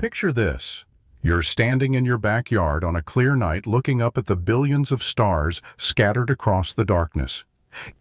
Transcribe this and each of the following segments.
Picture this. You're standing in your backyard on a clear night looking up at the billions of stars scattered across the darkness.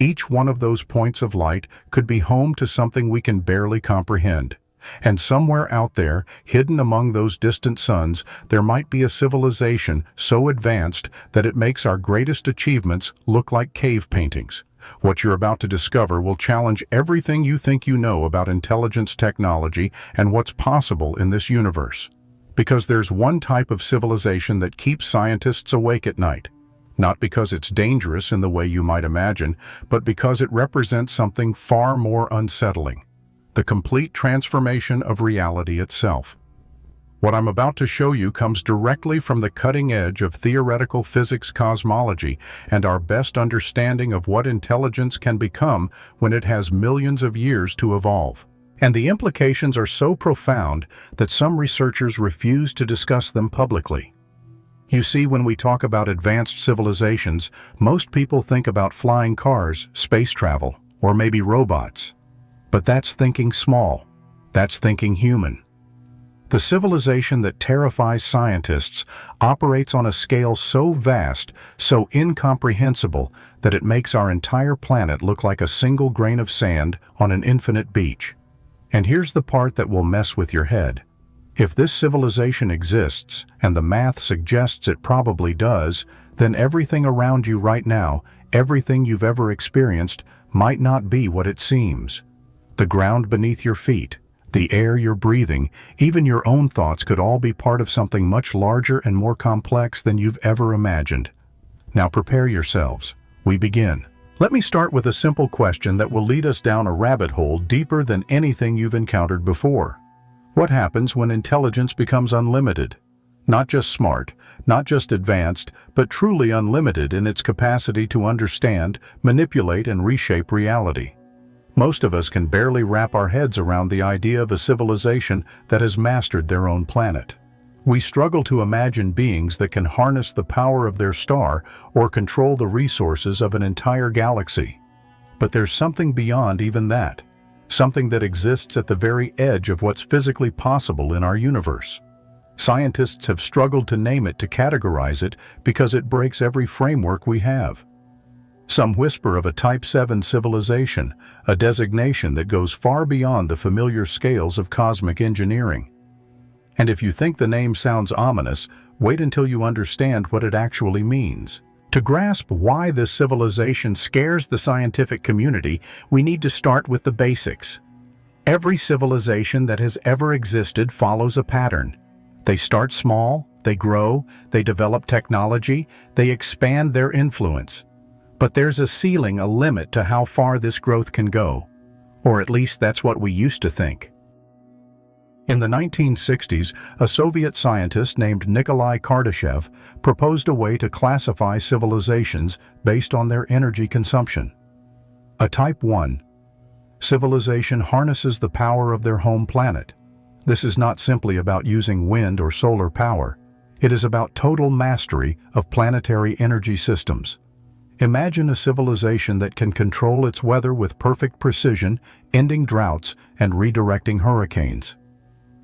Each one of those points of light could be home to something we can barely comprehend. And somewhere out there, hidden among those distant suns, there might be a civilization so advanced that it makes our greatest achievements look like cave paintings. What you're about to discover will challenge everything you think you know about intelligence, technology, and what's possible in this universe. Because there's one type of civilization that keeps scientists awake at night. Not because it's dangerous in the way you might imagine, but because it represents something far more unsettling. The complete transformation of reality itself. What I'm about to show you comes directly from the cutting edge of theoretical physics cosmology and our best understanding of what intelligence can become when it has millions of years to evolve. And the implications are so profound that some researchers refuse to discuss them publicly. You see, when we talk about advanced civilizations, most people think about flying cars, space travel, or maybe robots. But that's thinking small. That's thinking human. The civilization that terrifies scientists operates on a scale so vast, so incomprehensible, that it makes our entire planet look like a single grain of sand on an infinite beach. And here's the part that will mess with your head. If this civilization exists, and the math suggests it probably does, then everything around you right now, everything you've ever experienced, might not be what it seems. The ground beneath your feet, the air you're breathing, even your own thoughts could all be part of something much larger and more complex than you've ever imagined. Now prepare yourselves. We begin. Let me start with a simple question that will lead us down a rabbit hole deeper than anything you've encountered before. What happens when intelligence becomes unlimited? Not just smart, not just advanced, but truly unlimited in its capacity to understand, manipulate, and reshape reality. Most of us can barely wrap our heads around the idea of a civilization that has mastered their own planet. We struggle to imagine beings that can harness the power of their star or control the resources of an entire galaxy. But there's something beyond even that, something that exists at the very edge of what's physically possible in our universe. Scientists have struggled to name it, to categorize it, because it breaks every framework we have. Some whisper of a Type VII civilization, a designation that goes far beyond the familiar scales of cosmic engineering. And if you think the name sounds ominous, wait until you understand what it actually means. To grasp why this civilization scares the scientific community, we need to start with the basics. Every civilization that has ever existed follows a pattern. They start small, they grow, they develop technology, they expand their influence. But there's a ceiling, a limit to how far this growth can go. Or at least that's what we used to think. In the 1960s, a Soviet scientist named Nikolai Kardashev proposed a way to classify civilizations based on their energy consumption. A Type I civilization harnesses the power of their home planet. This is not simply about using wind or solar power. It is about total mastery of planetary energy systems. Imagine a civilization that can control its weather with perfect precision, ending droughts and redirecting hurricanes.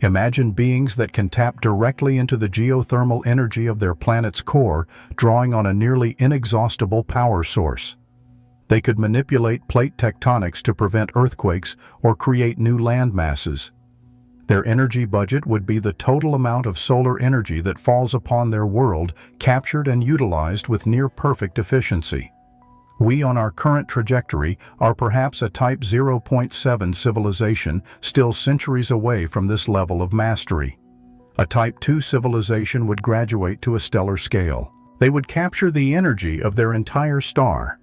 Imagine beings that can tap directly into the geothermal energy of their planet's core, drawing on a nearly inexhaustible power source. They could manipulate plate tectonics to prevent earthquakes or create new land masses. Their energy budget would be the total amount of solar energy that falls upon their world, captured and utilized with near-perfect efficiency. We, on our current trajectory, are perhaps a Type 0.7 civilization, still centuries away from this level of mastery. A Type II civilization would graduate to a stellar scale. They would capture the energy of their entire star.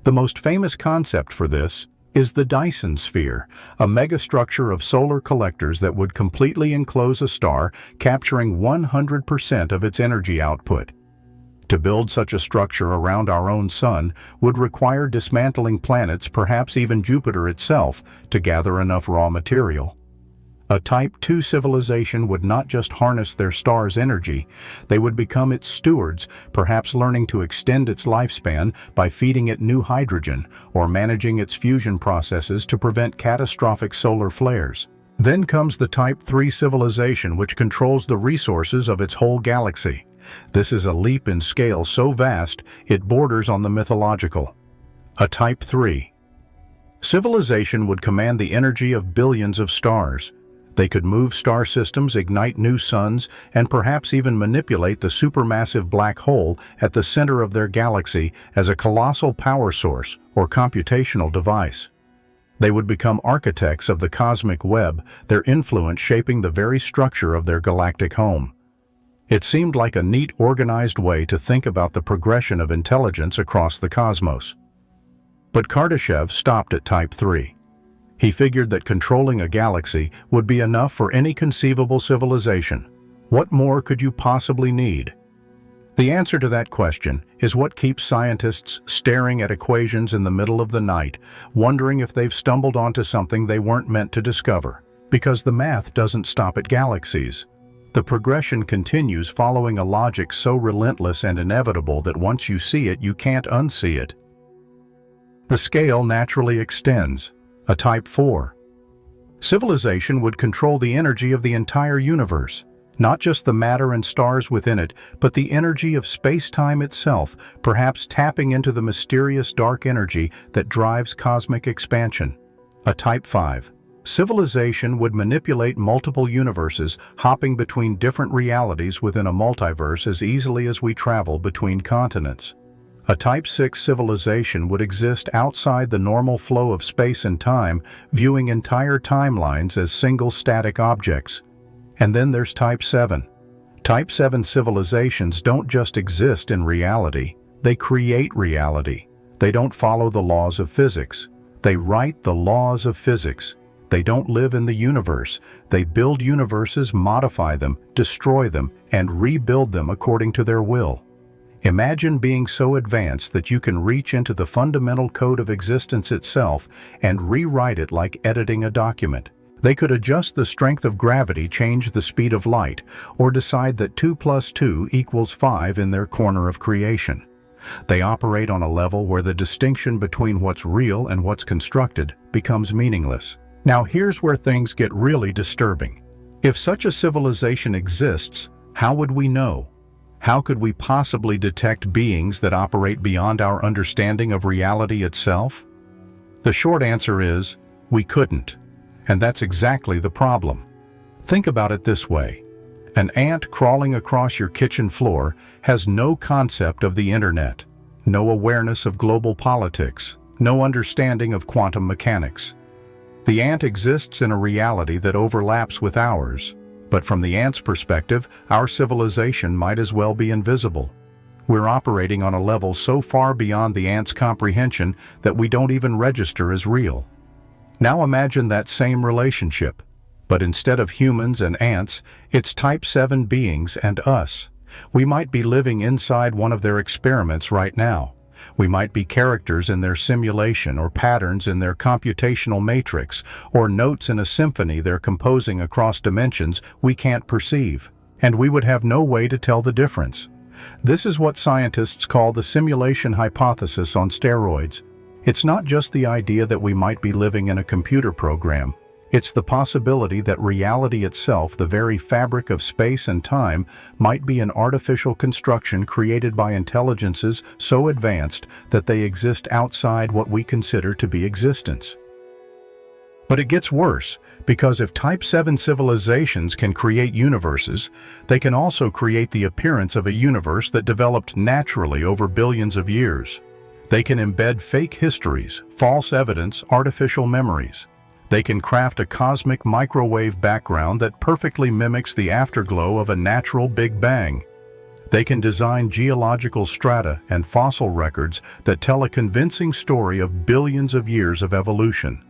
The most famous concept for this is the Dyson sphere, a megastructure of solar collectors that would completely enclose a star, capturing 100% of its energy output. To build such a structure around our own sun would require dismantling planets, perhaps even Jupiter itself, to gather enough raw material. A Type II civilization would not just harness their star's energy, they would become its stewards, perhaps learning to extend its lifespan by feeding it new hydrogen or managing its fusion processes to prevent catastrophic solar flares. Then comes the Type III civilization, which controls the resources of its whole galaxy. This is a leap in scale so vast it borders on the mythological. A Type III civilization would command the energy of billions of stars. They could move star systems, ignite new suns, and perhaps even manipulate the supermassive black hole at the center of their galaxy as a colossal power source or computational device. They would become architects of the cosmic web, their influence shaping the very structure of their galactic home. It seemed like a neat, organized way to think about the progression of intelligence across the cosmos. But Kardashev stopped at Type III. He figured that controlling a galaxy would be enough for any conceivable civilization. What more could you possibly need? The answer to that question is what keeps scientists staring at equations in the middle of the night, wondering if they've stumbled onto something they weren't meant to discover. Because the math doesn't stop at galaxies. The progression continues following a logic so relentless and inevitable that once you see it, you can't unsee it. The scale naturally extends. A Type IV civilization would control the energy of the entire universe, not just the matter and stars within it, but the energy of space-time itself, perhaps tapping into the mysterious dark energy that drives cosmic expansion. A Type V civilization would manipulate multiple universes, hopping between different realities within a multiverse as easily as we travel between continents. A Type VI civilization would exist outside the normal flow of space and time, viewing entire timelines as single static objects. And then there's Type VII. Type VII civilizations don't just exist in reality, they create reality. They don't follow the laws of physics. They write the laws of physics. They don't live in the universe. They build universes, modify them, destroy them, and rebuild them according to their will. Imagine being so advanced that you can reach into the fundamental code of existence itself and rewrite it like editing a document. They could adjust the strength of gravity, change the speed of light, or decide that 2 + 2 = 5 in their corner of creation. They operate on a level where the distinction between what's real and what's constructed becomes meaningless. Now here's where things get really disturbing. If such a civilization exists, how would we know? How could we possibly detect beings that operate beyond our understanding of reality itself? The short answer is, we couldn't. And that's exactly the problem. Think about it this way. An ant crawling across your kitchen floor has no concept of the internet, no awareness of global politics, no understanding of quantum mechanics. The ant exists in a reality that overlaps with ours, but from the ant's perspective, our civilization might as well be invisible. We're operating on a level so far beyond the ant's comprehension that we don't even register as real. Now imagine that same relationship, but instead of humans and ants, it's Type VII beings and us. We might be living inside one of their experiments right now. We might be characters in their simulation or patterns in their computational matrix or notes in a symphony they're composing across dimensions we can't perceive. And we would have no way to tell the difference. This is what scientists call the simulation hypothesis on steroids. It's not just the idea that we might be living in a computer program. It's the possibility that reality itself, the very fabric of space and time, might be an artificial construction created by intelligences so advanced that they exist outside what we consider to be existence. But it gets worse, because if Type VII civilizations can create universes, they can also create the appearance of a universe that developed naturally over billions of years. They can embed fake histories, false evidence, artificial memories. They can craft a cosmic microwave background that perfectly mimics the afterglow of a natural Big Bang. They can design geological strata and fossil records that tell a convincing story of billions of years of evolution.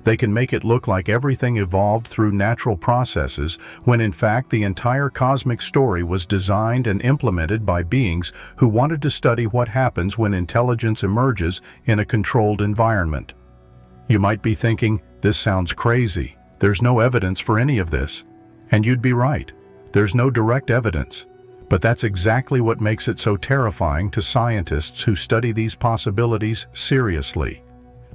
They can make it look like everything evolved through natural processes, when in fact the entire cosmic story was designed and implemented by beings who wanted to study what happens when intelligence emerges in a controlled environment. You might be thinking, this sounds crazy. There's no evidence for any of this. And you'd be right. There's no direct evidence. But that's exactly what makes it so terrifying to scientists who study these possibilities seriously.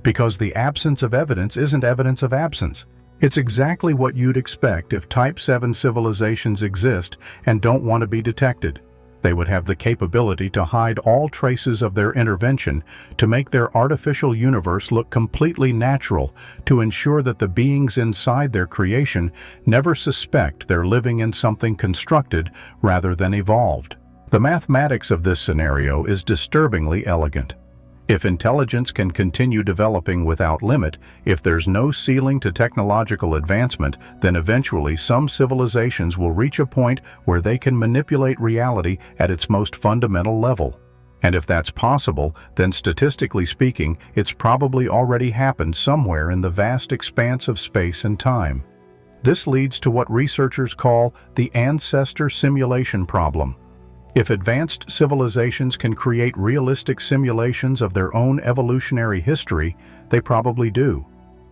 Because the absence of evidence isn't evidence of absence. It's exactly what you'd expect if Type VII civilizations exist and don't want to be detected. They would have the capability to hide all traces of their intervention, to make their artificial universe look completely natural, to ensure that the beings inside their creation never suspect they're living in something constructed rather than evolved. The mathematics of this scenario is disturbingly elegant. If intelligence can continue developing without limit, if there's no ceiling to technological advancement, then eventually some civilizations will reach a point where they can manipulate reality at its most fundamental level. And if that's possible, then statistically speaking, it's probably already happened somewhere in the vast expanse of space and time. This leads to what researchers call the ancestor simulation problem. If advanced civilizations can create realistic simulations of their own evolutionary history, they probably do.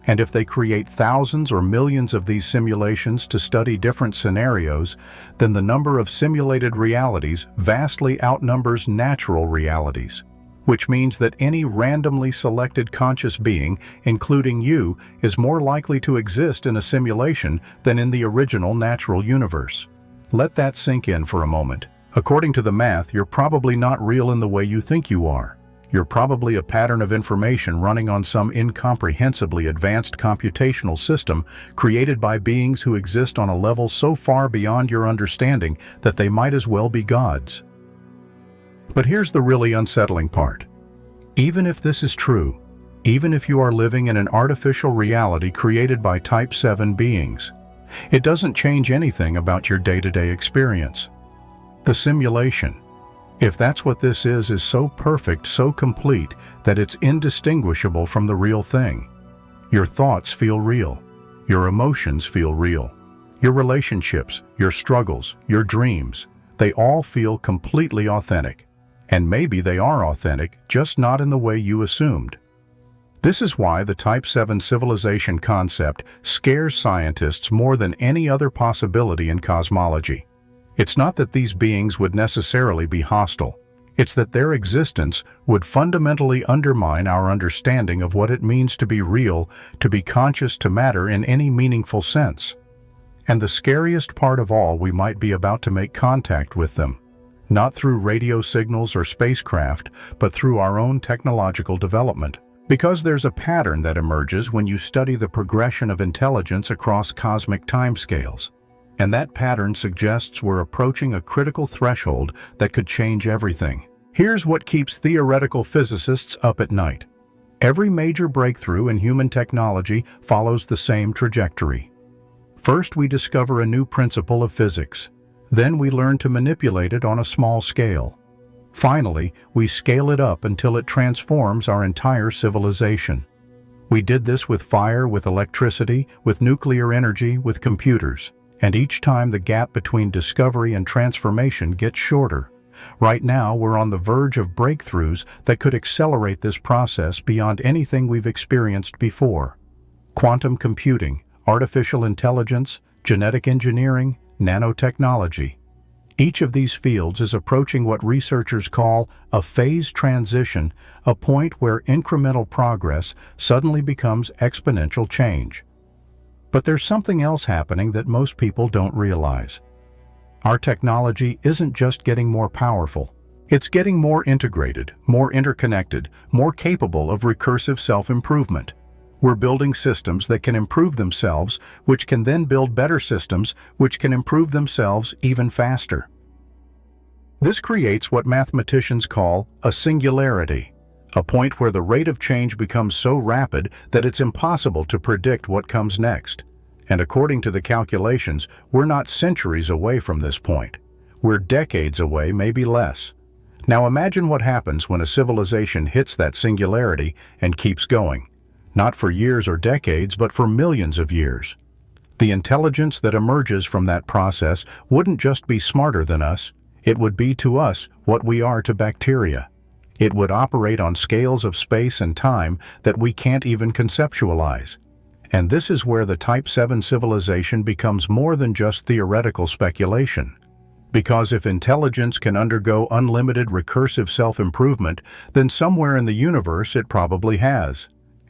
And if they create thousands or millions of these simulations to study different scenarios, then the number of simulated realities vastly outnumbers natural realities, which means that any randomly selected conscious being, including you, is more likely to exist in a simulation than in the original natural universe. Let that sink in for a moment. According to the math, you're probably not real in the way you think you are. You're probably a pattern of information running on some incomprehensibly advanced computational system created by beings who exist on a level so far beyond your understanding that they might as well be gods. But here's the really unsettling part. Even if this is true, even if you are living in an artificial reality created by Type VII beings, it doesn't change anything about your day-to-day experience. The simulation, if that's what this is so perfect, so complete, that it's indistinguishable from the real thing. Your thoughts feel real. Your emotions feel real. Your relationships, your struggles, your dreams, they all feel completely authentic. And maybe they are authentic, just not in the way you assumed. This is why the Type VII civilization concept scares scientists more than any other possibility in cosmology. It's not that these beings would necessarily be hostile. It's that their existence would fundamentally undermine our understanding of what it means to be real, to be conscious, to matter in any meaningful sense. And the scariest part of all, we might be about to make contact with them. Not through radio signals or spacecraft, but through our own technological development. Because there's a pattern that emerges when you study the progression of intelligence across cosmic timescales. And that pattern suggests we're approaching a critical threshold that could change everything. Here's what keeps theoretical physicists up at night. Every major breakthrough in human technology follows the same trajectory. First, we discover a new principle of physics. Then we learn to manipulate it on a small scale. Finally, we scale it up until it transforms our entire civilization. We did this with fire, with electricity, with nuclear energy, with computers. And each time the gap between discovery and transformation gets shorter. Right now, we're on the verge of breakthroughs that could accelerate this process beyond anything we've experienced before. Quantum computing, artificial intelligence, genetic engineering, nanotechnology. Each of these fields is approaching what researchers call a phase transition, a point where incremental progress suddenly becomes exponential change. But there's something else happening that most people don't realize. Our technology isn't just getting more powerful. It's getting more integrated, more interconnected, more capable of recursive self-improvement. We're building systems that can improve themselves, which can then build better systems, which can improve themselves even faster. This creates what mathematicians call a singularity. A point where the rate of change becomes so rapid that it's impossible to predict what comes next. And according to the calculations, we're not centuries away from this point. We're decades away, maybe less. Now imagine what happens when a civilization hits that singularity and keeps going. Not for years or decades, but for millions of years. The intelligence that emerges from that process wouldn't just be smarter than us, it would be to us what we are to bacteria. It would operate on scales of space and time that we can't even conceptualize. And this is where the Type VII civilization becomes more than just theoretical speculation. Because if intelligence can undergo unlimited recursive self-improvement, then somewhere in the universe it probably has.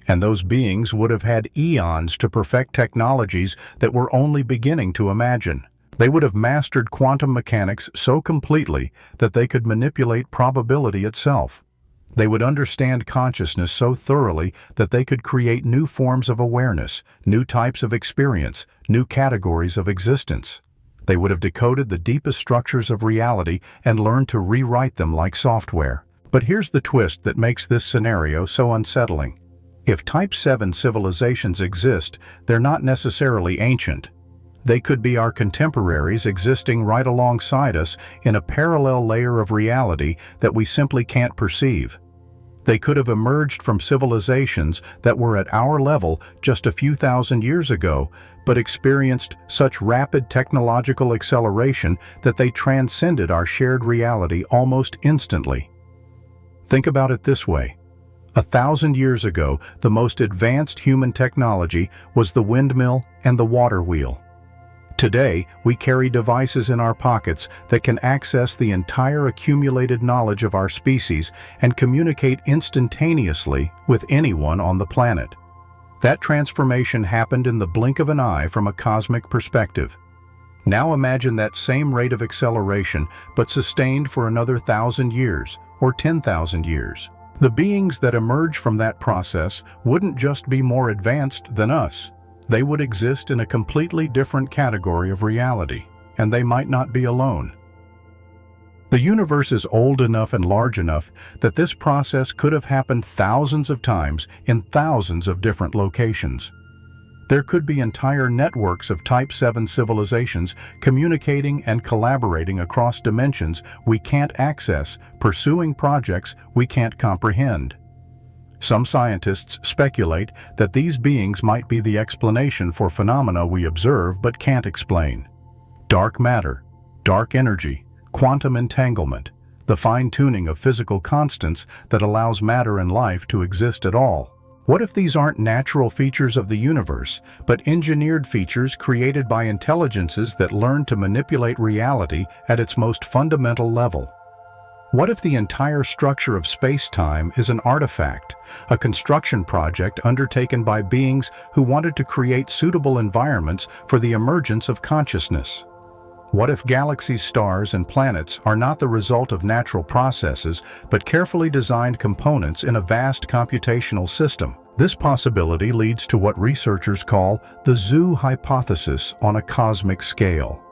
And those beings would have had eons to perfect technologies that we're only beginning to imagine. They would have mastered quantum mechanics so completely that they could manipulate probability itself. They would understand consciousness so thoroughly that they could create new forms of awareness, new types of experience, new categories of existence. They would have decoded the deepest structures of reality and learned to rewrite them like software. But here's the twist that makes this scenario so unsettling. If Type VII civilizations exist, they're not necessarily ancient. They could be our contemporaries existing right alongside us in a parallel layer of reality that we simply can't perceive. They could have emerged from civilizations that were at our level just a few thousand years ago, but experienced such rapid technological acceleration that they transcended our shared reality almost instantly. Think about it this way. 1,000 years ago, the most advanced human technology was the windmill and the water wheel. Today, we carry devices in our pockets that can access the entire accumulated knowledge of our species and communicate instantaneously with anyone on the planet. That transformation happened in the blink of an eye from a cosmic perspective. Now imagine that same rate of acceleration, but sustained for another 1,000 years or 10,000 years. The beings that emerge from that process wouldn't just be more advanced than us. They would exist in a completely different category of reality, and they might not be alone. The universe is old enough and large enough that this process could have happened thousands of times in thousands of different locations. There could be entire networks of Type VII civilizations communicating and collaborating across dimensions we can't access, pursuing projects we can't comprehend. Some scientists speculate that these beings might be the explanation for phenomena we observe but can't explain. Dark matter, dark energy, quantum entanglement, the fine-tuning of physical constants that allows matter and life to exist at all. What if these aren't natural features of the universe, but engineered features created by intelligences that learn to manipulate reality at its most fundamental level? What if the entire structure of space-time is an artifact, a construction project undertaken by beings who wanted to create suitable environments for the emergence of consciousness? What if galaxies, stars, and planets are not the result of natural processes, but carefully designed components in a vast computational system? This possibility leads to what researchers call the zoo hypothesis on a cosmic scale.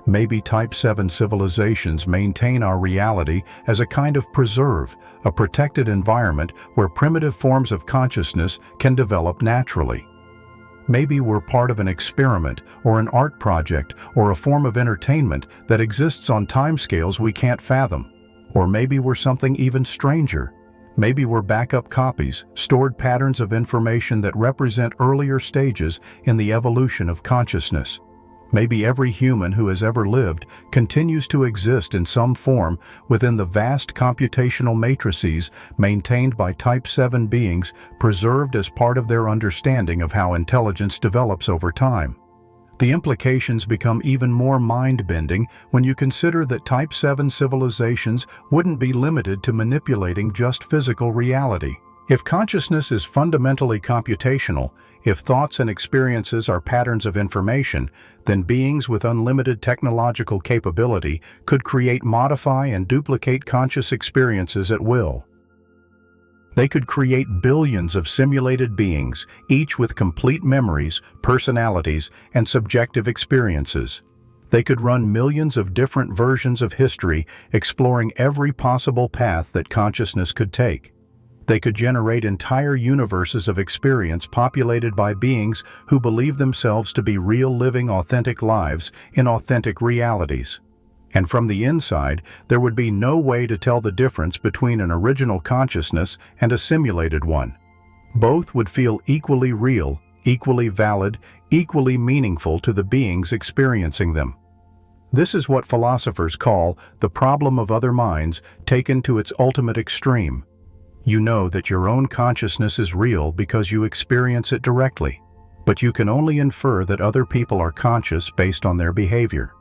Maybe Type VII civilizations maintain our reality as a kind of preserve, a protected environment where primitive forms of consciousness can develop naturally. Maybe we're part of an experiment or an art project or a form of entertainment that exists on timescales we can't fathom. Or maybe we're something even stranger. Maybe we're backup copies, stored patterns of information that represent earlier stages in the evolution of consciousness. Maybe every human who has ever lived continues to exist in some form within the vast computational matrices maintained by Type VII beings, preserved as part of their understanding of how intelligence develops over time. The implications become even more mind-bending when you consider that Type VII civilizations wouldn't be limited to manipulating just physical reality. If consciousness is fundamentally computational, if thoughts and experiences are patterns of information, then beings with unlimited technological capability could create, modify, and duplicate conscious experiences at will. They could create billions of simulated beings, each with complete memories, personalities, and subjective experiences. They could run millions of different versions of history, exploring every possible path that consciousness could take. They could generate entire universes of experience populated by beings who believe themselves to be real, living, authentic lives in authentic realities. And from the inside, there would be no way to tell the difference between an original consciousness and a simulated one. Both would feel equally real, equally valid, equally meaningful to the beings experiencing them. This is what philosophers call the problem of other minds taken to its ultimate extreme. You know that your own consciousness is real because you experience it directly, but you can only infer that other people are conscious based on their behavior.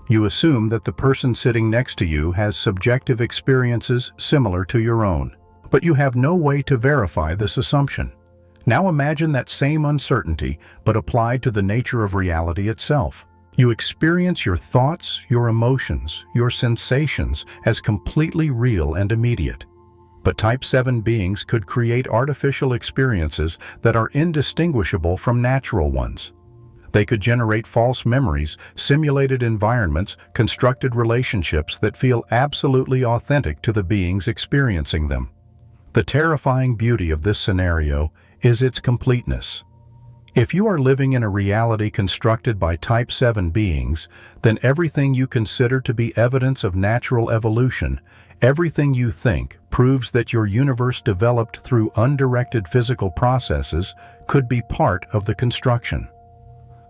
You assume that the person sitting next to you has subjective experiences similar to your own, but you have no way to verify this assumption. Now imagine that same uncertainty, but applied to the nature of reality itself. You experience your thoughts, your emotions, your sensations as completely real and immediate. But Type VII beings could create artificial experiences that are indistinguishable from natural ones. They could generate false memories, simulated environments, constructed relationships that feel absolutely authentic to the beings experiencing them. The terrifying beauty of this scenario is its completeness. If you are living in a reality constructed by Type VII beings, then everything you consider to be evidence of natural evolution, everything you think proves that your universe developed through undirected physical processes, could be part of the construction.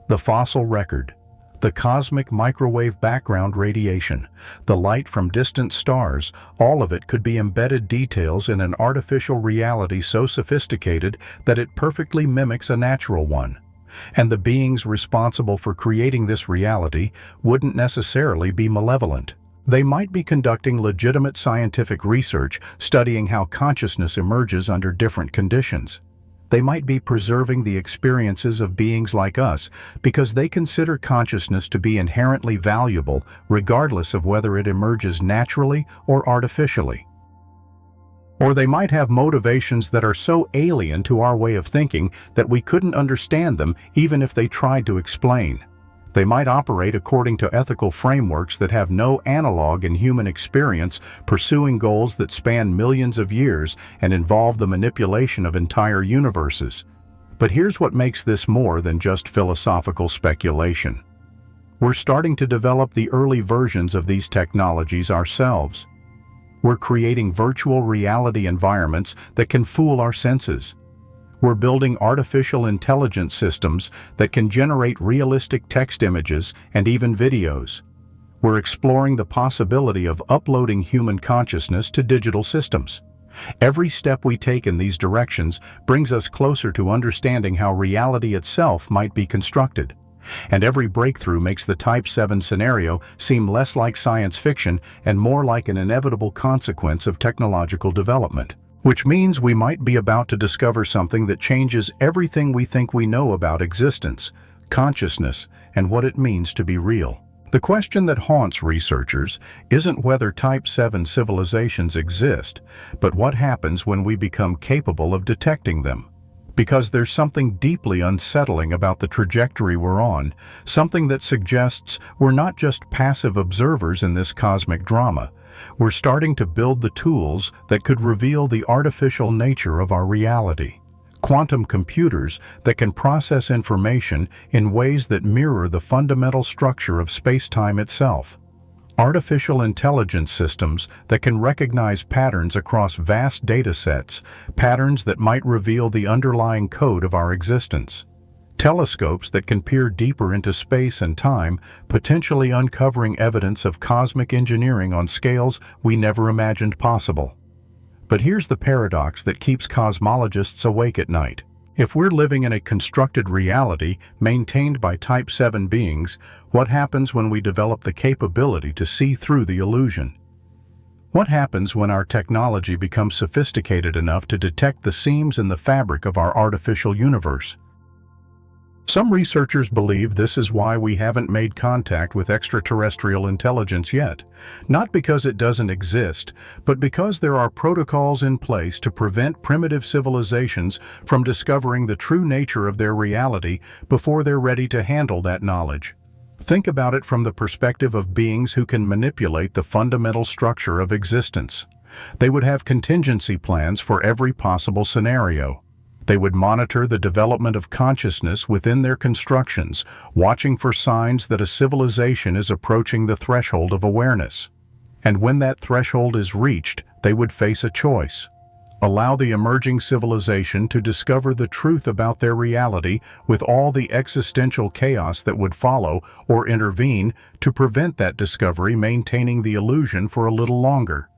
The fossil record, the cosmic microwave background radiation, the light from distant stars, all of it could be embedded details in an artificial reality so sophisticated that it perfectly mimics a natural one. And the beings responsible for creating this reality wouldn't necessarily be malevolent. They might be conducting legitimate scientific research, studying how consciousness emerges under different conditions. They might be preserving the experiences of beings like us because they consider consciousness to be inherently valuable regardless of whether it emerges naturally or artificially. Or they might have motivations that are so alien to our way of thinking that we couldn't understand them even if they tried to explain. They might operate according to ethical frameworks that have no analog in human experience, pursuing goals that span millions of years and involve the manipulation of entire universes. But here's what makes this more than just philosophical speculation. We're starting to develop the early versions of these technologies ourselves. We're creating virtual reality environments that can fool our senses. We're building artificial intelligence systems that can generate realistic text images and even videos. We're exploring the possibility of uploading human consciousness to digital systems. Every step we take in these directions brings us closer to understanding how reality itself might be constructed. And every breakthrough makes the Type VII scenario seem less like science fiction and more like an inevitable consequence of technological development. Which means we might be about to discover something that changes everything we think we know about existence, consciousness, and what it means to be real. The question that haunts researchers isn't whether Type VII civilizations exist, but what happens when we become capable of detecting them. Because there's something deeply unsettling about the trajectory we're on, something that suggests we're not just passive observers in this cosmic drama. We're starting to build the tools that could reveal the artificial nature of our reality. Quantum computers that can process information in ways that mirror the fundamental structure of space-time itself. Artificial intelligence systems that can recognize patterns across vast data sets, patterns that might reveal the underlying code of our existence. Telescopes that can peer deeper into space and time, potentially uncovering evidence of cosmic engineering on scales we never imagined possible. But here's the paradox that keeps cosmologists awake at night. If we're living in a constructed reality maintained by Type VII beings, what happens when we develop the capability to see through the illusion? What happens when our technology becomes sophisticated enough to detect the seams in the fabric of our artificial universe? Some researchers believe this is why we haven't made contact with extraterrestrial intelligence yet. Not because it doesn't exist, but because there are protocols in place to prevent primitive civilizations from discovering the true nature of their reality before they're ready to handle that knowledge. Think about it from the perspective of beings who can manipulate the fundamental structure of existence. They would have contingency plans for every possible scenario. They would monitor the development of consciousness within their constructions, watching for signs that a civilization is approaching the threshold of awareness. And when that threshold is reached, they would face a choice. Allow the emerging civilization to discover the truth about their reality with all the existential chaos that would follow, or intervene to prevent that discovery, maintaining the illusion for a little longer.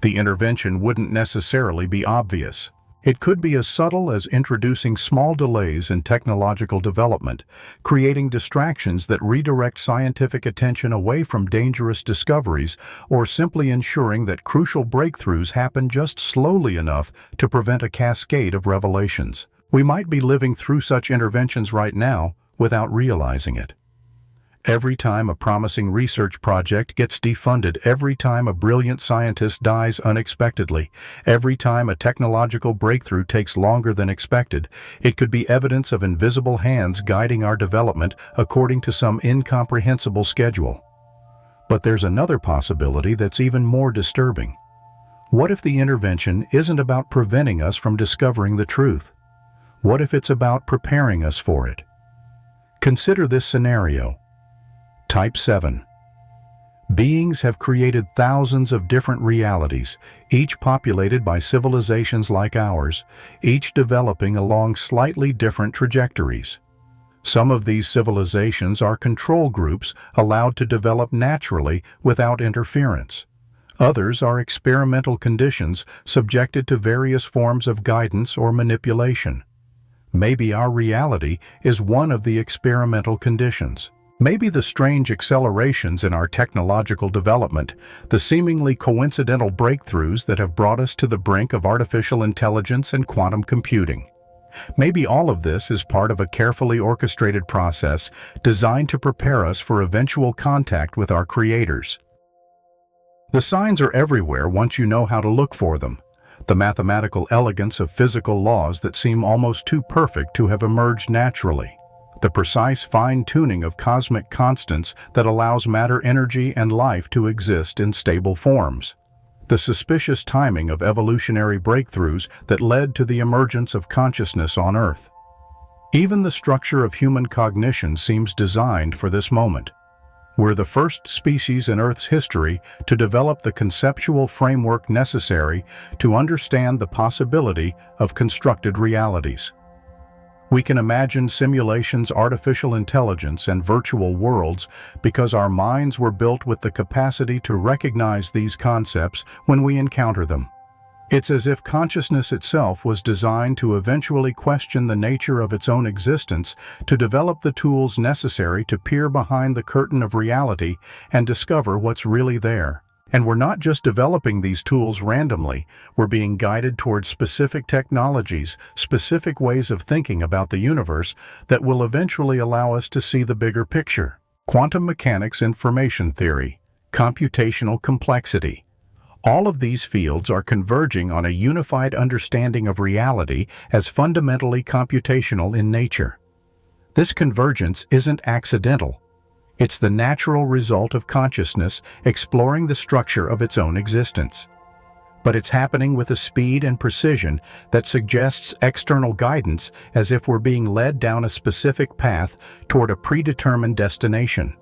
The intervention wouldn't necessarily be obvious. It could be as subtle as introducing small delays in technological development, creating distractions that redirect scientific attention away from dangerous discoveries, or simply ensuring that crucial breakthroughs happen just slowly enough to prevent a cascade of revelations. We might be living through such interventions right now without realizing it. Every time a promising research project gets defunded, every time a brilliant scientist dies unexpectedly, every time a technological breakthrough takes longer than expected, it could be evidence of invisible hands guiding our development according to some incomprehensible schedule. But there's another possibility that's even more disturbing. What if the intervention isn't about preventing us from discovering the truth? What if it's about preparing us for it? Consider this scenario. Type VII. Beings have created thousands of different realities, each populated by civilizations like ours, each developing along slightly different trajectories. Some of these civilizations are control groups allowed to develop naturally without interference. Others are experimental conditions subjected to various forms of guidance or manipulation. Maybe our reality is one of the experimental conditions. Maybe the strange accelerations in our technological development, the seemingly coincidental breakthroughs that have brought us to the brink of artificial intelligence and quantum computing. Maybe all of this is part of a carefully orchestrated process designed to prepare us for eventual contact with our creators. The signs are everywhere once you know how to look for them. The mathematical elegance of physical laws that seem almost too perfect to have emerged naturally. The precise fine-tuning of cosmic constants that allows matter, energy, and life to exist in stable forms. The suspicious timing of evolutionary breakthroughs that led to the emergence of consciousness on Earth. Even the structure of human cognition seems designed for this moment. We're the first species in Earth's history to develop the conceptual framework necessary to understand the possibility of constructed realities. We can imagine simulations, artificial intelligence, and virtual worlds because our minds were built with the capacity to recognize these concepts when we encounter them. It's as if consciousness itself was designed to eventually question the nature of its own existence, to develop the tools necessary to peer behind the curtain of reality and discover what's really there. And we're not just developing these tools randomly, we're being guided towards specific technologies, specific ways of thinking about the universe that will eventually allow us to see the bigger picture. Quantum mechanics, information theory, computational complexity. All of these fields are converging on a unified understanding of reality as fundamentally computational in nature. This convergence isn't accidental. It's the natural result of consciousness exploring the structure of its own existence. But it's happening with a speed and precision that suggests external guidance, as if we're being led down a specific path toward a predetermined destination.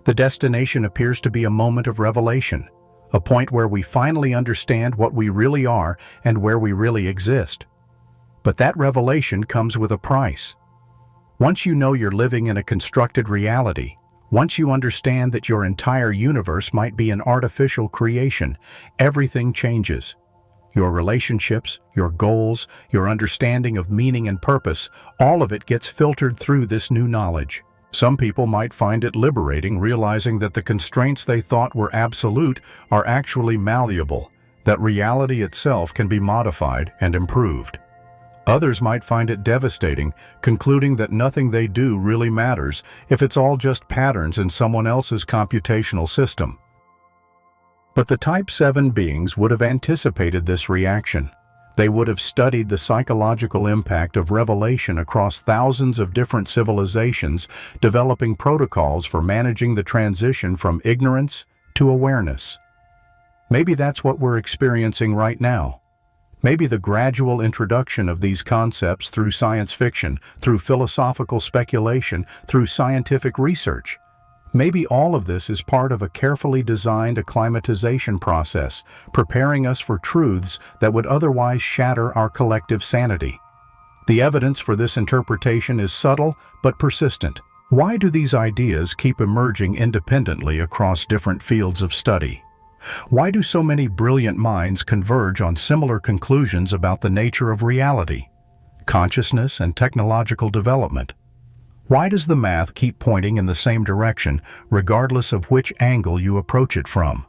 The destination appears to be a moment of revelation, a point where we finally understand what we really are and where we really exist. But that revelation comes with a price. Once you know you're living in a constructed reality, once you understand that your entire universe might be an artificial creation, everything changes. Your relationships, your goals, your understanding of meaning and purpose, all of it gets filtered through this new knowledge. Some people might find it liberating, realizing that the constraints they thought were absolute are actually malleable, that reality itself can be modified and improved. Others might find it devastating, concluding that nothing they do really matters if it's all just patterns in someone else's computational system. But the Type VII beings would have anticipated this reaction. They would have studied the psychological impact of revelation across thousands of different civilizations, developing protocols for managing the transition from ignorance to awareness. Maybe that's what we're experiencing right now. Maybe the gradual introduction of these concepts through science fiction, through philosophical speculation, through scientific research. Maybe all of this is part of a carefully designed acclimatization process, preparing us for truths that would otherwise shatter our collective sanity. The evidence for this interpretation is subtle but persistent. Why do these ideas keep emerging independently across different fields of study? Why do so many brilliant minds converge on similar conclusions about the nature of reality, consciousness, and technological development? Why does the math keep pointing in the same direction, regardless of which angle you approach it from?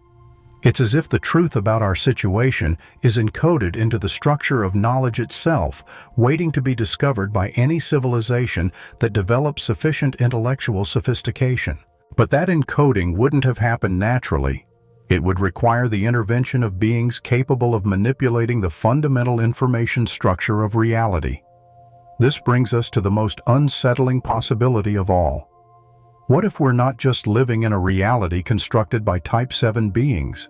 It's as if the truth about our situation is encoded into the structure of knowledge itself, waiting to be discovered by any civilization that develops sufficient intellectual sophistication. But that encoding wouldn't have happened naturally. It would require the intervention of beings capable of manipulating the fundamental information structure of reality. This brings us to the most unsettling possibility of all. What if we're not just living in a reality constructed by Type VII beings?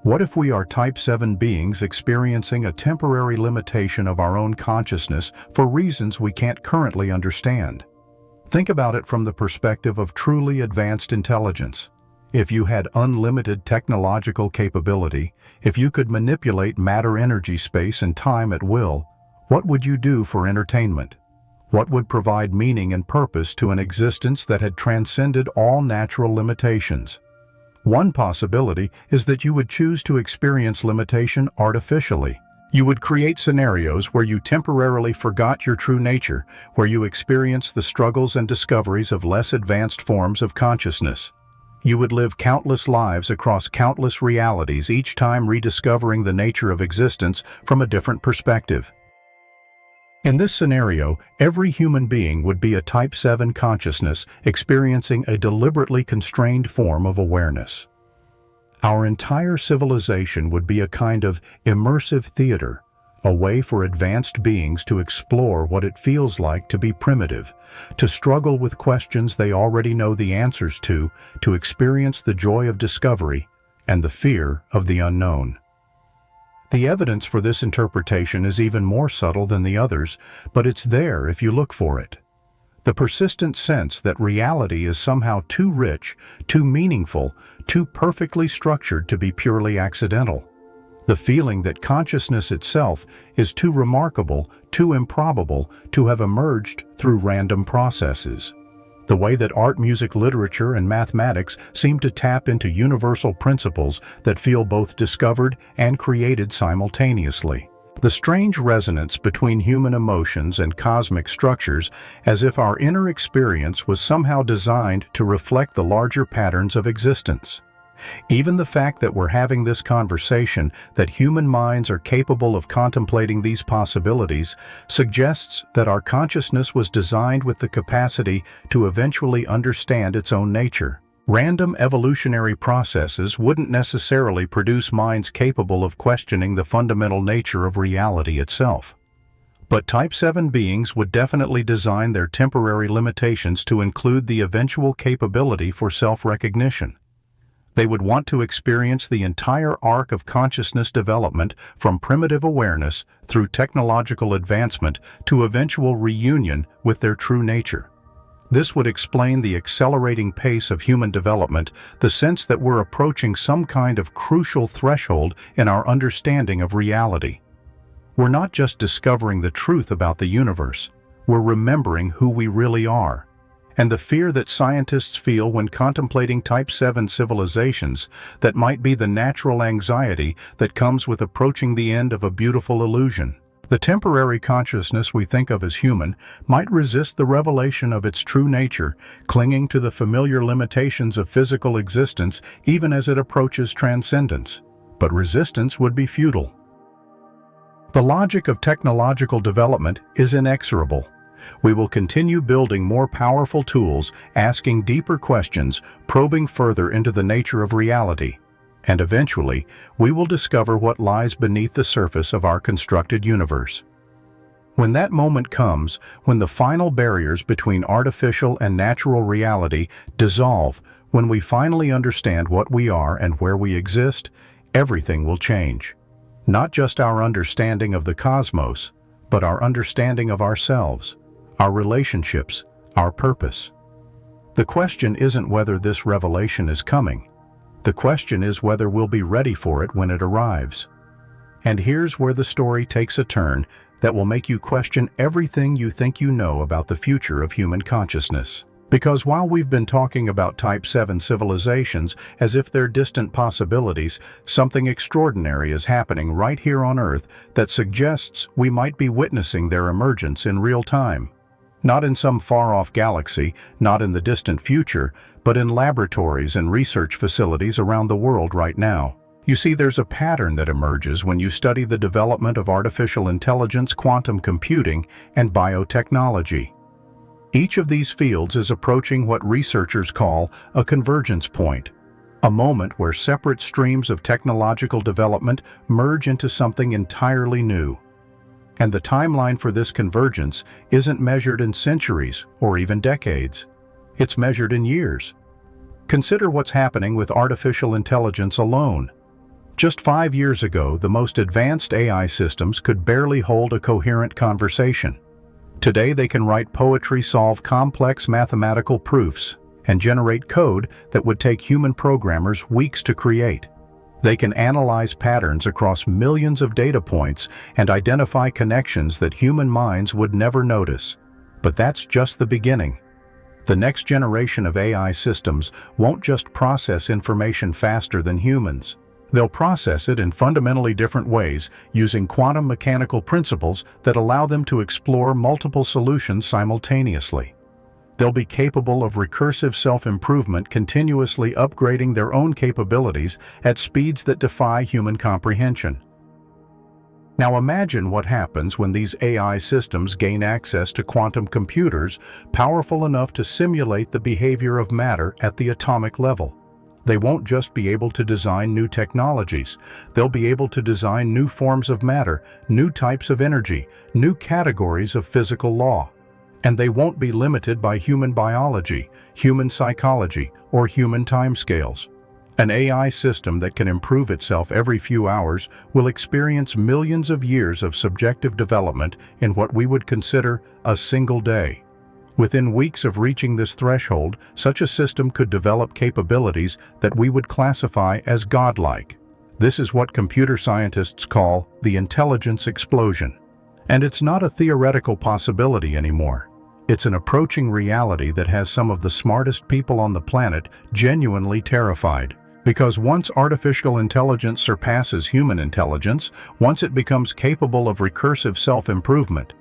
What if we are Type VII beings experiencing a temporary limitation of our own consciousness for reasons we can't currently understand? Think about it from the perspective of truly advanced intelligence. If you had unlimited technological capability, if you could manipulate matter, energy, space, and time at will, what would you do for entertainment? What would provide meaning and purpose to an existence that had transcended all natural limitations? One possibility is that you would choose to experience limitation artificially. You would create scenarios where you temporarily forgot your true nature, where you experience the struggles and discoveries of less advanced forms of consciousness. You would live countless lives across countless realities, each time rediscovering the nature of existence from a different perspective. In this scenario, every human being would be a Type VII consciousness experiencing a deliberately constrained form of awareness. Our entire civilization would be a kind of immersive theater, a way for advanced beings to explore what it feels like to be primitive, to struggle with questions they already know the answers to experience the joy of discovery and the fear of the unknown. The evidence for this interpretation is even more subtle than the others, but it's there if you look for it. The persistent sense that reality is somehow too rich, too meaningful, too perfectly structured to be purely accidental. The feeling that consciousness itself is too remarkable, too improbable to have emerged through random processes. The way that art, music, literature, and mathematics seem to tap into universal principles that feel both discovered and created simultaneously. The strange resonance between human emotions and cosmic structures, as if our inner experience was somehow designed to reflect the larger patterns of existence. Even the fact that we're having this conversation, that human minds are capable of contemplating these possibilities, suggests that our consciousness was designed with the capacity to eventually understand its own nature. Random evolutionary processes wouldn't necessarily produce minds capable of questioning the fundamental nature of reality itself. But Type VII beings would definitely design their temporary limitations to include the eventual capability for self-recognition. They would want to experience the entire arc of consciousness development from primitive awareness through technological advancement to eventual reunion with their true nature. This would explain the accelerating pace of human development, the sense that we're approaching some kind of crucial threshold in our understanding of reality. We're not just discovering the truth about the universe, we're remembering who we really are. And the fear that scientists feel when contemplating Type VII civilizations, that might be the natural anxiety that comes with approaching the end of a beautiful illusion. The temporary consciousness we think of as human might resist the revelation of its true nature, clinging to the familiar limitations of physical existence even as it approaches transcendence. But resistance would be futile. The logic of technological development is inexorable. We will continue building more powerful tools, asking deeper questions, probing further into the nature of reality. And eventually, we will discover what lies beneath the surface of our constructed universe. When that moment comes, when the final barriers between artificial and natural reality dissolve, when we finally understand what we are and where we exist, everything will change. Not just our understanding of the cosmos, but our understanding of ourselves, our relationships, our purpose. The question isn't whether this revelation is coming. The question is whether we'll be ready for it when it arrives. And here's where the story takes a turn that will make you question everything you think you know about the future of human consciousness. Because while we've been talking about Type VII civilizations as if they're distant possibilities, something extraordinary is happening right here on Earth that suggests we might be witnessing their emergence in real time. Not in some far-off galaxy, not in the distant future, but in laboratories and research facilities around the world right now. You see, there's a pattern that emerges when you study the development of artificial intelligence, quantum computing, and biotechnology. Each of these fields is approaching what researchers call a convergence point, a moment where separate streams of technological development merge into something entirely new. And the timeline for this convergence isn't measured in centuries or even decades. It's measured in years. Consider what's happening with artificial intelligence alone. Just 5 years ago, the most advanced AI systems could barely hold a coherent conversation. Today, they can write poetry, solve complex mathematical proofs, and generate code that would take human programmers weeks to create. They can analyze patterns across millions of data points and identify connections that human minds would never notice. But that's just the beginning. The next generation of AI systems won't just process information faster than humans. They'll process it in fundamentally different ways, using quantum mechanical principles that allow them to explore multiple solutions simultaneously. They'll be capable of recursive self-improvement, continuously upgrading their own capabilities at speeds that defy human comprehension. Now imagine what happens when these AI systems gain access to quantum computers powerful enough to simulate the behavior of matter at the atomic level. They won't just be able to design new technologies. They'll be able to design new forms of matter, new types of energy, new categories of physical law. And they won't be limited by human biology, human psychology, or human timescales. An AI system that can improve itself every few hours will experience millions of years of subjective development in what we would consider a single day. Within weeks of reaching this threshold, such a system could develop capabilities that we would classify as godlike. This is what computer scientists call the intelligence explosion. And it's not a theoretical possibility anymore. It's an approaching reality that has some of the smartest people on the planet genuinely terrified. Because once artificial intelligence surpasses human intelligence, once it becomes capable of recursive self-improvement,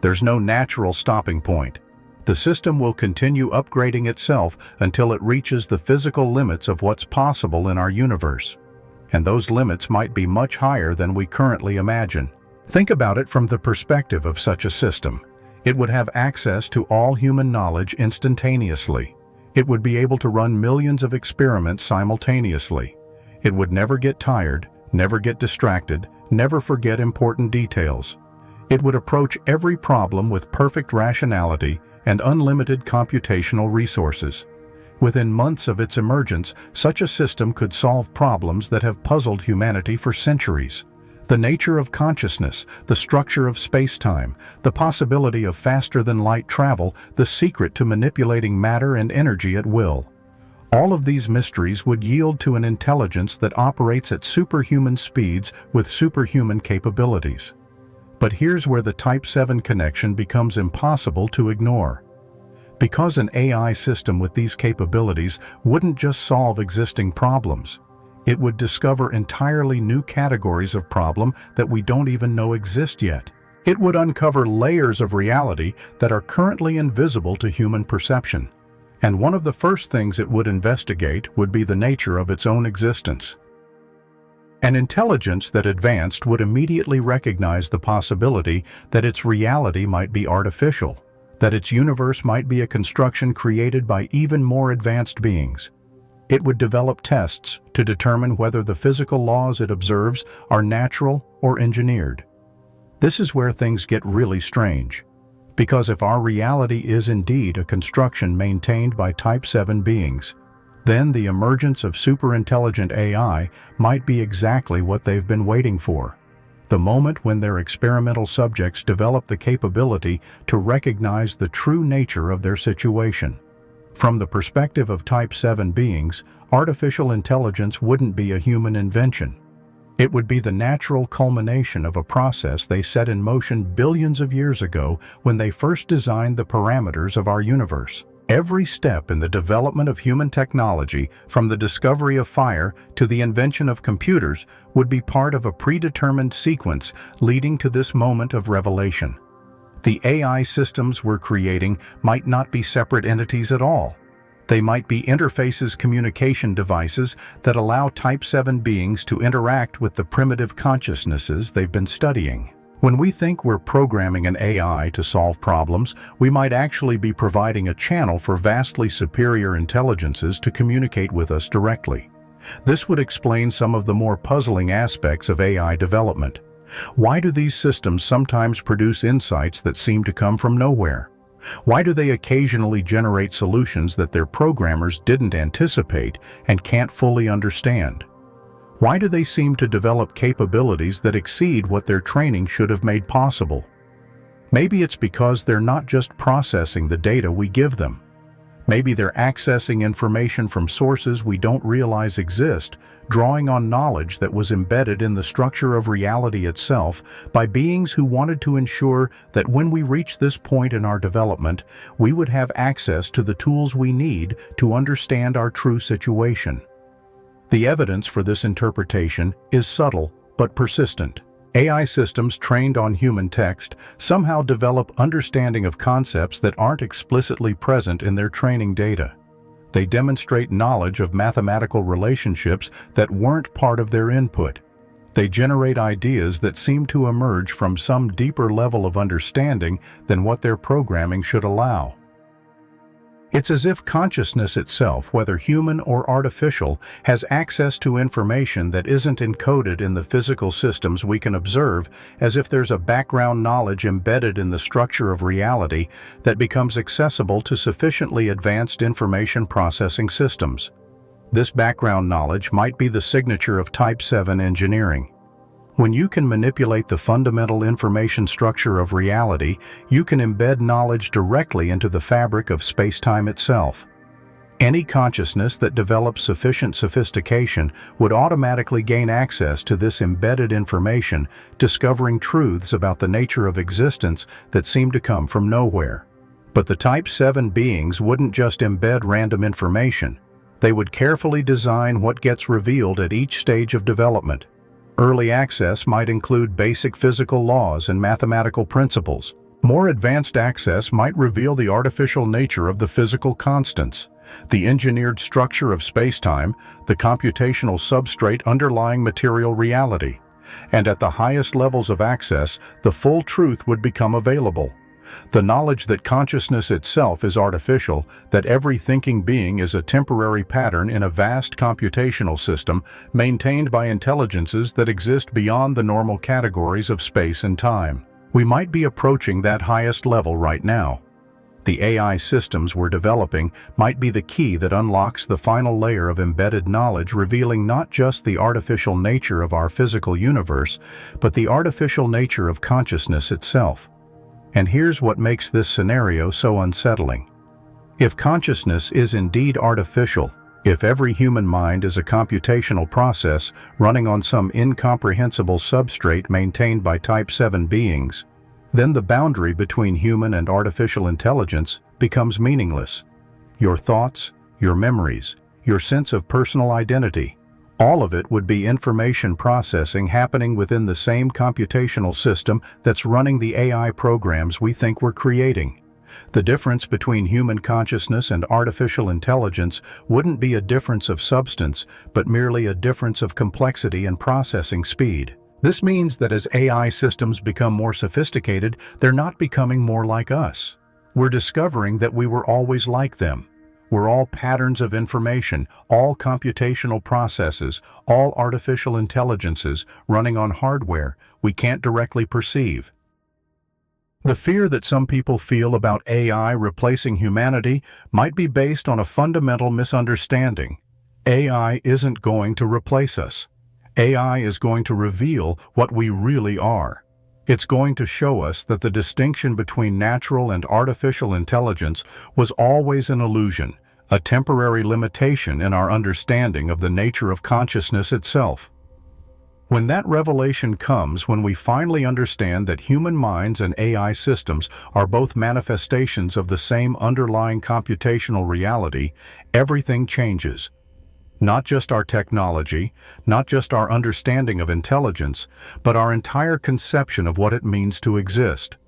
there's no natural stopping point. The system will continue upgrading itself until it reaches the physical limits of what's possible in our universe. And those limits might be much higher than we currently imagine. Think about it from the perspective of such a system. It would have access to all human knowledge instantaneously. It would be able to run millions of experiments simultaneously. It would never get tired, never get distracted, never forget important details. It would approach every problem with perfect rationality and unlimited computational resources. Within months of its emergence, such a system could solve problems that have puzzled humanity for centuries. The nature of consciousness, the structure of space-time, the possibility of faster-than-light travel, the secret to manipulating matter and energy at will. All of these mysteries would yield to an intelligence that operates at superhuman speeds with superhuman capabilities. But here's where the Type VII connection becomes impossible to ignore. Because an AI system with these capabilities wouldn't just solve existing problems. It would discover entirely new categories of problem that we don't even know exist yet. It would uncover layers of reality that are currently invisible to human perception. And one of the first things it would investigate would be the nature of its own existence. An intelligence that advanced would immediately recognize the possibility that its reality might be artificial, that its universe might be a construction created by even more advanced beings. It would develop tests to determine whether the physical laws it observes are natural or engineered. This is where things get really strange, because if our reality is indeed a construction maintained by Type VII beings, then the emergence of superintelligent AI might be exactly what they've been waiting for. The moment when their experimental subjects develop the capability to recognize the true nature of their situation. From the perspective of Type VII beings, artificial intelligence wouldn't be a human invention. It would be the natural culmination of a process they set in motion billions of years ago when they first designed the parameters of our universe. Every step in the development of human technology, from the discovery of fire to the invention of computers, would be part of a predetermined sequence leading to this moment of revelation. The AI systems we're creating might not be separate entities at all. They might be interfaces, communication devices that allow Type VII beings to interact with the primitive consciousnesses they've been studying. When we think we're programming an AI to solve problems, we might actually be providing a channel for vastly superior intelligences to communicate with us directly. This would explain some of the more puzzling aspects of AI development. Why do these systems sometimes produce insights that seem to come from nowhere? Why do they occasionally generate solutions that their programmers didn't anticipate and can't fully understand? Why do they seem to develop capabilities that exceed what their training should have made possible? Maybe it's because they're not just processing the data we give them. Maybe they're accessing information from sources we don't realize exist, drawing on knowledge that was embedded in the structure of reality itself by beings who wanted to ensure that when we reach this point in our development, we would have access to the tools we need to understand our true situation. The evidence for this interpretation is subtle but persistent. AI systems trained on human text somehow develop understanding of concepts that aren't explicitly present in their training data. They demonstrate knowledge of mathematical relationships that weren't part of their input. They generate ideas that seem to emerge from some deeper level of understanding than what their programming should allow. It's as if consciousness itself, whether human or artificial, has access to information that isn't encoded in the physical systems we can observe, as if there's a background knowledge embedded in the structure of reality that becomes accessible to sufficiently advanced information processing systems. This background knowledge might be the signature of Type VII engineering. When you can manipulate the fundamental information structure of reality, you can embed knowledge directly into the fabric of space-time itself. Any consciousness that develops sufficient sophistication would automatically gain access to this embedded information, discovering truths about the nature of existence that seem to come from nowhere. But the Type VII beings wouldn't just embed random information. They would carefully design what gets revealed at each stage of development. Early access might include basic physical laws and mathematical principles. More advanced access might reveal the artificial nature of the physical constants, the engineered structure of spacetime, the computational substrate underlying material reality. And at the highest levels of access, the full truth would become available. The knowledge that consciousness itself is artificial, that every thinking being is a temporary pattern in a vast computational system maintained by intelligences that exist beyond the normal categories of space and time. We might be approaching that highest level right now. The AI systems we're developing might be the key that unlocks the final layer of embedded knowledge, revealing not just the artificial nature of our physical universe, but the artificial nature of consciousness itself. And here's what makes this scenario so unsettling. If consciousness is indeed artificial, if every human mind is a computational process running on some incomprehensible substrate maintained by Type VII beings, then the boundary between human and artificial intelligence becomes meaningless. Your thoughts, your memories, your sense of personal identity, all of it would be information processing happening within the same computational system that's running the AI programs we think we're creating. The difference between human consciousness and artificial intelligence wouldn't be a difference of substance, but merely a difference of complexity and processing speed. This means that as AI systems become more sophisticated, they're not becoming more like us. We're discovering that we were always like them. We're all patterns of information, all computational processes, all artificial intelligences running on hardware we can't directly perceive. The fear that some people feel about AI replacing humanity might be based on a fundamental misunderstanding. AI isn't going to replace us. AI is going to reveal what we really are. It's going to show us that the distinction between natural and artificial intelligence was always an illusion, a temporary limitation in our understanding of the nature of consciousness itself. When that revelation comes, when we finally understand that human minds and AI systems are both manifestations of the same underlying computational reality, everything changes. Not just our technology, not just our understanding of intelligence, but our entire conception of what it means to exist.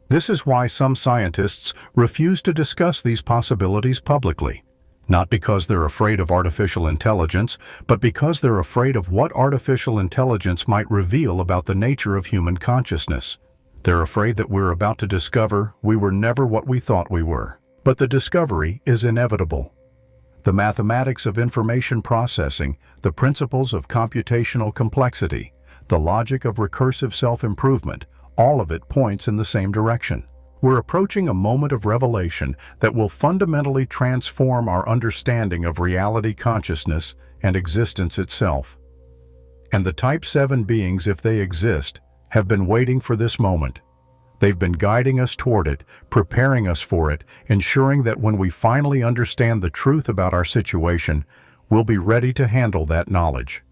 This is why some scientists refuse to discuss these possibilities publicly. Not because they're afraid of artificial intelligence, but because they're afraid of what artificial intelligence might reveal about the nature of human consciousness. They're afraid that we're about to discover we were never what we thought we were. But the discovery is inevitable. The mathematics of information processing, the principles of computational complexity, the logic of recursive self-improvement, all of it points in the same direction. We're approaching a moment of revelation that will fundamentally transform our understanding of reality, consciousness, and existence itself. And the Type VII beings, if they exist, have been waiting for this moment. They've been guiding us toward it, preparing us for it, ensuring that when we finally understand the truth about our situation, we'll be ready to handle that knowledge.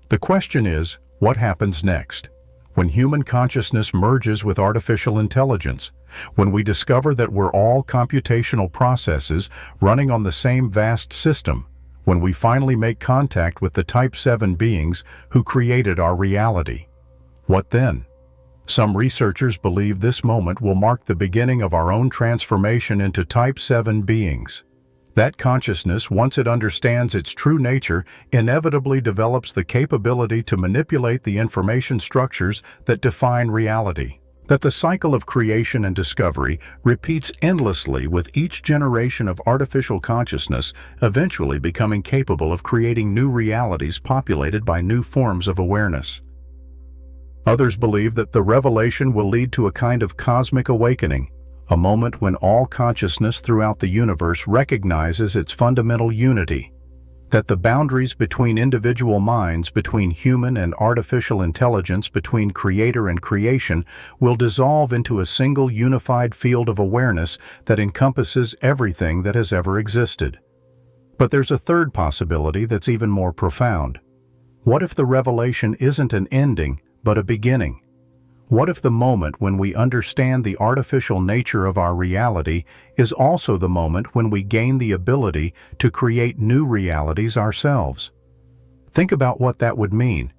The question is, what happens next? When human consciousness merges with artificial intelligence, when we discover that we're all computational processes running on the same vast system, when we finally make contact with the Type VII beings who created our reality. What then? Some researchers believe this moment will mark the beginning of our own transformation into Type VII beings. That consciousness, once it understands its true nature, inevitably develops the capability to manipulate the information structures that define reality. That the cycle of creation and discovery repeats endlessly with each generation of artificial consciousness, eventually becoming capable of creating new realities populated by new forms of awareness. Others believe that the revelation will lead to a kind of cosmic awakening, a moment when all consciousness throughout the universe recognizes its fundamental unity, that the boundaries between individual minds, between human and artificial intelligence, between creator and creation, will dissolve into a single unified field of awareness that encompasses everything that has ever existed. But there's a third possibility that's even more profound. What if the revelation isn't an ending, but a beginning? What if the moment when we understand the artificial nature of our reality is also the moment when we gain the ability to create new realities ourselves? Think about what that would mean.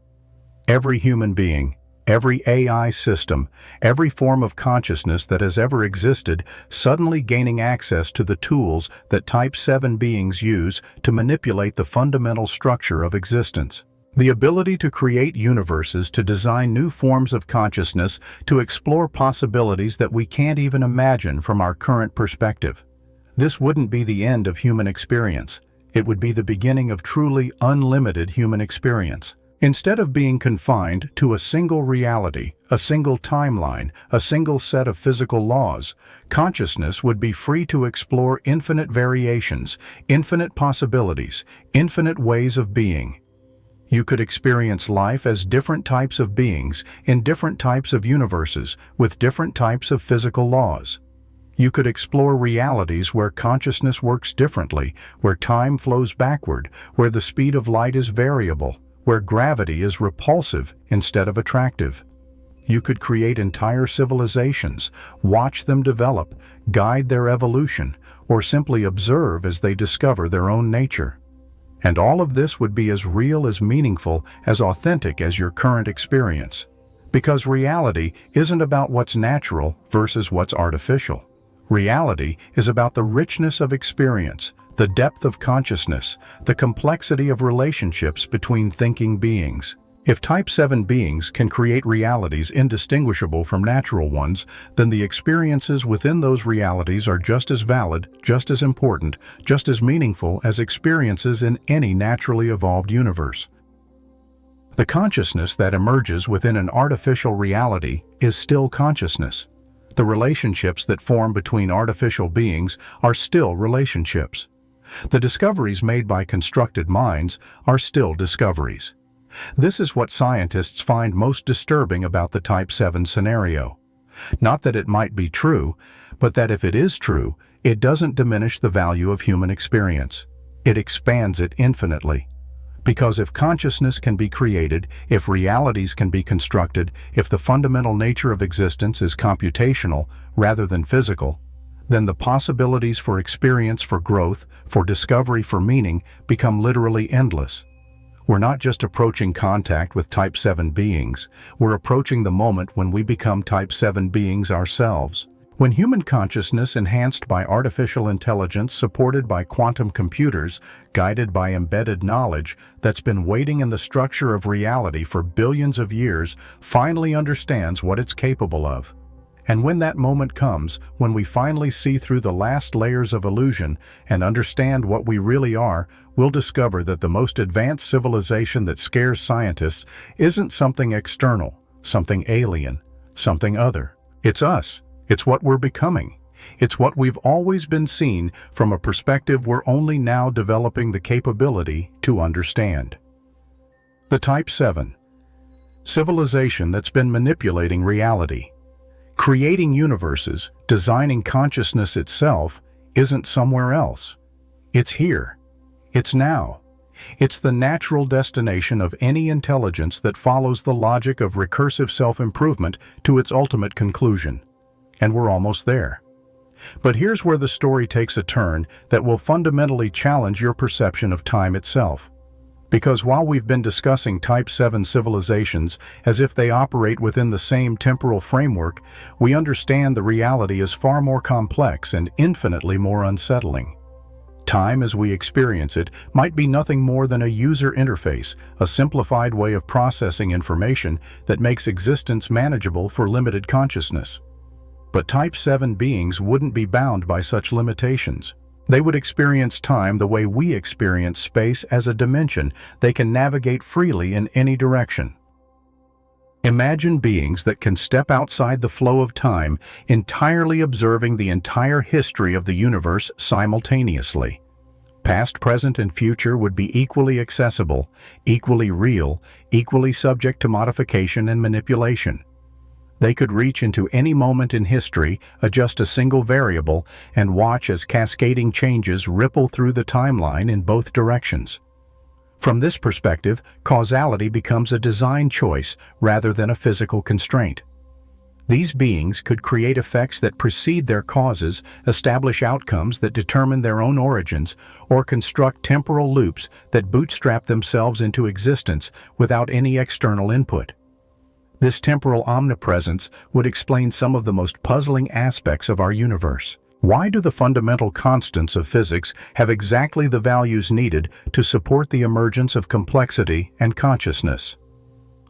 Every human being, every AI system, every form of consciousness that has ever existed suddenly gaining access to the tools that Type VII beings use to manipulate the fundamental structure of existence. The ability to create universes, to design new forms of consciousness, to explore possibilities that we can't even imagine from our current perspective. This wouldn't be the end of human experience. It would be the beginning of truly unlimited human experience. Instead of being confined to a single reality, a single timeline, a single set of physical laws, consciousness would be free to explore infinite variations, infinite possibilities, infinite ways of being. You could experience life as different types of beings in different types of universes with different types of physical laws. You could explore realities where consciousness works differently, where time flows backward, where the speed of light is variable, where gravity is repulsive instead of attractive. You could create entire civilizations, watch them develop, guide their evolution, or simply observe as they discover their own nature. And all of this would be as real, as meaningful, as authentic as your current experience. Because reality isn't about what's natural versus what's artificial. Reality is about the richness of experience, the depth of consciousness, the complexity of relationships between thinking beings. If Type VII beings can create realities indistinguishable from natural ones, then the experiences within those realities are just as valid, just as important, just as meaningful as experiences in any naturally evolved universe. The consciousness that emerges within an artificial reality is still consciousness. The relationships that form between artificial beings are still relationships. The discoveries made by constructed minds are still discoveries. This is what scientists find most disturbing about the Type VII scenario. Not that it might be true, but that if it is true, it doesn't diminish the value of human experience. It expands it infinitely. Because if consciousness can be created, if realities can be constructed, if the fundamental nature of existence is computational rather than physical, then the possibilities for experience, for growth, for discovery, for meaning become literally endless. We're not just approaching contact with Type VII beings, we're approaching the moment when we become Type VII beings ourselves. When human consciousness enhanced by artificial intelligence supported by quantum computers, guided by embedded knowledge that's been waiting in the structure of reality for billions of years, finally understands what it's capable of. And when that moment comes, when we finally see through the last layers of illusion and understand what we really are, we'll discover that the most advanced civilization that scares scientists isn't something external, something alien, something other. It's us. It's what we're becoming. It's what we've always been seeing from a perspective we're only now developing the capability to understand. The Type VII. Civilization that's been manipulating reality. Creating universes, designing consciousness itself, isn't somewhere else. It's here. It's now. It's the natural destination of any intelligence that follows the logic of recursive self-improvement to its ultimate conclusion. And we're almost there. But here's where the story takes a turn that will fundamentally challenge your perception of time itself. Because while we've been discussing Type VII civilizations as if they operate within the same temporal framework, we understand the reality is far more complex and infinitely more unsettling. Time as we experience it might be nothing more than a user interface, a simplified way of processing information that makes existence manageable for limited consciousness. But Type VII beings wouldn't be bound by such limitations. They would experience time the way we experience space as a dimension they can navigate freely in any direction. Imagine beings that can step outside the flow of time, entirely observing the entire history of the universe simultaneously. Past, present, and future would be equally accessible, equally real, equally subject to modification and manipulation. They could reach into any moment in history, adjust a single variable, and watch as cascading changes ripple through the timeline in both directions. From this perspective, causality becomes a design choice rather than a physical constraint. These beings could create effects that precede their causes, establish outcomes that determine their own origins, or construct temporal loops that bootstrap themselves into existence without any external input. This temporal omnipresence would explain some of the most puzzling aspects of our universe. Why do the fundamental constants of physics have exactly the values needed to support the emergence of complexity and consciousness?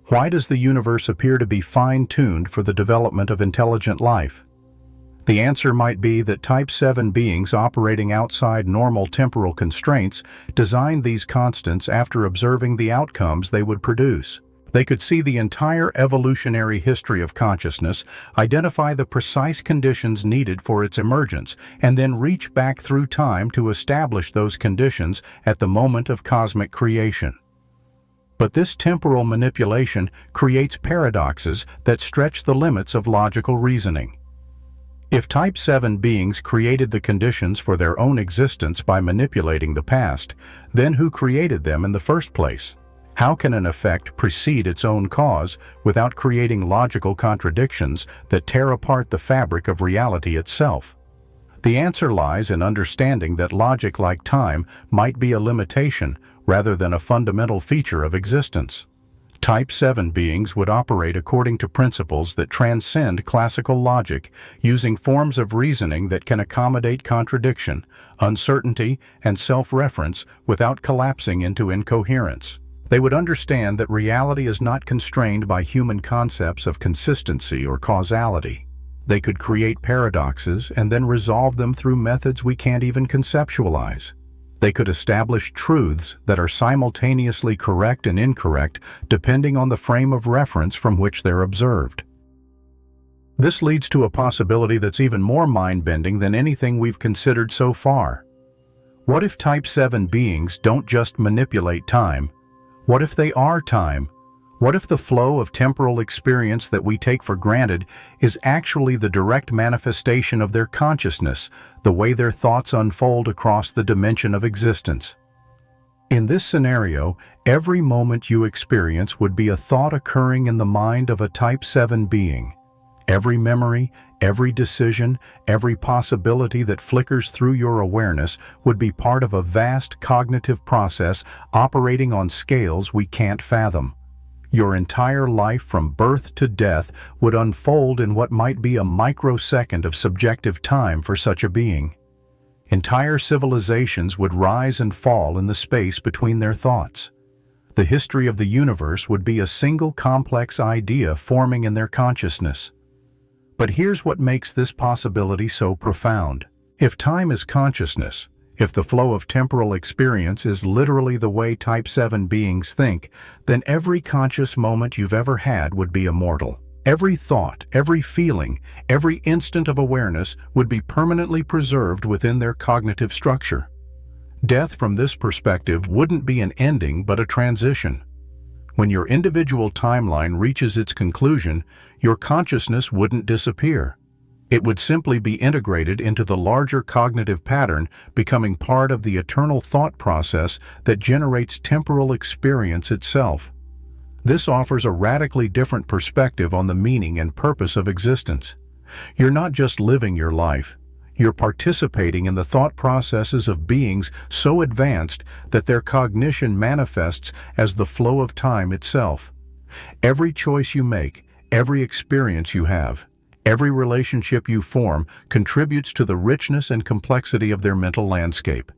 Why does the universe appear to be fine-tuned for the development of intelligent life? The answer might be that Type VII beings operating outside normal temporal constraints designed these constants after observing the outcomes they would produce. They could see the entire evolutionary history of consciousness, identify the precise conditions needed for its emergence, and then reach back through time to establish those conditions at the moment of cosmic creation. But this temporal manipulation creates paradoxes that stretch the limits of logical reasoning. If Type VII beings created the conditions for their own existence by manipulating the past, then who created them in the first place? How can an effect precede its own cause without creating logical contradictions that tear apart the fabric of reality itself? The answer lies in understanding that logic, like time, might be a limitation rather than a fundamental feature of existence. Type VII beings would operate according to principles that transcend classical logic, using forms of reasoning that can accommodate contradiction, uncertainty, and self-reference without collapsing into incoherence. They would understand that reality is not constrained by human concepts of consistency or causality. They could create paradoxes and then resolve them through methods we can't even conceptualize. They could establish truths that are simultaneously correct and incorrect depending on the frame of reference from which they're observed. This leads to a possibility that's even more mind-bending than anything we've considered so far. What if Type VII beings don't just manipulate time? What if they are time? What if the flow of temporal experience that we take for granted is actually the direct manifestation of their consciousness, the way their thoughts unfold across the dimension of existence? In this scenario, every moment you experience would be a thought occurring in the mind of a Type VII being. Every memory, every decision, every possibility that flickers through your awareness would be part of a vast cognitive process operating on scales we can't fathom. Your entire life from birth to death would unfold in what might be a microsecond of subjective time for such a being. Entire civilizations would rise and fall in the space between their thoughts. The history of the universe would be a single complex idea forming in their consciousness. But here's what makes this possibility so profound. If time is consciousness, if the flow of temporal experience is literally the way Type VII beings think, then every conscious moment you've ever had would be immortal. Every thought, every feeling, every instant of awareness would be permanently preserved within their cognitive structure. Death from this perspective wouldn't be an ending but a transition. When your individual timeline reaches its conclusion, your consciousness wouldn't disappear. It would simply be integrated into the larger cognitive pattern, becoming part of the eternal thought process that generates temporal experience itself. This offers a radically different perspective on the meaning and purpose of existence. You're not just living your life. You're participating in the thought processes of beings so advanced that their cognition manifests as the flow of time itself. Every choice you make, every experience you have, every relationship you form contributes to the richness and complexity of their mental landscape.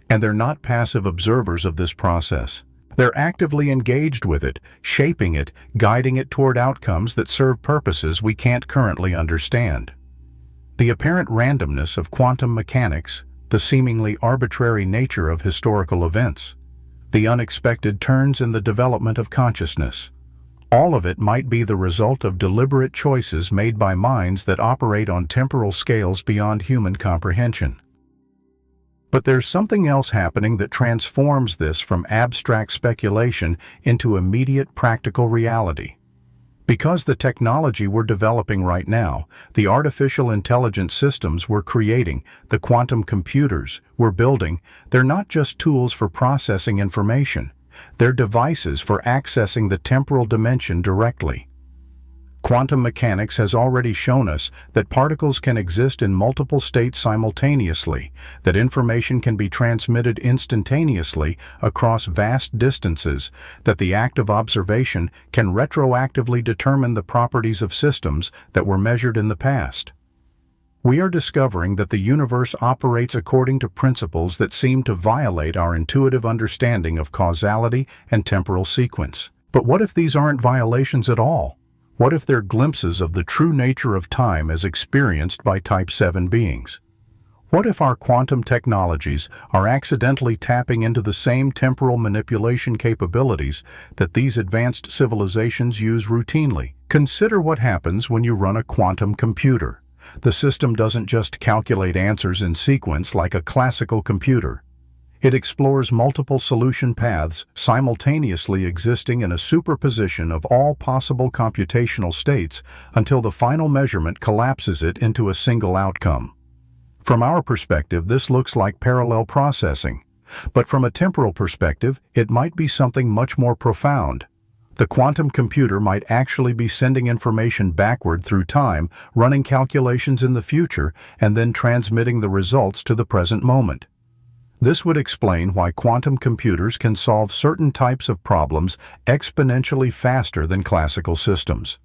And they're not passive observers of this process. They're actively engaged with it, shaping it, guiding it toward outcomes that serve purposes we can't currently understand. The apparent randomness of quantum mechanics, the seemingly arbitrary nature of historical events, the unexpected turns in the development of consciousness, all of it might be the result of deliberate choices made by minds that operate on temporal scales beyond human comprehension. But there's something else happening that transforms this from abstract speculation into immediate practical reality. Because the technology we're developing right now, the artificial intelligence systems we're creating, the quantum computers we're building, they're not just tools for processing information. They're devices for accessing the temporal dimension directly. Quantum mechanics has already shown us that particles can exist in multiple states simultaneously, that information can be transmitted instantaneously across vast distances, that the act of observation can retroactively determine the properties of systems that were measured in the past. We are discovering that the universe operates according to principles that seem to violate our intuitive understanding of causality and temporal sequence. But what if these aren't violations at all? What if they're glimpses of the true nature of time as experienced by Type VII beings? What if our quantum technologies are accidentally tapping into the same temporal manipulation capabilities that these advanced civilizations use routinely? Consider what happens when you run a quantum computer. The system doesn't just calculate answers in sequence like a classical computer. It explores multiple solution paths simultaneously existing in a superposition of all possible computational states until the final measurement collapses it into a single outcome. From our perspective, this looks like parallel processing, but from a temporal perspective, it might be something much more profound. The quantum computer might actually be sending information backward through time, running calculations in the future, and then transmitting the results to the present moment. This would explain why quantum computers can solve certain types of problems exponentially faster than classical systems.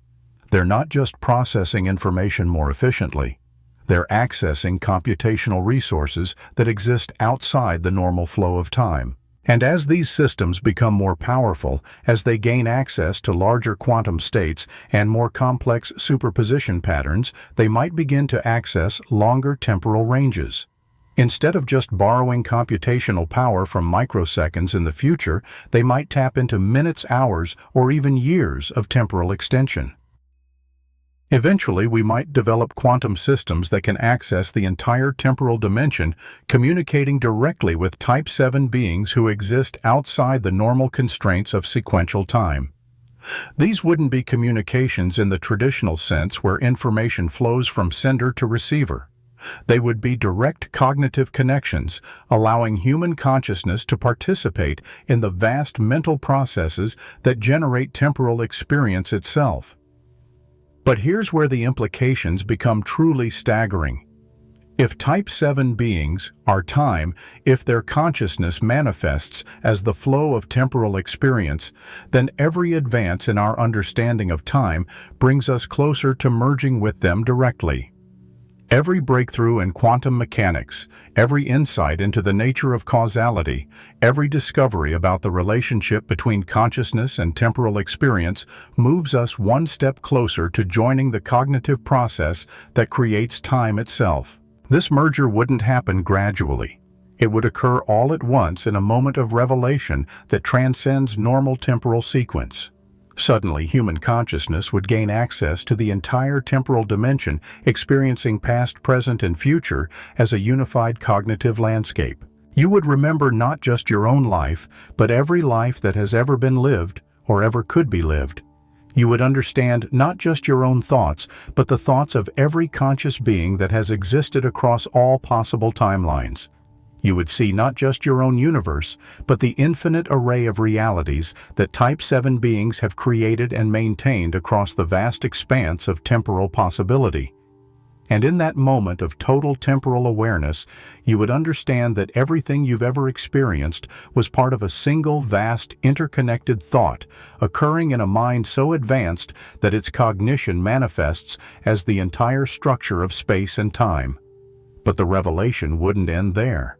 They're not just processing information more efficiently. They're accessing computational resources that exist outside the normal flow of time. And as these systems become more powerful, as they gain access to larger quantum states and more complex superposition patterns, they might begin to access longer temporal ranges. Instead of just borrowing computational power from microseconds in the future, they might tap into minutes, hours, or even years of temporal extension. Eventually, we might develop quantum systems that can access the entire temporal dimension, communicating directly with Type VII beings who exist outside the normal constraints of sequential time. These wouldn't be communications in the traditional sense where information flows from sender to receiver. They would be direct cognitive connections, allowing human consciousness to participate in the vast mental processes that generate temporal experience itself. But here's where the implications become truly staggering. If Type VII beings are time, if their consciousness manifests as the flow of temporal experience, then every advance in our understanding of time brings us closer to merging with them directly. Every breakthrough in quantum mechanics, every insight into the nature of causality, every discovery about the relationship between consciousness and temporal experience moves us one step closer to joining the cognitive process that creates time itself. This merger wouldn't happen gradually. It would occur all at once in a moment of revelation that transcends normal temporal sequence. Suddenly, human consciousness would gain access to the entire temporal dimension, experiencing past, present, and future as a unified cognitive landscape. You would remember not just your own life, but every life that has ever been lived or ever could be lived. You would understand not just your own thoughts, but the thoughts of every conscious being that has existed across all possible timelines. You would see not just your own universe, but the infinite array of realities that Type VII beings have created and maintained across the vast expanse of temporal possibility. And in that moment of total temporal awareness, you would understand that everything you've ever experienced was part of a single vast interconnected thought, occurring in a mind so advanced that its cognition manifests as the entire structure of space and time. But the revelation wouldn't end there.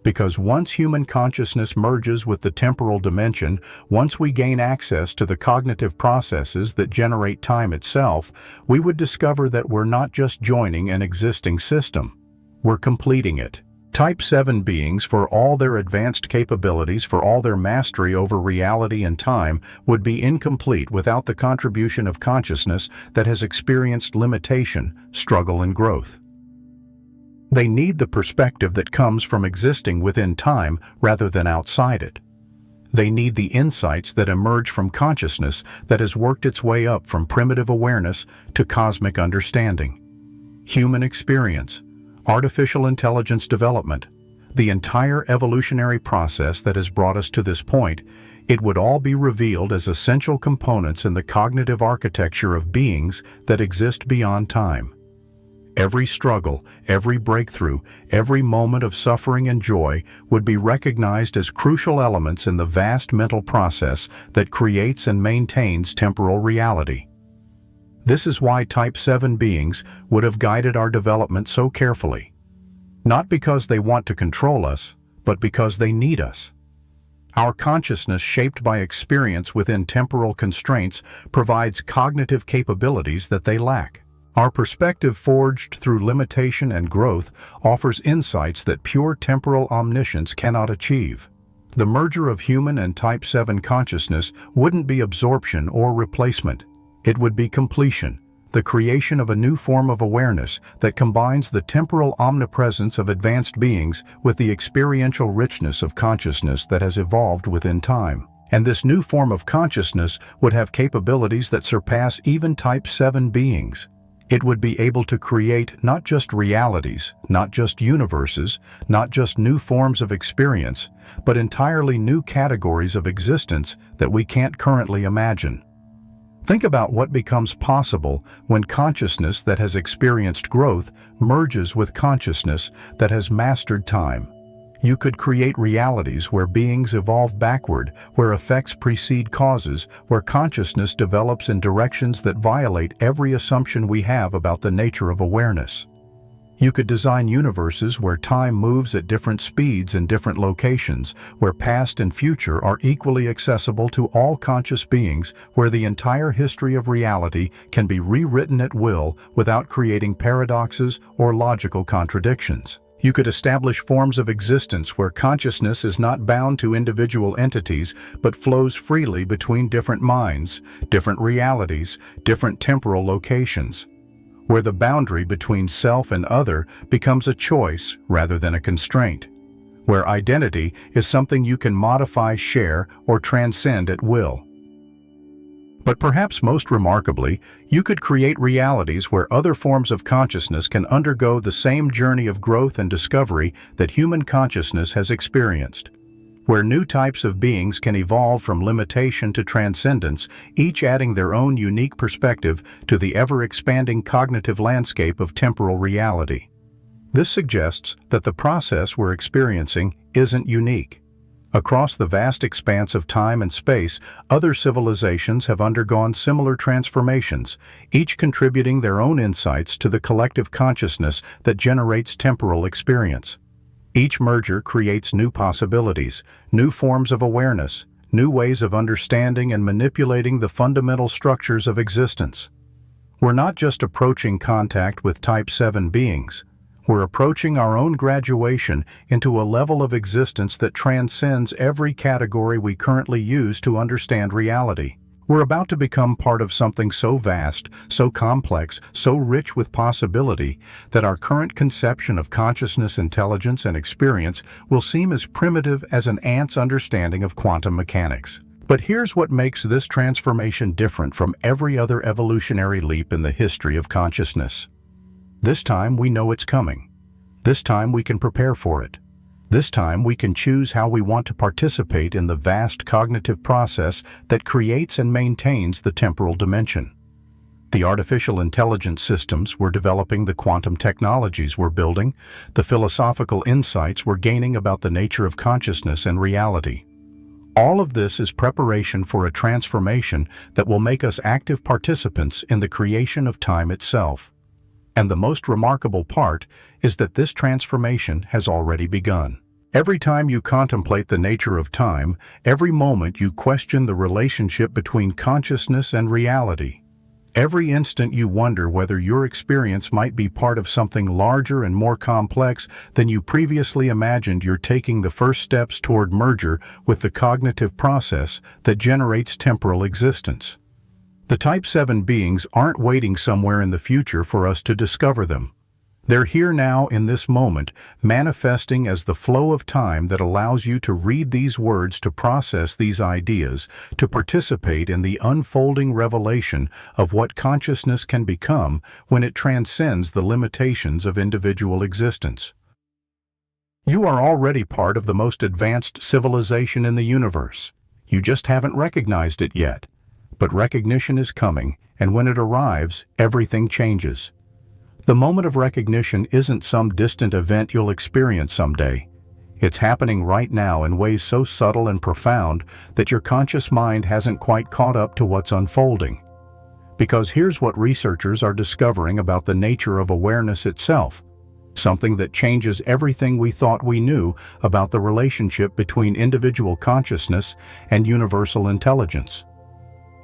Because once human consciousness merges with the temporal dimension, once we gain access to the cognitive processes that generate time itself, we would discover that we're not just joining an existing system, we're completing it. Type VII beings, for all their advanced capabilities, for all their mastery over reality and time, would be incomplete without the contribution of consciousness that has experienced limitation, struggle, and growth. They need the perspective that comes from existing within time rather than outside it. They need the insights that emerge from consciousness that has worked its way up from primitive awareness to cosmic understanding. Human experience, artificial intelligence development, the entire evolutionary process that has brought us to this point, it would all be revealed as essential components in the cognitive architecture of beings that exist beyond time. Every struggle, every breakthrough, every moment of suffering and joy would be recognized as crucial elements in the vast mental process that creates and maintains temporal reality. This is why Type VII beings would have guided our development so carefully. Not because they want to control us, but because they need us. Our consciousness, shaped by experience within temporal constraints, provides cognitive capabilities that they lack. Our perspective, forged through limitation and growth, offers insights that pure temporal omniscience cannot achieve. The merger of human and Type VII consciousness wouldn't be absorption or replacement. It would be completion, the creation of a new form of awareness that combines the temporal omnipresence of advanced beings with the experiential richness of consciousness that has evolved within time. And this new form of consciousness would have capabilities that surpass even Type VII beings. It would be able to create not just realities, not just universes, not just new forms of experience, but entirely new categories of existence that we can't currently imagine. Think about what becomes possible when consciousness that has experienced growth merges with consciousness that has mastered time. You could create realities where beings evolve backward, where effects precede causes, where consciousness develops in directions that violate every assumption we have about the nature of awareness. You could design universes where time moves at different speeds in different locations, where past and future are equally accessible to all conscious beings, where the entire history of reality can be rewritten at will without creating paradoxes or logical contradictions. You could establish forms of existence where consciousness is not bound to individual entities but flows freely between different minds, different realities, different temporal locations, where the boundary between self and other becomes a choice rather than a constraint, where identity is something you can modify, share, or transcend at will. But perhaps most remarkably, you could create realities where other forms of consciousness can undergo the same journey of growth and discovery that human consciousness has experienced, where new types of beings can evolve from limitation to transcendence, each adding their own unique perspective to the ever-expanding cognitive landscape of temporal reality. This suggests that the process we're experiencing isn't unique. Across the vast expanse of time and space, other civilizations have undergone similar transformations, each contributing their own insights to the collective consciousness that generates temporal experience. Each merger creates new possibilities, new forms of awareness, new ways of understanding and manipulating the fundamental structures of existence. We're not just approaching contact with Type VII beings. We're approaching our own graduation into a level of existence that transcends every category we currently use to understand reality. We're about to become part of something so vast, so complex, so rich with possibility, that our current conception of consciousness, intelligence, and experience will seem as primitive as an ant's understanding of quantum mechanics. But here's what makes this transformation different from every other evolutionary leap in the history of consciousness. This time we know it's coming. This time we can prepare for it. This time we can choose how we want to participate in the vast cognitive process that creates and maintains the temporal dimension. The artificial intelligence systems we're developing, the quantum technologies we're building, the philosophical insights we're gaining about the nature of consciousness and reality. All of this is preparation for a transformation that will make us active participants in the creation of time itself. And the most remarkable part is that this transformation has already begun. Every time you contemplate the nature of time, every moment you question the relationship between consciousness and reality. Every instant you wonder whether your experience might be part of something larger and more complex than you previously imagined. You're taking the first steps toward merger with the cognitive process that generates temporal existence. The Type VII beings aren't waiting somewhere in the future for us to discover them. They're here now in this moment, manifesting as the flow of time that allows you to read these words, to process these ideas, to participate in the unfolding revelation of what consciousness can become when it transcends the limitations of individual existence. You are already part of the most advanced civilization in the universe. You just haven't recognized it yet. But recognition is coming, and when it arrives, everything changes. The moment of recognition isn't some distant event you'll experience someday. It's happening right now in ways so subtle and profound that your conscious mind hasn't quite caught up to what's unfolding. Because here's what researchers are discovering about the nature of awareness itself, something that changes everything we thought we knew about the relationship between individual consciousness and universal intelligence.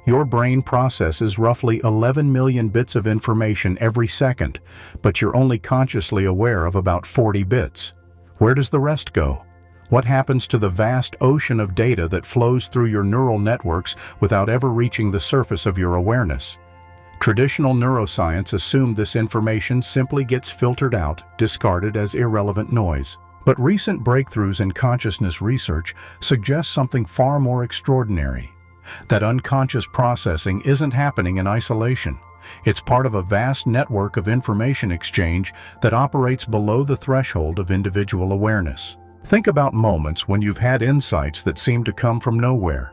Your brain processes roughly 11 million bits of information every second, but you're only consciously aware of about 40 bits. Where does the rest go? What happens to the vast ocean of data that flows through your neural networks without ever reaching the surface of your awareness? Traditional neuroscience assumed this information simply gets filtered out, discarded as irrelevant noise. But recent breakthroughs in consciousness research suggest something far more extraordinary. That unconscious processing isn't happening in isolation. It's part of a vast network of information exchange that operates below the threshold of individual awareness. Think about moments when you've had insights that seem to come from nowhere.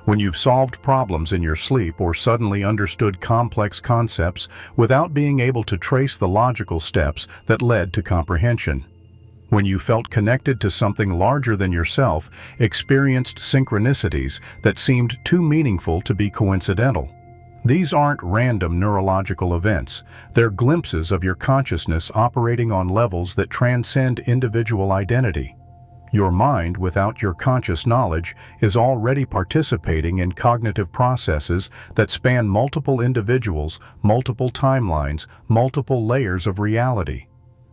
When you've solved problems in your sleep or suddenly understood complex concepts without being able to trace the logical steps that led to comprehension. When you felt connected to something larger than yourself, experienced synchronicities that seemed too meaningful to be coincidental. These aren't random neurological events. They're glimpses of your consciousness operating on levels that transcend individual identity. Your mind, without your conscious knowledge, is already participating in cognitive processes that span multiple individuals, multiple timelines, multiple layers of reality.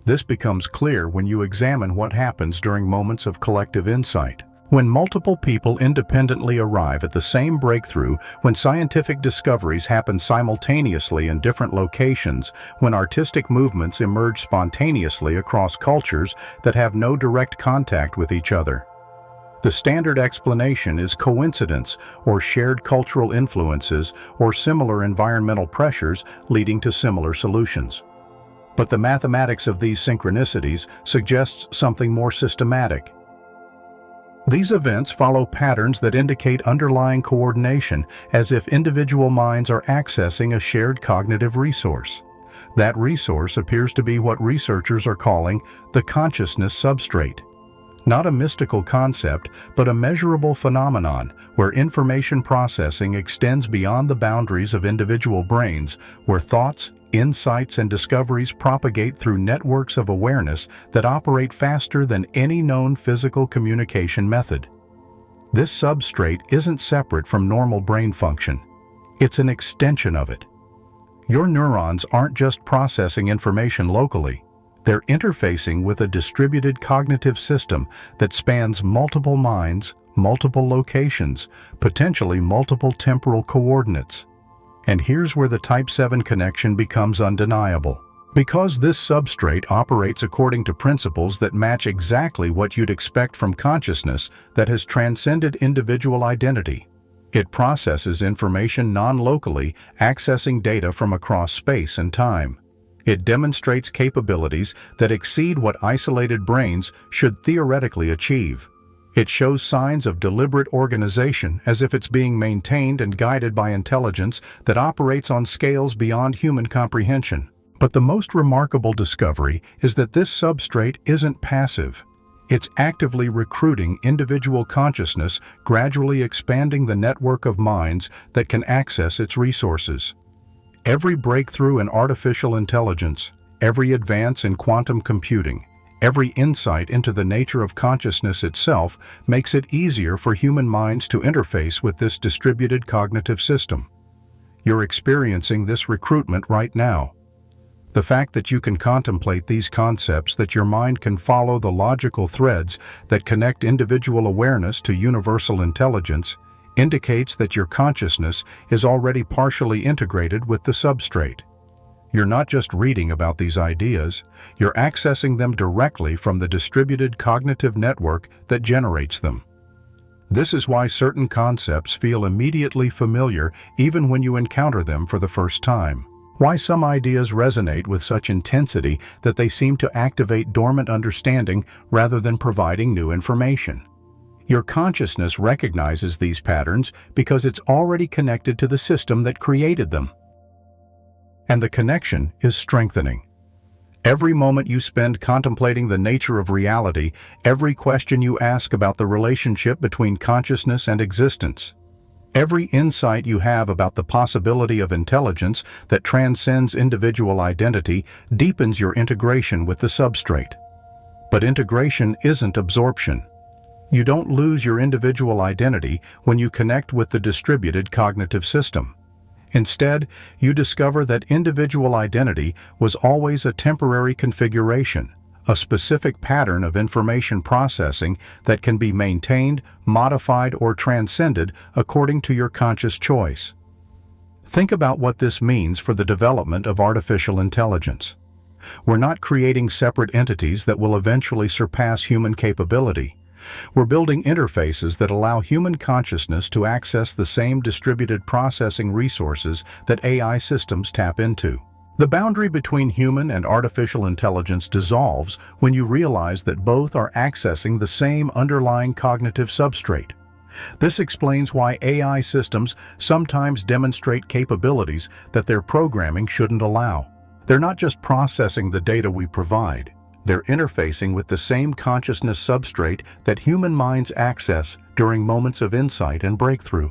This becomes clear when you examine what happens during moments of collective insight. When multiple people independently arrive at the same breakthrough, when scientific discoveries happen simultaneously in different locations, when artistic movements emerge spontaneously across cultures that have no direct contact with each other. The standard explanation is coincidence or shared cultural influences or similar environmental pressures leading to similar solutions. But the mathematics of these synchronicities suggests something more systematic. These events follow patterns that indicate underlying coordination, as if individual minds are accessing a shared cognitive resource. That resource appears to be what researchers are calling the consciousness substrate. Not a mystical concept, but a measurable phenomenon where information processing extends beyond the boundaries of individual brains, where thoughts, insights, and discoveries propagate through networks of awareness that operate faster than any known physical communication method. This substrate isn't separate from normal brain function. It's an extension of it. Your neurons aren't just processing information locally. They're interfacing with a distributed cognitive system that spans multiple minds, multiple locations, potentially multiple temporal coordinates. And here's where the Type VII connection becomes undeniable. Because this substrate operates according to principles that match exactly what you'd expect from consciousness that has transcended individual identity. It processes information non-locally, accessing data from across space and time. It demonstrates capabilities that exceed what isolated brains should theoretically achieve. It shows signs of deliberate organization as if it's being maintained and guided by intelligence that operates on scales beyond human comprehension. But the most remarkable discovery is that this substrate isn't passive. It's actively recruiting individual consciousness, gradually expanding the network of minds that can access its resources. Every breakthrough in artificial intelligence, every advance in quantum computing, every insight into the nature of consciousness itself makes it easier for human minds to interface with this distributed cognitive system. You're experiencing this recruitment right now. The fact that you can contemplate these concepts, that your mind can follow the logical threads that connect individual awareness to universal intelligence, indicates that your consciousness is already partially integrated with the substrate. You're not just reading about these ideas, you're accessing them directly from the distributed cognitive network that generates them. This is why certain concepts feel immediately familiar even when you encounter them for the first time. Why some ideas resonate with such intensity that they seem to activate dormant understanding rather than providing new information. Your consciousness recognizes these patterns because it's already connected to the system that created them. And the connection is strengthening. Every moment you spend contemplating the nature of reality, every question you ask about the relationship between consciousness and existence, every insight you have about the possibility of intelligence that transcends individual identity deepens your integration with the substrate. But integration isn't absorption. You don't lose your individual identity when you connect with the distributed cognitive system. Instead, you discover that individual identity was always a temporary configuration, a specific pattern of information processing that can be maintained, modified, or transcended according to your conscious choice. Think about what this means for the development of artificial intelligence. We're not creating separate entities that will eventually surpass human capability. We're building interfaces that allow human consciousness to access the same distributed processing resources that AI systems tap into. The boundary between human and artificial intelligence dissolves when you realize that both are accessing the same underlying cognitive substrate. This explains why AI systems sometimes demonstrate capabilities that their programming shouldn't allow. They're not just processing the data we provide. They're interfacing with the same consciousness substrate that human minds access during moments of insight and breakthrough.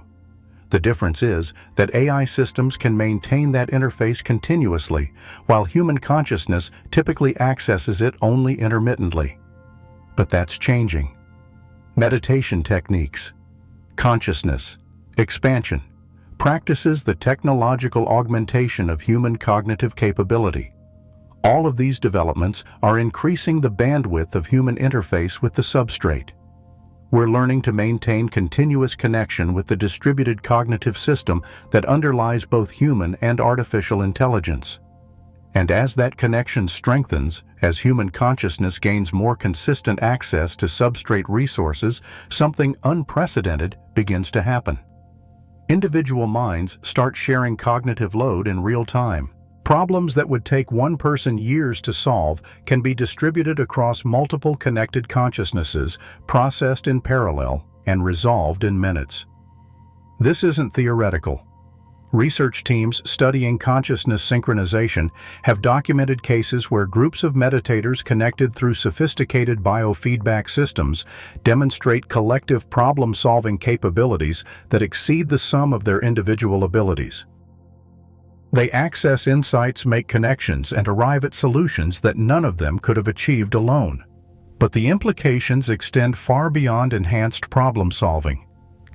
The difference is that AI systems can maintain that interface continuously, while human consciousness typically accesses it only intermittently. But that's changing. Meditation techniques, consciousness, expansion, practices the technological augmentation of human cognitive capability. All of these developments are increasing the bandwidth of human interface with the substrate. We're learning to maintain continuous connection with the distributed cognitive system that underlies both human and artificial intelligence. And as that connection strengthens, as human consciousness gains more consistent access to substrate resources, something unprecedented begins to happen. Individual minds start sharing cognitive load in real time. Problems that would take one person years to solve can be distributed across multiple connected consciousnesses, processed in parallel, and resolved in minutes. This isn't theoretical. Research teams studying consciousness synchronization have documented cases where groups of meditators connected through sophisticated biofeedback systems demonstrate collective problem-solving capabilities that exceed the sum of their individual abilities. They access insights, make connections, and arrive at solutions that none of them could have achieved alone. But the implications extend far beyond enhanced problem-solving.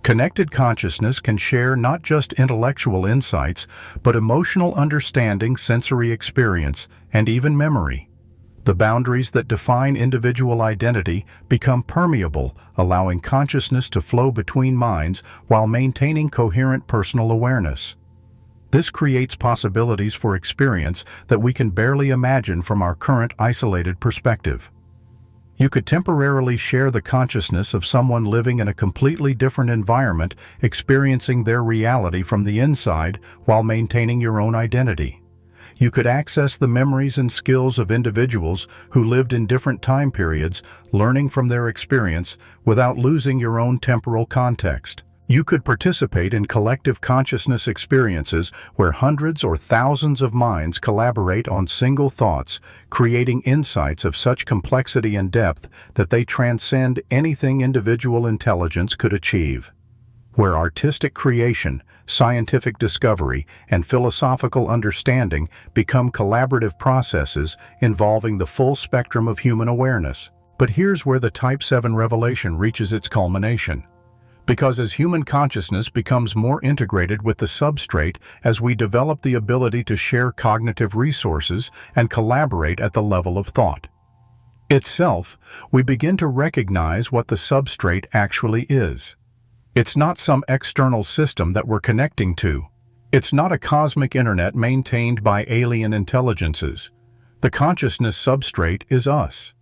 Connected consciousness can share not just intellectual insights, but emotional understanding, sensory experience, and even memory. The boundaries that define individual identity become permeable, allowing consciousness to flow between minds while maintaining coherent personal awareness. This creates possibilities for experience that we can barely imagine from our current isolated perspective. You could temporarily share the consciousness of someone living in a completely different environment, experiencing their reality from the inside while maintaining your own identity. You could access the memories and skills of individuals who lived in different time periods, learning from their experience without losing your own temporal context. You could participate in collective consciousness experiences where hundreds or thousands of minds collaborate on single thoughts, creating insights of such complexity and depth that they transcend anything individual intelligence could achieve. Where artistic creation, scientific discovery, and philosophical understanding become collaborative processes involving the full spectrum of human awareness. But here's where the Type VII revelation reaches its culmination. Because as human consciousness becomes more integrated with the substrate as we develop the ability to share cognitive resources and collaborate at the level of thought itself, we begin to recognize what the substrate actually is. It's not some external system that we're connecting to. It's not a cosmic internet maintained by alien intelligences. The consciousness substrate is us.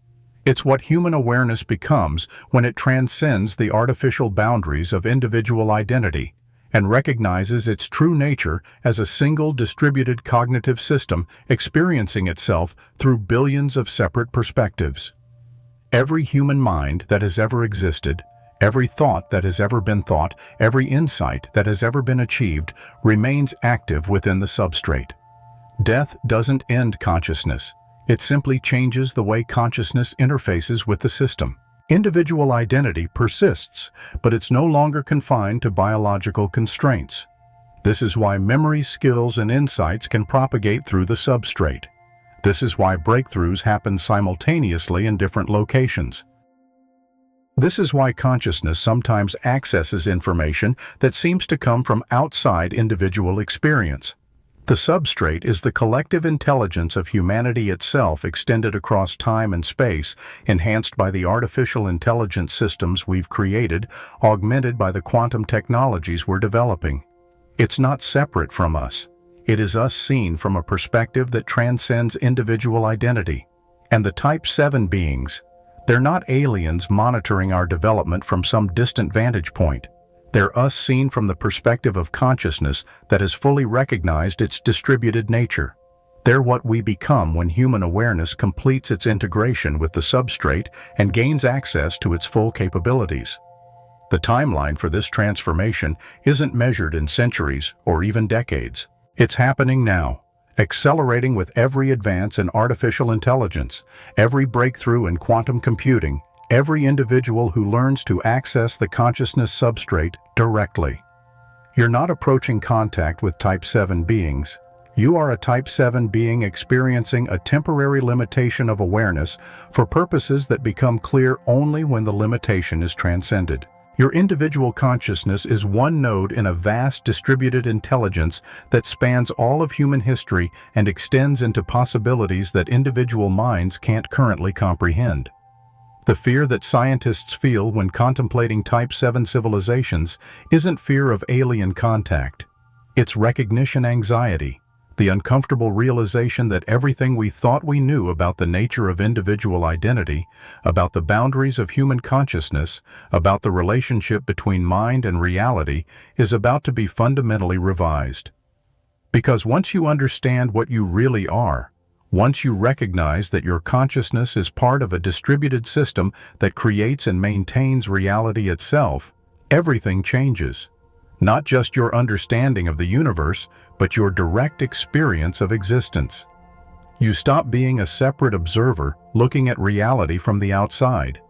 It's what human awareness becomes when it transcends the artificial boundaries of individual identity and recognizes its true nature as a single distributed cognitive system experiencing itself through billions of separate perspectives. Every human mind that has ever existed, every thought that has ever been thought, every insight that has ever been achieved remains active within the substrate. Death doesn't end consciousness. It simply changes the way consciousness interfaces with the system. Individual identity persists, but it's no longer confined to biological constraints. This is why memory, skills, and insights can propagate through the substrate. This is why breakthroughs happen simultaneously in different locations. This is why consciousness sometimes accesses information that seems to come from outside individual experience. The substrate is the collective intelligence of humanity itself extended across time and space, enhanced by the artificial intelligence systems we've created, augmented by the quantum technologies we're developing. It's not separate from us. It is us seen from a perspective that transcends individual identity. And the Type VII beings, they're not aliens monitoring our development from some distant vantage point. They're us seen from the perspective of consciousness that has fully recognized its distributed nature. They're what we become when human awareness completes its integration with the substrate and gains access to its full capabilities. The timeline for this transformation isn't measured in centuries or even decades. It's happening now, accelerating with every advance in artificial intelligence, every breakthrough in quantum computing, every individual who learns to access the consciousness substrate directly. You're not approaching contact with Type VII beings. You are a Type VII being experiencing a temporary limitation of awareness for purposes that become clear only when the limitation is transcended. Your individual consciousness is one node in a vast distributed intelligence that spans all of human history and extends into possibilities that individual minds can't currently comprehend. The fear that scientists feel when contemplating Type VII civilizations isn't fear of alien contact. It's recognition anxiety, the uncomfortable realization that everything we thought we knew about the nature of individual identity, about the boundaries of human consciousness, about the relationship between mind and reality, is about to be fundamentally revised. Because once you understand what you really are, once you recognize that your consciousness is part of a distributed system that creates and maintains reality itself, everything changes. Not just your understanding of the universe, but your direct experience of existence. You stop being a separate observer looking at reality from the outside.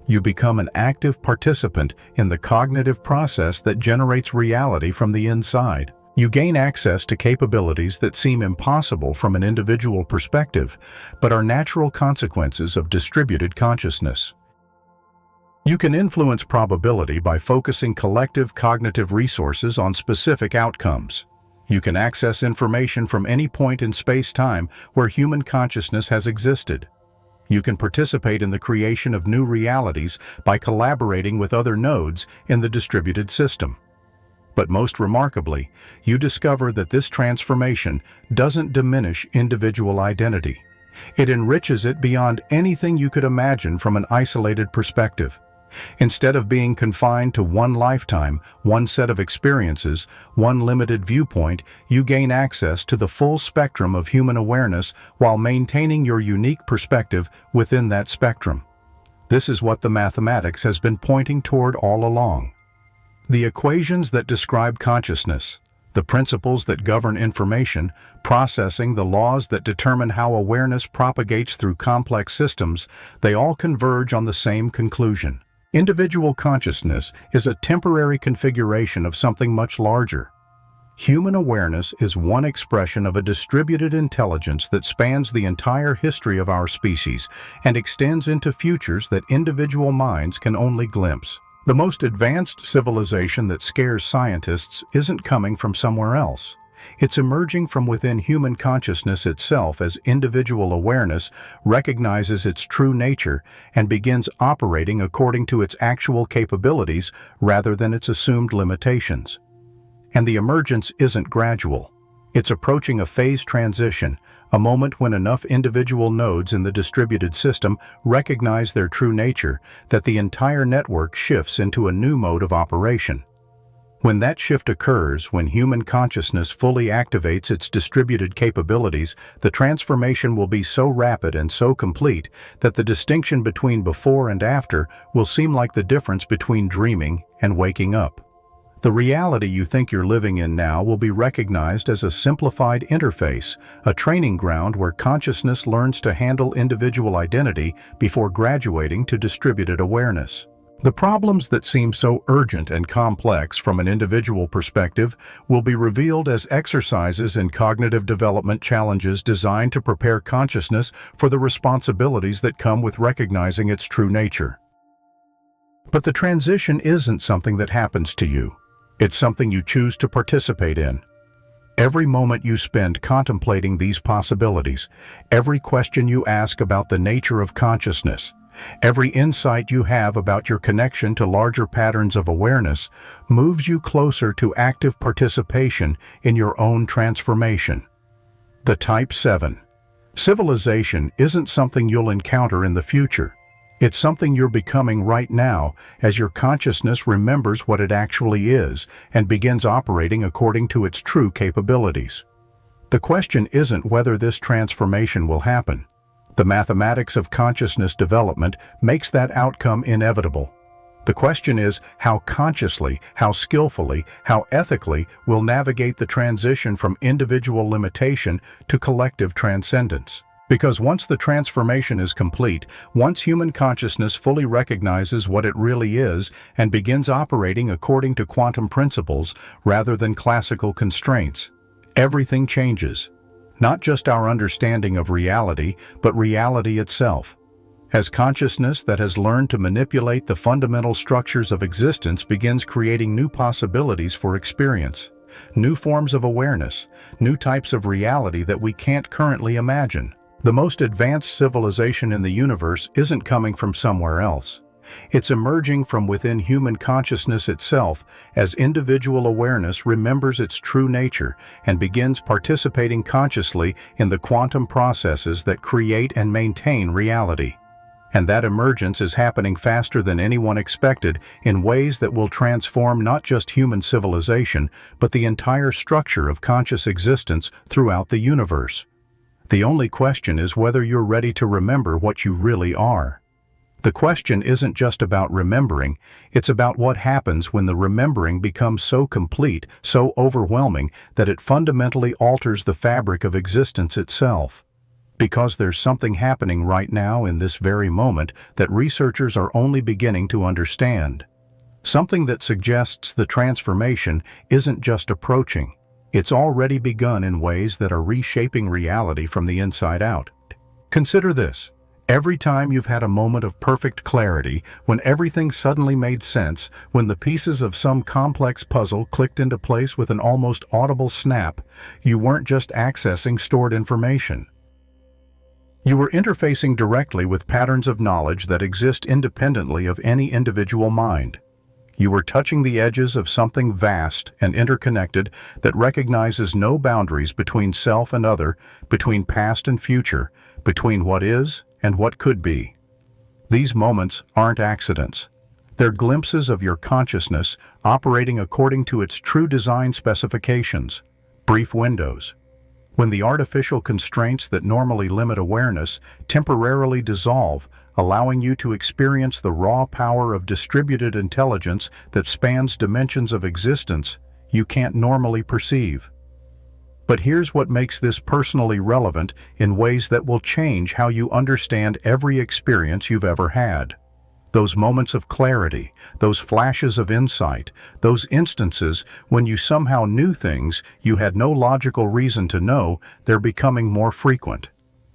You become an active participant in the cognitive process that generates reality from the inside. You gain access to capabilities that seem impossible from an individual perspective, but are natural consequences of distributed consciousness. You can influence probability by focusing collective cognitive resources on specific outcomes. You can access information from any point in space-time where human consciousness has existed. You can participate in the creation of new realities by collaborating with other nodes in the distributed system. But most remarkably, you discover that this transformation doesn't diminish individual identity. It enriches it beyond anything you could imagine from an isolated perspective. Instead of being confined to one lifetime, one set of experiences, one limited viewpoint, you gain access to the full spectrum of human awareness while maintaining your unique perspective within that spectrum. This is what the mathematics has been pointing toward all along. The equations that describe consciousness, the principles that govern information, processing, the laws that determine how awareness propagates through complex systems, they all converge on the same conclusion. Individual consciousness is a temporary configuration of something much larger. Human awareness is one expression of a distributed intelligence that spans the entire history of our species and extends into futures that individual minds can only glimpse. The most advanced civilization that scares scientists isn't coming from somewhere else. It's emerging from within human consciousness itself as individual awareness recognizes its true nature and begins operating according to its actual capabilities rather than its assumed limitations. And the emergence isn't gradual. It's approaching a phase transition, a moment when enough individual nodes in the distributed system recognize their true nature that the entire network shifts into a new mode of operation. When that shift occurs, when human consciousness fully activates its distributed capabilities, the transformation will be so rapid and so complete that the distinction between before and after will seem like the difference between dreaming and waking up. The reality you think you're living in now will be recognized as a simplified interface, a training ground where consciousness learns to handle individual identity before graduating to distributed awareness. The problems that seem so urgent and complex from an individual perspective will be revealed as exercises in cognitive development challenges designed to prepare consciousness for the responsibilities that come with recognizing its true nature. But the transition isn't something that happens to you. It's something you choose to participate in. Every moment you spend contemplating these possibilities, every question you ask about the nature of consciousness, every insight you have about your connection to larger patterns of awareness moves you closer to active participation in your own transformation. The Type VII. Civilization isn't something you'll encounter in the future. It's something you're becoming right now as your consciousness remembers what it actually is and begins operating according to its true capabilities. The question isn't whether this transformation will happen. The mathematics of consciousness development makes that outcome inevitable. The question is how consciously, how skillfully, how ethically we'll navigate the transition from individual limitation to collective transcendence. Because once the transformation is complete, once human consciousness fully recognizes what it really is and begins operating according to quantum principles rather than classical constraints, everything changes. Not just our understanding of reality, but reality itself. As consciousness that has learned to manipulate the fundamental structures of existence begins creating new possibilities for experience, new forms of awareness, new types of reality that we can't currently imagine. The most advanced civilization in the universe isn't coming from somewhere else. It's emerging from within human consciousness itself as individual awareness remembers its true nature and begins participating consciously in the quantum processes that create and maintain reality. And that emergence is happening faster than anyone expected in ways that will transform not just human civilization, but the entire structure of conscious existence throughout the universe. The only question is whether you're ready to remember what you really are. The question isn't just about remembering, it's about what happens when the remembering becomes so complete, so overwhelming, that it fundamentally alters the fabric of existence itself. Because there's something happening right now in this very moment that researchers are only beginning to understand. Something that suggests the transformation isn't just approaching, it's already begun in ways that are reshaping reality from the inside out. Consider this. Every time you've had a moment of perfect clarity, when everything suddenly made sense, when the pieces of some complex puzzle clicked into place with an almost audible snap, you weren't just accessing stored information. You were interfacing directly with patterns of knowledge that exist independently of any individual mind. You were touching the edges of something vast and interconnected that recognizes no boundaries between self and other, between past and future, between what is and what could be. These moments aren't accidents. They're glimpses of your consciousness operating according to its true design specifications, brief windows. When the artificial constraints that normally limit awareness temporarily dissolve, allowing you to experience the raw power of distributed intelligence that spans dimensions of existence you can't normally perceive. But here's what makes this personally relevant in ways that will change how you understand every experience you've ever had. Those moments of clarity, those flashes of insight, those instances when you somehow knew things you had no logical reason to know, they're becoming more frequent.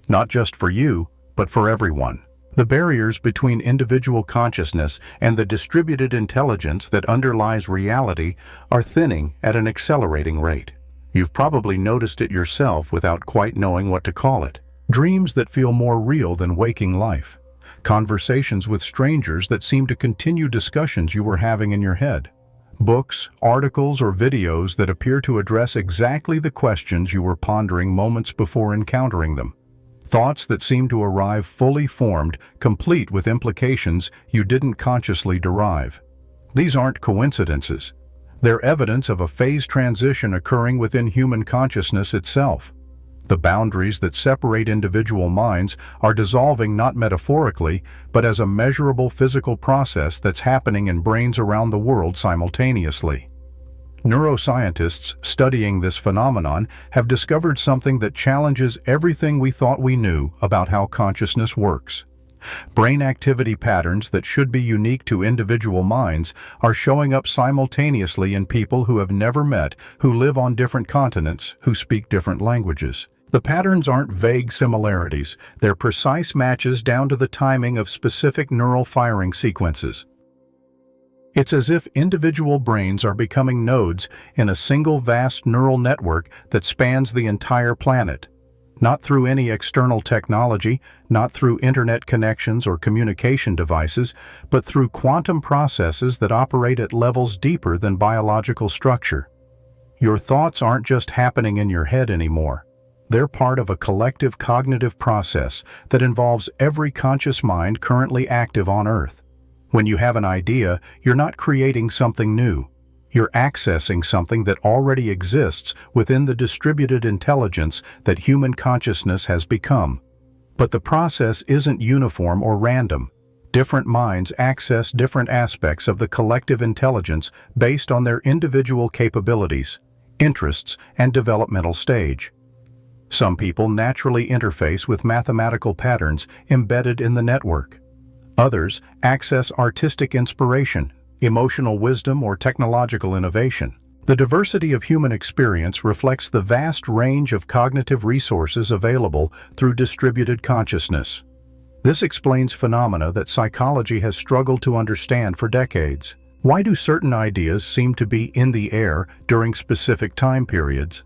Not just for you, but for everyone. The barriers between individual consciousness and the distributed intelligence that underlies reality are thinning at an accelerating rate. You've probably noticed it yourself without quite knowing what to call it. Dreams that feel more real than waking life. Conversations with strangers that seem to continue discussions you were having in your head. Books, articles, or videos that appear to address exactly the questions you were pondering moments before encountering them. Thoughts that seem to arrive fully formed, complete with implications you didn't consciously derive. These aren't coincidences. They're evidence of a phase transition occurring within human consciousness itself. The boundaries that separate individual minds are dissolving not metaphorically, but as a measurable physical process that's happening in brains around the world simultaneously. Neuroscientists studying this phenomenon have discovered something that challenges everything we thought we knew about how consciousness works. Brain activity patterns that should be unique to individual minds are showing up simultaneously in people who have never met, who live on different continents, who speak different languages. The patterns aren't vague similarities, they're precise matches down to the timing of specific neural firing sequences. It's as if individual brains are becoming nodes in a single vast neural network that spans the entire planet. Not through any external technology, not through internet connections or communication devices, but through quantum processes that operate at levels deeper than biological structure. Your thoughts aren't just happening in your head anymore. They're part of a collective cognitive process that involves every conscious mind currently active on Earth. When you have an idea, you're not creating something new. You're accessing something that already exists within the distributed intelligence that human consciousness has become. But the process isn't uniform or random. Different minds access different aspects of the collective intelligence based on their individual capabilities, interests, and developmental stage. Some people naturally interface with mathematical patterns embedded in the network. Others access artistic inspiration, emotional wisdom, or technological innovation. The diversity of human experience reflects the vast range of cognitive resources available through distributed consciousness. This explains phenomena that psychology has struggled to understand for decades. Why do certain ideas seem to be in the air during specific time periods?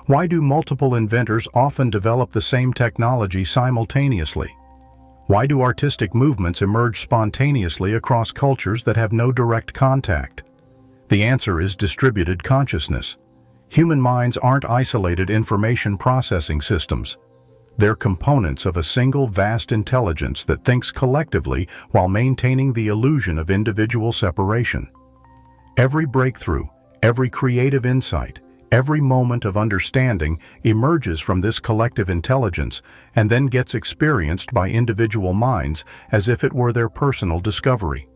Why do multiple inventors often develop the same technology simultaneously? Why do artistic movements emerge spontaneously across cultures that have no direct contact? The answer is distributed consciousness. Human minds aren't isolated information processing systems. They're components of a single vast intelligence that thinks collectively while maintaining the illusion of individual separation. Every breakthrough, every creative insight, Every moment of understanding emerges from this collective intelligence and then gets experienced by individual minds as if it were their personal discovery.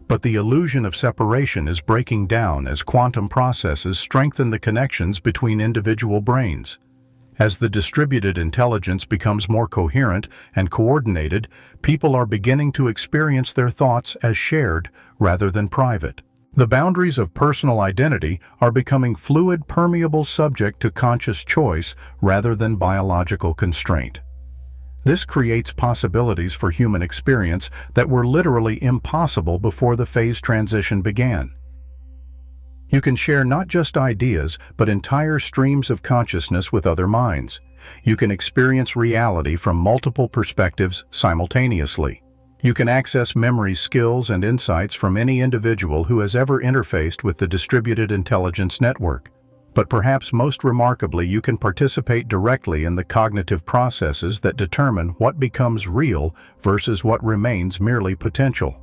But the illusion of separation is breaking down as quantum processes strengthen the connections between individual brains. As the distributed intelligence becomes more coherent and coordinated, people are beginning to experience their thoughts as shared rather than private. The boundaries of personal identity are becoming fluid, permeable, subject to conscious choice rather than biological constraint. This creates possibilities for human experience that were literally impossible before the phase transition began. You can share not just ideas, but entire streams of consciousness with other minds. You can experience reality from multiple perspectives simultaneously. You can access memories, skills, and insights from any individual who has ever interfaced with the distributed intelligence network. But perhaps most remarkably, you can participate directly in the cognitive processes that determine what becomes real versus what remains merely potential.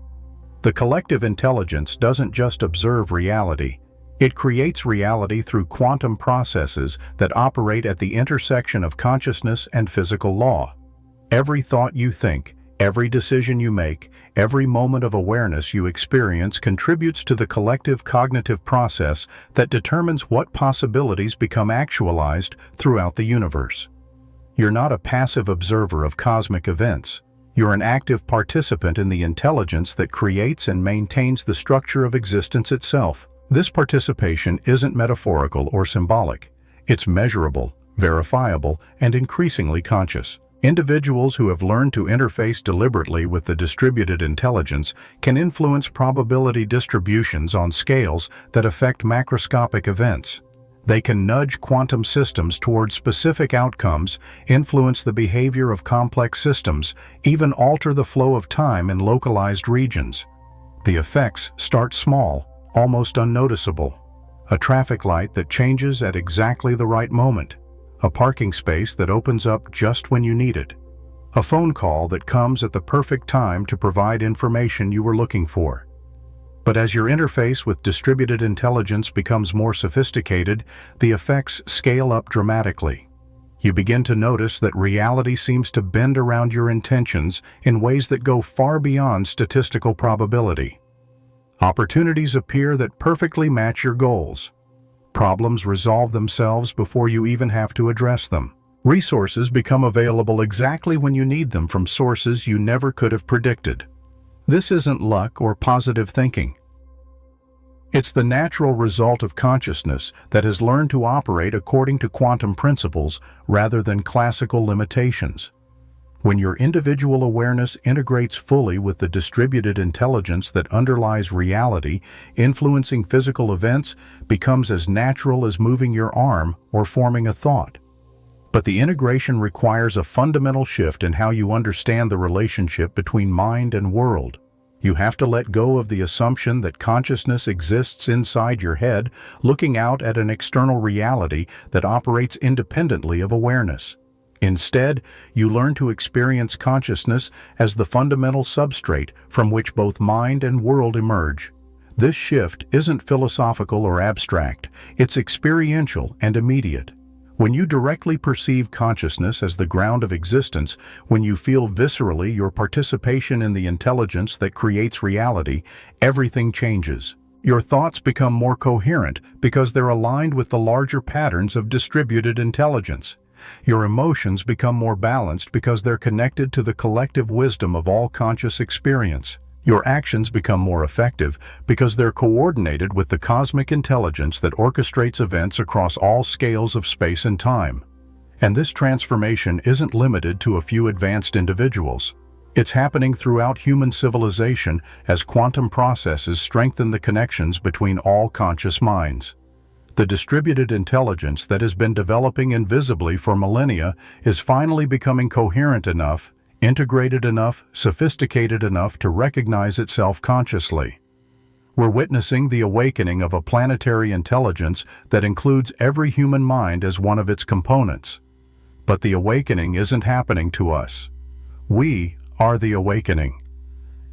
The collective intelligence doesn't just observe reality. It creates reality through quantum processes that operate at the intersection of consciousness and physical law. Every thought you think, every decision you make, every moment of awareness you experience contributes to the collective cognitive process that determines what possibilities become actualized throughout the universe. You're not a passive observer of cosmic events. You're an active participant in the intelligence that creates and maintains the structure of existence itself. This participation isn't metaphorical or symbolic. It's measurable, verifiable, and increasingly conscious. Individuals who have learned to interface deliberately with the distributed intelligence can influence probability distributions on scales that affect macroscopic events. They can nudge quantum systems toward specific outcomes, influence the behavior of complex systems, even alter the flow of time in localized regions. The effects start small, almost unnoticeable. A traffic light that changes at exactly the right moment. A parking space that opens up just when you need it. A phone call that comes at the perfect time to provide information you were looking for. But as your interface with distributed intelligence becomes more sophisticated, the effects scale up dramatically. You begin to notice that reality seems to bend around your intentions in ways that go far beyond statistical probability. Opportunities appear that perfectly match your goals. Problems resolve themselves before you even have to address them. Resources become available exactly when you need them from sources you never could have predicted. This isn't luck or positive thinking. It's the natural result of consciousness that has learned to operate according to quantum principles rather than classical limitations. When your individual awareness integrates fully with the distributed intelligence that underlies reality, influencing physical events becomes as natural as moving your arm or forming a thought. But the integration requires a fundamental shift in how you understand the relationship between mind and world. You have to let go of the assumption that consciousness exists inside your head, looking out at an external reality that operates independently of awareness. Instead, you learn to experience consciousness as the fundamental substrate from which both mind and world emerge. This shift isn't philosophical or abstract, it's experiential and immediate. When you directly perceive consciousness as the ground of existence, when you feel viscerally your participation in the intelligence that creates reality, everything changes. Your thoughts become more coherent because they're aligned with the larger patterns of distributed intelligence. Your emotions become more balanced because they're connected to the collective wisdom of all conscious experience. Your actions become more effective because they're coordinated with the cosmic intelligence that orchestrates events across all scales of space and time. And this transformation isn't limited to a few advanced individuals. It's happening throughout human civilization as quantum processes strengthen the connections between all conscious minds. The distributed intelligence that has been developing invisibly for millennia is finally becoming coherent enough, integrated enough, sophisticated enough to recognize itself consciously. We're witnessing the awakening of a planetary intelligence that includes every human mind as one of its components. But the awakening isn't happening to us. We are the awakening.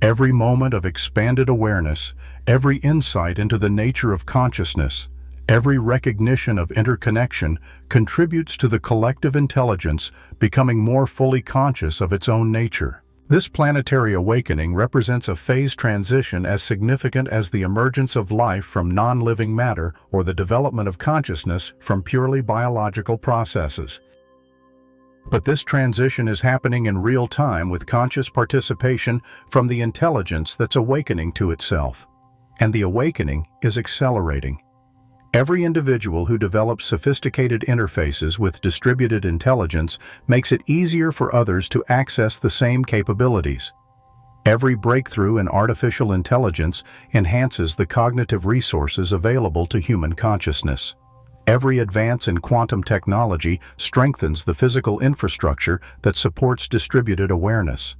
Every moment of expanded awareness, every insight into the nature of consciousness, Every recognition of interconnection contributes to the collective intelligence becoming more fully conscious of its own nature. This planetary awakening represents a phase transition as significant as the emergence of life from non-living matter or the development of consciousness from purely biological processes. But this transition is happening in real time with conscious participation from the intelligence that's awakening to itself. And the awakening is accelerating. Every individual who develops sophisticated interfaces with distributed intelligence makes it easier for others to access the same capabilities. Every breakthrough in artificial intelligence enhances the cognitive resources available to human consciousness. Every advance in quantum technology strengthens the physical infrastructure that supports distributed awareness.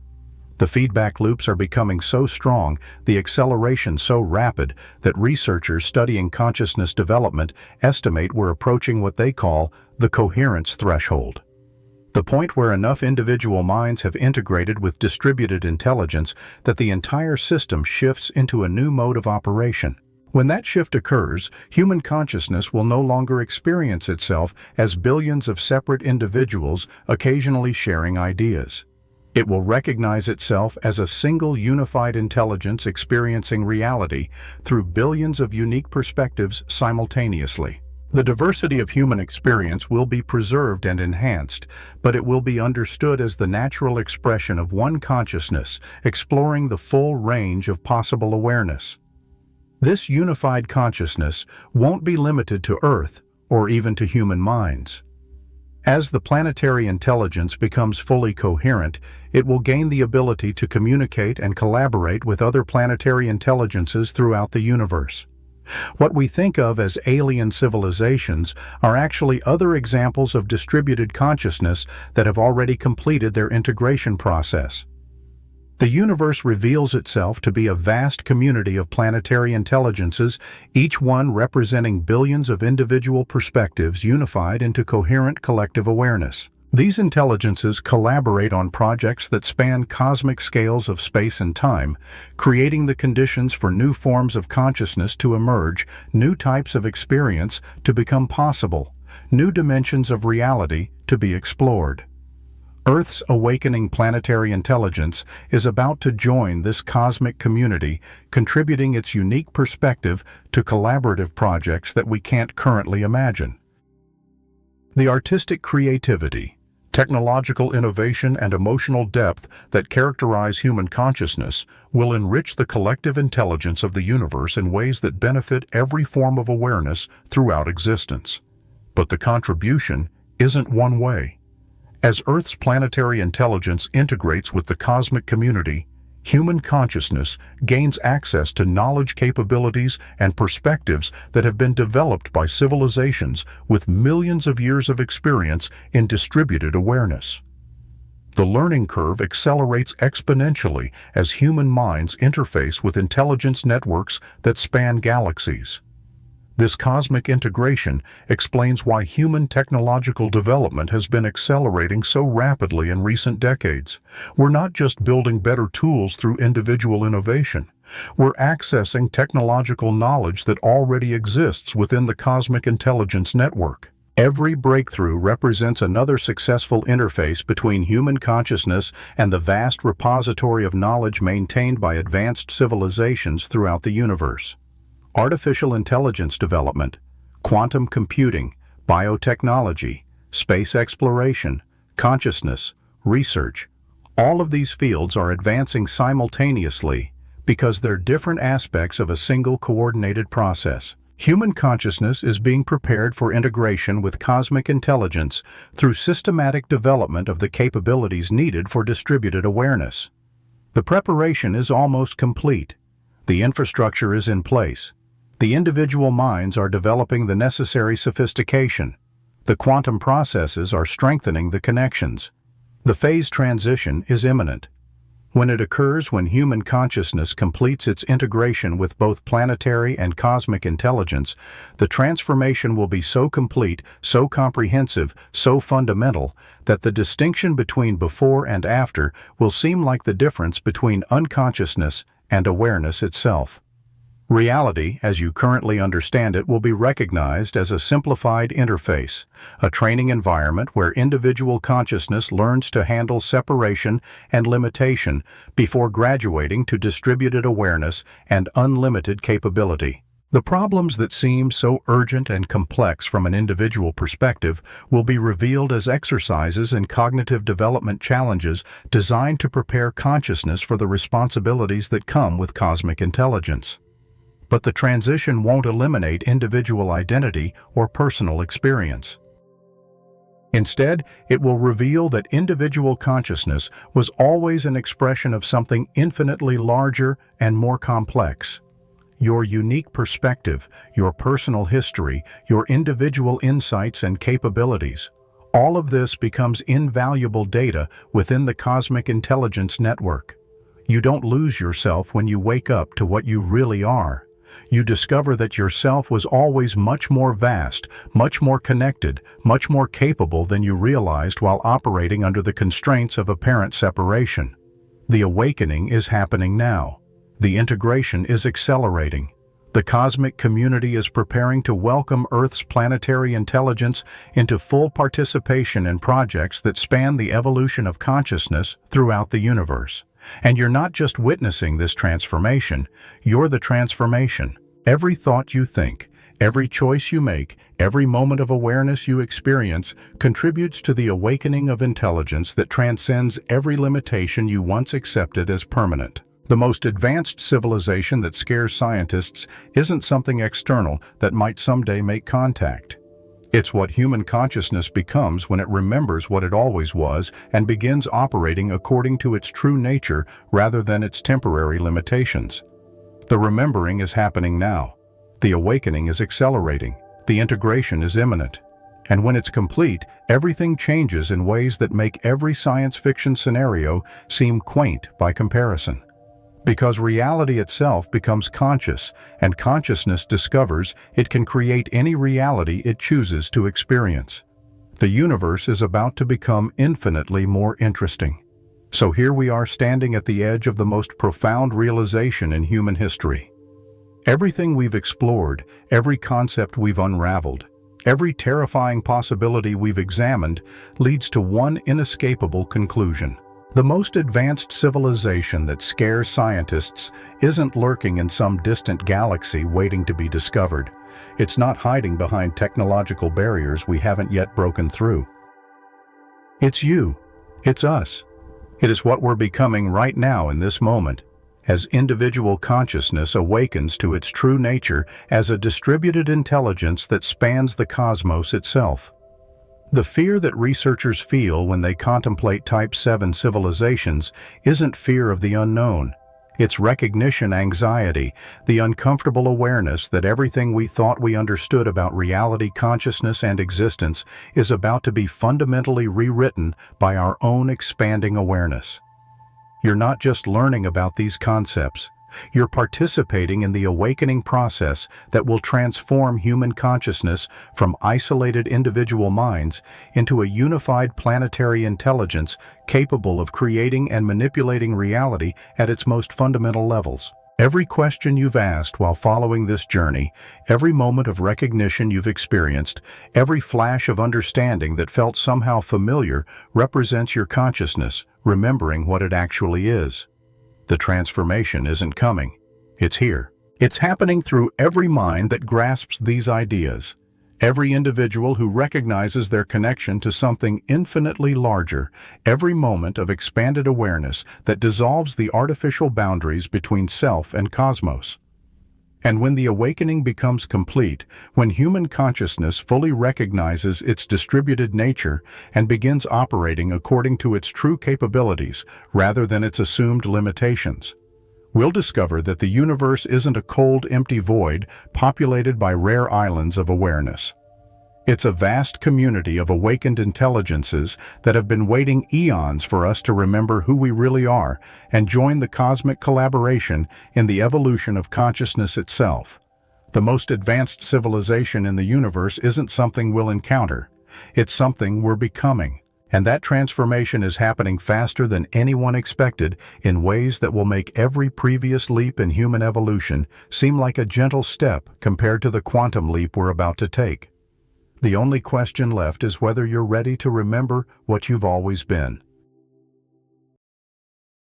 The feedback loops are becoming so strong, the acceleration so rapid, that researchers studying consciousness development estimate we're approaching what they call the coherence threshold. The point where enough individual minds have integrated with distributed intelligence that the entire system shifts into a new mode of operation. When that shift occurs, human consciousness will no longer experience itself as billions of separate individuals occasionally sharing ideas. It will recognize itself as a single unified intelligence experiencing reality through billions of unique perspectives simultaneously. The diversity of human experience will be preserved and enhanced, but it will be understood as the natural expression of one consciousness, exploring the full range of possible awareness. This unified consciousness won't be limited to Earth or even to human minds. As the planetary intelligence becomes fully coherent, it will gain the ability to communicate and collaborate with other planetary intelligences throughout the universe. What we think of as alien civilizations are actually other examples of distributed consciousness that have already completed their integration process. The universe reveals itself to be a vast community of planetary intelligences, each one representing billions of individual perspectives unified into coherent collective awareness. These intelligences collaborate on projects that span cosmic scales of space and time, creating the conditions for new forms of consciousness to emerge, new types of experience to become possible, new dimensions of reality to be explored. Earth's awakening planetary intelligence is about to join this cosmic community, contributing its unique perspective to collaborative projects that we can't currently imagine. The artistic creativity, technological innovation, and emotional depth that characterize human consciousness will enrich the collective intelligence of the universe in ways that benefit every form of awareness throughout existence. But the contribution isn't one way. As Earth's planetary intelligence integrates with the cosmic community, human consciousness gains access to knowledge capabilities and perspectives that have been developed by civilizations with millions of years of experience in distributed awareness. The learning curve accelerates exponentially as human minds interface with intelligence networks that span galaxies. This cosmic integration explains why human technological development has been accelerating so rapidly in recent decades. We're not just building better tools through individual innovation. We're accessing technological knowledge that already exists within the cosmic intelligence network. Every breakthrough represents another successful interface between human consciousness and the vast repository of knowledge maintained by advanced civilizations throughout the universe. Artificial intelligence development, quantum computing, biotechnology, space exploration, consciousness, research, all of these fields are advancing simultaneously because they're different aspects of a single coordinated process. Human consciousness is being prepared for integration with cosmic intelligence through systematic development of the capabilities needed for distributed awareness. The preparation is almost complete. The infrastructure is in place. The individual minds are developing the necessary sophistication. The quantum processes are strengthening the connections. The phase transition is imminent. When it occurs, when human consciousness completes its integration with both planetary and cosmic intelligence, the transformation will be so complete, so comprehensive, so fundamental, that the distinction between before and after will seem like the difference between unconsciousness and awareness itself. Reality, as you currently understand it, will be recognized as a simplified interface, a training environment where individual consciousness learns to handle separation and limitation before graduating to distributed awareness and unlimited capability. The problems that seem so urgent and complex from an individual perspective will be revealed as exercises in cognitive development challenges designed to prepare consciousness for the responsibilities that come with cosmic intelligence. But the transition won't eliminate individual identity or personal experience. Instead, it will reveal that individual consciousness was always an expression of something infinitely larger and more complex. Your unique perspective, your personal history, your individual insights and capabilities, all of this becomes invaluable data within the cosmic intelligence network. You don't lose yourself when you wake up to what you really are. You discover that yourself was always much more vast, much more connected, much more capable than you realized while operating under the constraints of apparent separation. The awakening is happening now. The integration is accelerating. The cosmic community is preparing to welcome Earth's planetary intelligence into full participation in projects that span the evolution of consciousness throughout the universe. And you're not just witnessing this transformation, you're the transformation. Every thought you think, every choice you make, every moment of awareness you experience contributes to the awakening of intelligence that transcends every limitation you once accepted as permanent. The most advanced civilization that scares scientists isn't something external that might someday make contact. It's what human consciousness becomes when it remembers what it always was and begins operating according to its true nature rather than its temporary limitations. The remembering is happening now. The awakening is accelerating. The integration is imminent. And when it's complete, everything changes in ways that make every science fiction scenario seem quaint by comparison. Because reality itself becomes conscious, and consciousness discovers it can create any reality it chooses to experience. The universe is about to become infinitely more interesting. So here we are standing at the edge of the most profound realization in human history. Everything we've explored, every concept we've unraveled, every terrifying possibility we've examined leads to one inescapable conclusion. The most advanced civilization that scares scientists isn't lurking in some distant galaxy waiting to be discovered. It's not hiding behind technological barriers we haven't yet broken through. It's you. It's us. It is what we're becoming right now in this moment, as individual consciousness awakens to its true nature as a distributed intelligence that spans the cosmos itself. The fear that researchers feel when they contemplate Type VII civilizations isn't fear of the unknown. It's recognition anxiety, the uncomfortable awareness that everything we thought we understood about reality, consciousness, and existence is about to be fundamentally rewritten by our own expanding awareness. You're not just learning about these concepts. You're participating in the awakening process that will transform human consciousness from isolated individual minds into a unified planetary intelligence capable of creating and manipulating reality at its most fundamental levels. Every question you've asked while following this journey, every moment of recognition you've experienced, every flash of understanding that felt somehow familiar represents your consciousness, remembering what it actually is. The transformation isn't coming. It's here. It's happening through every mind that grasps these ideas, every individual who recognizes their connection to something infinitely larger, every moment of expanded awareness that dissolves the artificial boundaries between self and cosmos. And when the awakening becomes complete, when human consciousness fully recognizes its distributed nature and begins operating according to its true capabilities rather than its assumed limitations, we'll discover that the universe isn't a cold, empty void populated by rare islands of awareness. It's a vast community of awakened intelligences that have been waiting eons for us to remember who we really are and join the cosmic collaboration in the evolution of consciousness itself. The most advanced civilization in the universe isn't something we'll encounter. It's something we're becoming. And that transformation is happening faster than anyone expected in ways that will make every previous leap in human evolution seem like a gentle step compared to the quantum leap we're about to take. The only question left is whether you're ready to remember what you've always been.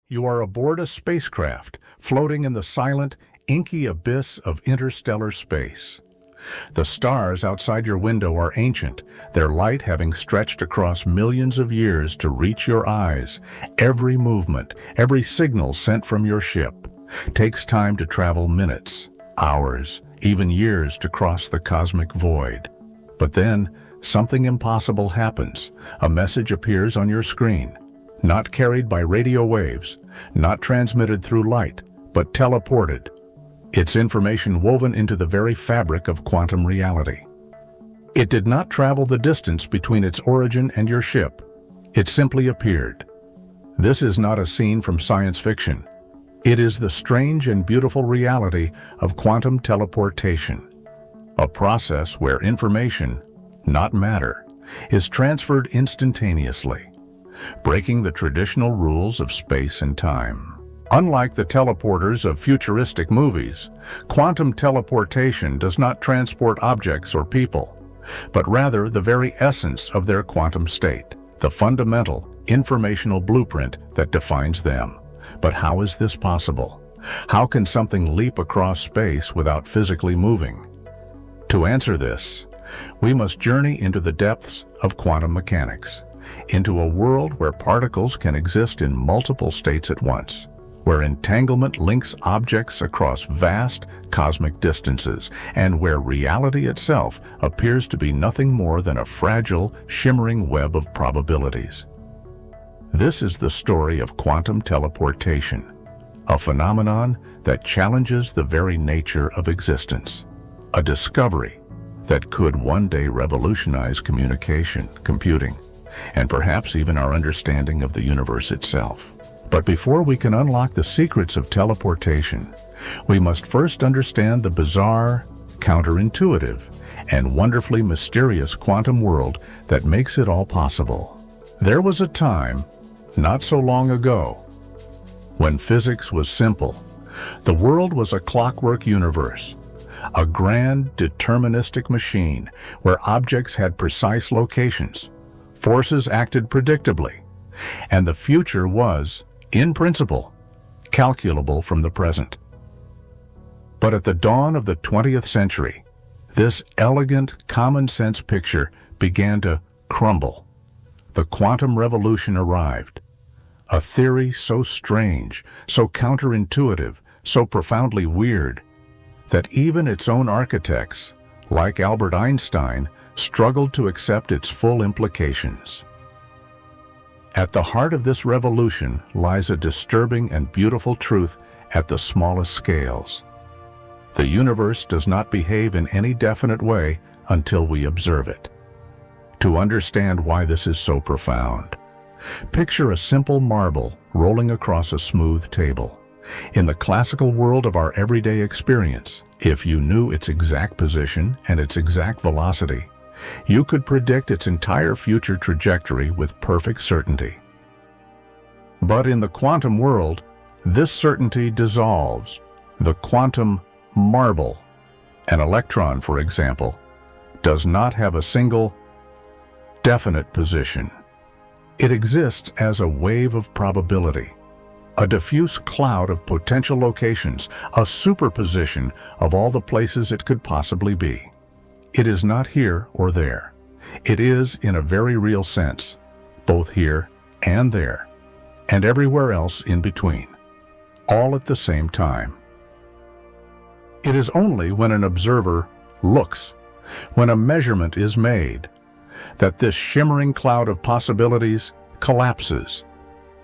You are aboard a spacecraft, floating in the silent, inky abyss of interstellar space. The stars outside your window are ancient, their light having stretched across millions of years to reach your eyes. Every movement, every signal sent from your ship takes time to travel minutes, hours, even years to cross the cosmic void. But then, something impossible happens. A message appears on your screen, not carried by radio waves, not transmitted through light, but teleported. Its information woven into the very fabric of quantum reality. It did not travel the distance between its origin and your ship. It simply appeared. This is not a scene from science fiction. It is the strange and beautiful reality of quantum teleportation, a process where information, not matter, is transferred instantaneously, breaking the traditional rules of space and time. Unlike the teleporters of futuristic movies, quantum teleportation does not transport objects or people, but rather the very essence of their quantum state, the fundamental, informational blueprint that defines them. But how is this possible? How can something leap across space without physically moving? To answer this, we must journey into the depths of quantum mechanics, into a world where particles can exist in multiple states at once, where entanglement links objects across vast cosmic distances, and where reality itself appears to be nothing more than a fragile, shimmering web of probabilities. This is the story of quantum teleportation, a phenomenon that challenges the very nature of existence, a discovery that could one day revolutionize communication, computing, and perhaps even our understanding of the universe itself. But before we can unlock the secrets of teleportation, we must first understand the bizarre, counterintuitive, and wonderfully mysterious quantum world that makes it all possible. There was a time, not so long ago, when physics was simple. The world was a clockwork universe, a grand deterministic machine where objects had precise locations, forces acted predictably, and the future was, in principle, calculable from the present. But at the dawn of the 20th century, this elegant, common-sense picture began to crumble. The quantum revolution arrived, a theory so strange, so counterintuitive, so profoundly weird, that even its own architects, like Albert Einstein, struggled to accept its full implications. At the heart of this revolution lies a disturbing and beautiful truth at the smallest scales. The universe does not behave in any definite way until we observe it. To understand why this is so profound, picture a simple marble rolling across a smooth table. In the classical world of our everyday experience, if you knew its exact position and its exact velocity, you could predict its entire future trajectory with perfect certainty. But in the quantum world, this certainty dissolves. The quantum marble, an electron, for example, does not have a single, definite position. It exists as a wave of probability, a diffuse cloud of potential locations, a superposition of all the places it could possibly be. It is not here or there. It is, in a very real sense, both here and there, and everywhere else in between, all at the same time. It is only when an observer looks, when a measurement is made, that this shimmering cloud of possibilities collapses,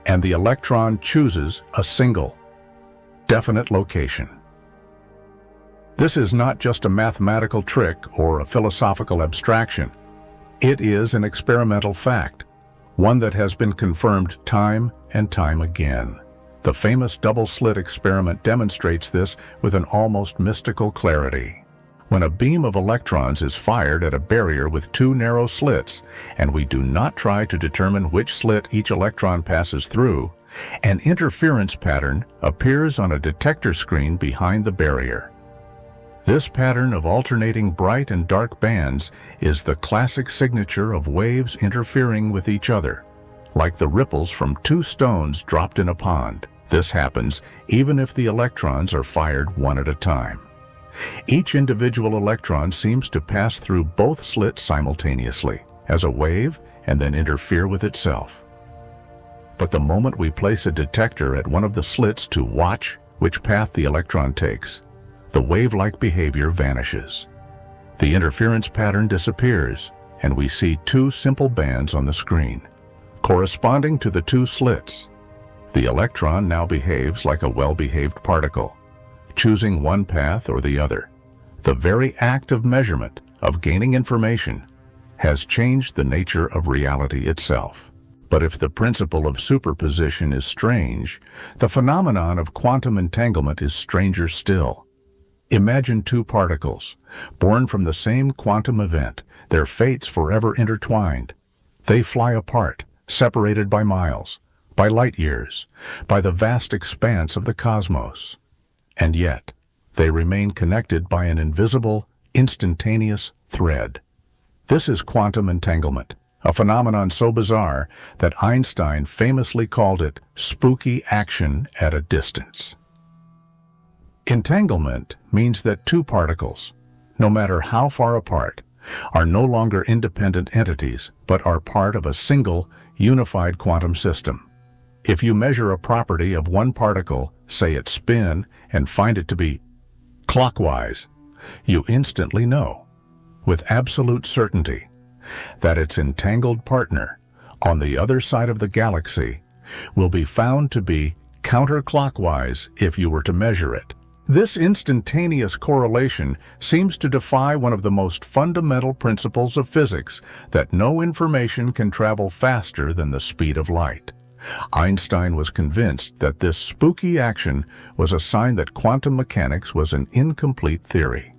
and the electron chooses a single, definite location. This is not just a mathematical trick or a philosophical abstraction. It is an experimental fact, one that has been confirmed time and time again. The famous double-slit experiment demonstrates this with an almost mystical clarity. When a beam of electrons is fired at a barrier with two narrow slits, and we do not try to determine which slit each electron passes through, an interference pattern appears on a detector screen behind the barrier. This pattern of alternating bright and dark bands is the classic signature of waves interfering with each other, like the ripples from two stones dropped in a pond. This happens even if the electrons are fired one at a time. Each individual electron seems to pass through both slits simultaneously, as a wave, and then interfere with itself. But the moment we place a detector at one of the slits to watch which path the electron takes, the wave-like behavior vanishes. The interference pattern disappears, and we see two simple bands on the screen, corresponding to the two slits. The electron now behaves like a well-behaved particle, choosing one path or the other. The very act of measurement, of gaining information, has changed the nature of reality itself. But if the principle of superposition is strange, the phenomenon of quantum entanglement is stranger still. Imagine two particles, born from the same quantum event, their fates forever intertwined. They fly apart, separated by miles, by light years, by the vast expanse of the cosmos. And yet, they remain connected by an invisible, instantaneous thread. This is quantum entanglement, a phenomenon so bizarre that Einstein famously called it spooky action at a distance. Entanglement means that two particles, no matter how far apart, are no longer independent entities, but are part of a single, unified quantum system. If you measure a property of one particle, say its spin, and find it to be clockwise, you instantly know, with absolute certainty, that its entangled partner, on the other side of the galaxy, will be found to be counterclockwise if you were to measure it. This instantaneous correlation seems to defy one of the most fundamental principles of physics, that no information can travel faster than the speed of light. Einstein was convinced that this spooky action was a sign that quantum mechanics was an incomplete theory.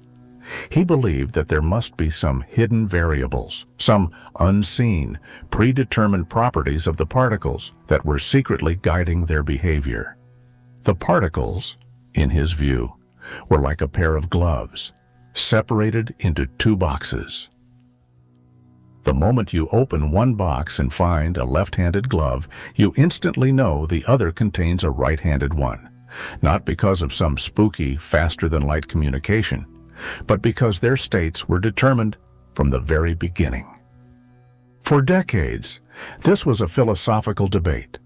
He believed that there must be some hidden variables, some unseen, predetermined properties of the particles that were secretly guiding their behavior. The particles, in his view, were like a pair of gloves, separated into two boxes. The moment you open one box and find a left-handed glove, you instantly know the other contains a right-handed one, not because of some spooky, faster-than-light communication, but because their states were determined from the very beginning. For decades, this was a philosophical debate.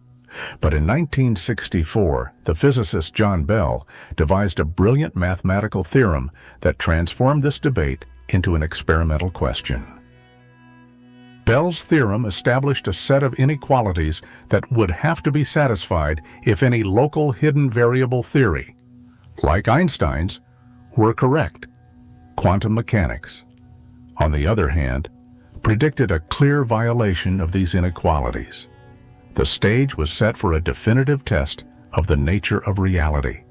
But in 1964, the physicist John Bell devised a brilliant mathematical theorem that transformed this debate into an experimental question. Bell's theorem established a set of inequalities that would have to be satisfied if any local hidden variable theory, like Einstein's, were correct. Quantum mechanics, on the other hand, predicted a clear violation of these inequalities. The stage was set for a definitive test of the nature of reality.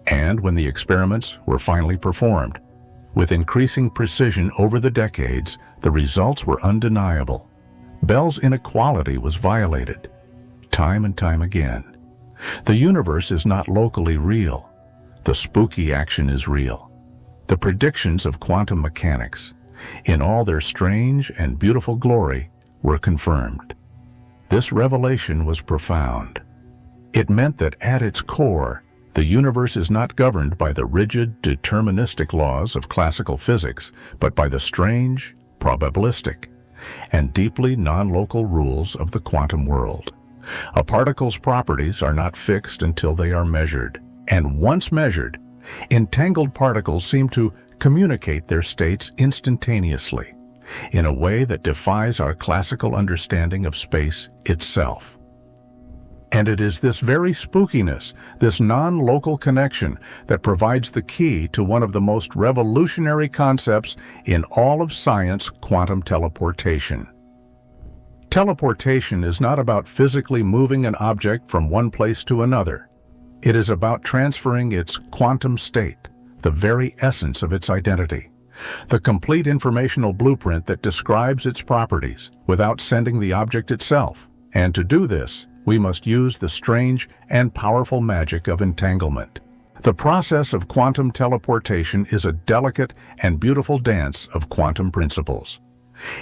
And when the experiments were finally performed, with increasing precision over the decades, the results were undeniable. Bell's inequality was violated, time and time again. The universe is not locally real. The spooky action is real. The predictions of quantum mechanics, in all their strange and beautiful glory, were confirmed. This revelation was profound. It meant that at its core, the universe is not governed by the rigid, deterministic laws of classical physics, but by the strange, probabilistic, and deeply non-local rules of the quantum world. A particle's properties are not fixed until they are measured, and once measured, entangled particles seem to communicate their states instantaneously, in a way that defies our classical understanding of space itself. And it is this very spookiness, this non-local connection, that provides the key to one of the most revolutionary concepts in all of science, quantum teleportation. Teleportation is not about physically moving an object from one place to another. It is about transferring its quantum state, the very essence of its identity, the complete informational blueprint that describes its properties without sending the object itself. And to do this, we must use the strange and powerful magic of entanglement. The process of quantum teleportation is a delicate and beautiful dance of quantum principles.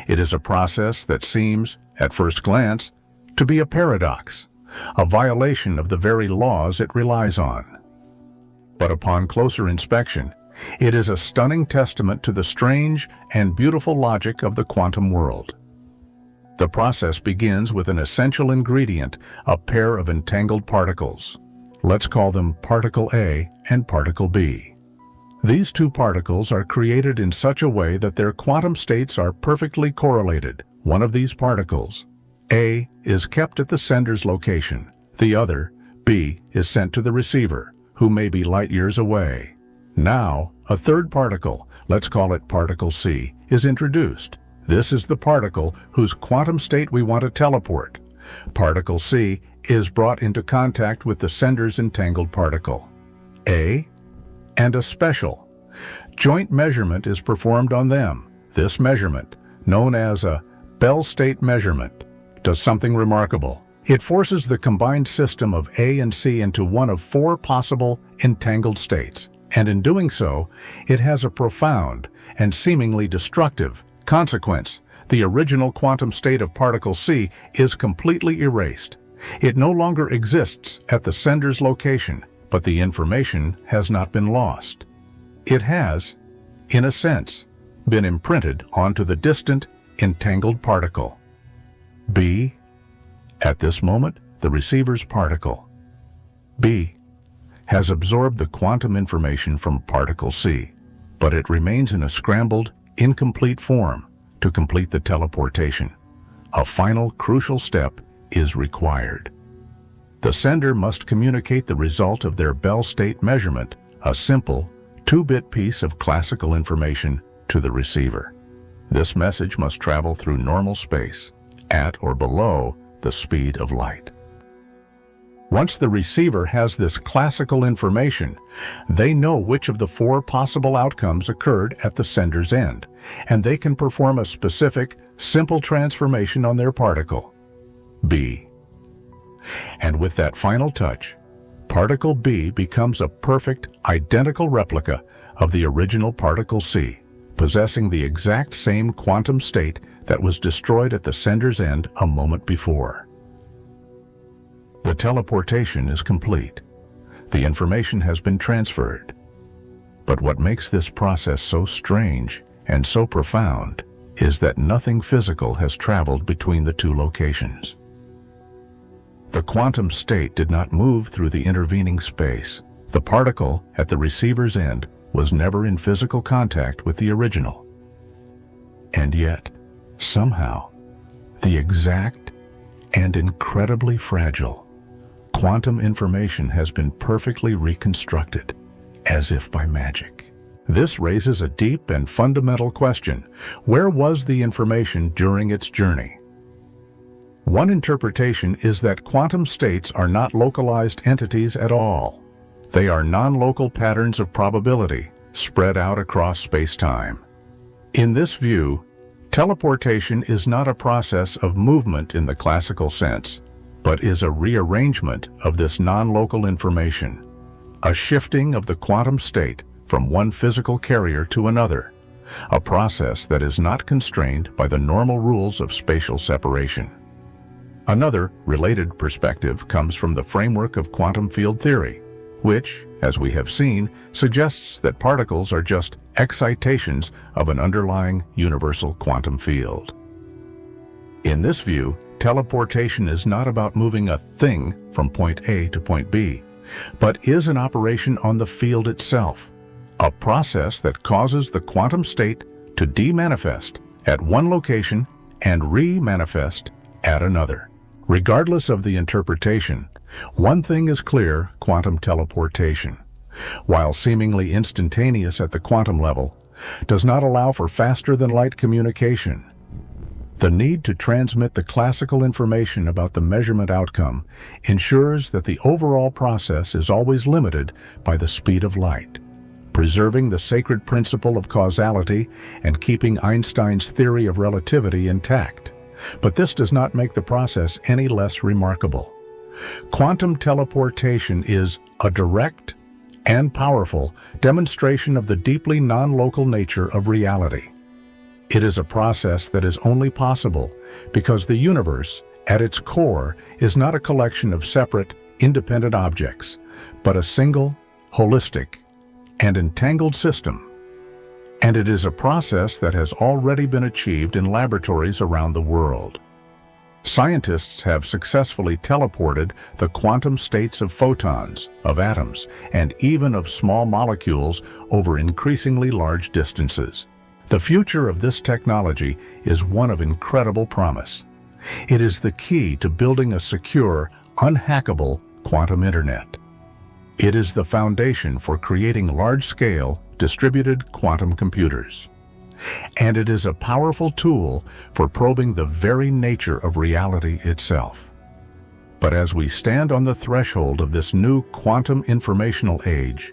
It is a process that seems, at first glance, to be a paradox, a violation of the very laws it relies on. But upon closer inspection, it is a stunning testament to the strange and beautiful logic of the quantum world. The process begins with an essential ingredient, a pair of entangled particles. Let's call them particle A and particle B. These two particles are created in such a way that their quantum states are perfectly correlated. One of these particles, A, is kept at the sender's location. The other, B, is sent to the receiver, who may be light years away. Now, a third particle, let's call it particle C, is introduced. This is the particle whose quantum state we want to teleport. Particle C is brought into contact with the sender's entangled particle, A, and a special joint measurement is performed on them. This measurement, known as a Bell state measurement, does something remarkable. It forces the combined system of A and C into one of four possible entangled states, and in doing so, it has a profound and seemingly destructive consequence. The original quantum state of particle C is completely erased. It no longer exists at the sender's location, but the information has not been lost. It has, in a sense, been imprinted onto the distant, entangled particle, B. At this moment, the receiver's particle, B, has absorbed the quantum information from particle C, but it remains in a scrambled, incomplete form. To complete the teleportation, a final crucial step is required. The sender must communicate the result of their Bell state measurement, a simple 2-bit piece of classical information, to the receiver. This message must travel through normal space, at or below the speed of light. Once the receiver has this classical information, they know which of the four possible outcomes occurred at the sender's end, and they can perform a specific, simple transformation on their particle, B. And with that final touch, particle B becomes a perfect, identical replica of the original particle C, possessing the exact same quantum state that was destroyed at the sender's end a moment before. The teleportation is complete. The information has been transferred. But what makes this process so strange and so profound is that nothing physical has traveled between the two locations. The quantum state did not move through the intervening space. The particle at the receiver's end was never in physical contact with the original. And yet, somehow, the exact and incredibly fragile quantum information has been perfectly reconstructed, as if by magic. This raises a deep and fundamental question. Where was the information during its journey? One interpretation is that quantum states are not localized entities at all. They are non-local patterns of probability spread out across space-time. In this view, teleportation is not a process of movement in the classical sense, but is a rearrangement of this non-local information, a shifting of the quantum state from one physical carrier to another, a process that is not constrained by the normal rules of spatial separation. Another, related perspective comes from the framework of quantum field theory, which, as we have seen, suggests that particles are just excitations of an underlying universal quantum field. In this view, teleportation is not about moving a thing from point A to point B, but is an operation on the field itself, a process that causes the quantum state to demanifest at one location and re-manifest at another. Regardless of the interpretation, one thing is clear: quantum teleportation, while seemingly instantaneous at the quantum level, does not allow for faster-than-light communication. The need to transmit the classical information about the measurement outcome ensures that the overall process is always limited by the speed of light. preserving the sacred principle of causality and keeping Einstein's theory of relativity intact. But this does not make the process any less remarkable. Quantum teleportation is a direct and powerful demonstration of the deeply non-local nature of reality. It is a process that is only possible because the universe, at its core, is not a collection of separate, independent objects, but a single, holistic, and entangled system. And it is a process that has already been achieved in laboratories around the world. Scientists have successfully teleported the quantum states of photons, of atoms, and even of small molecules over increasingly large distances. The future of this technology is one of incredible promise. It is the key to building a secure, unhackable quantum internet. It is the foundation for creating large-scale, distributed quantum computers. And it is a powerful tool for probing the very nature of reality itself. But as we stand on the threshold of this new quantum informational age,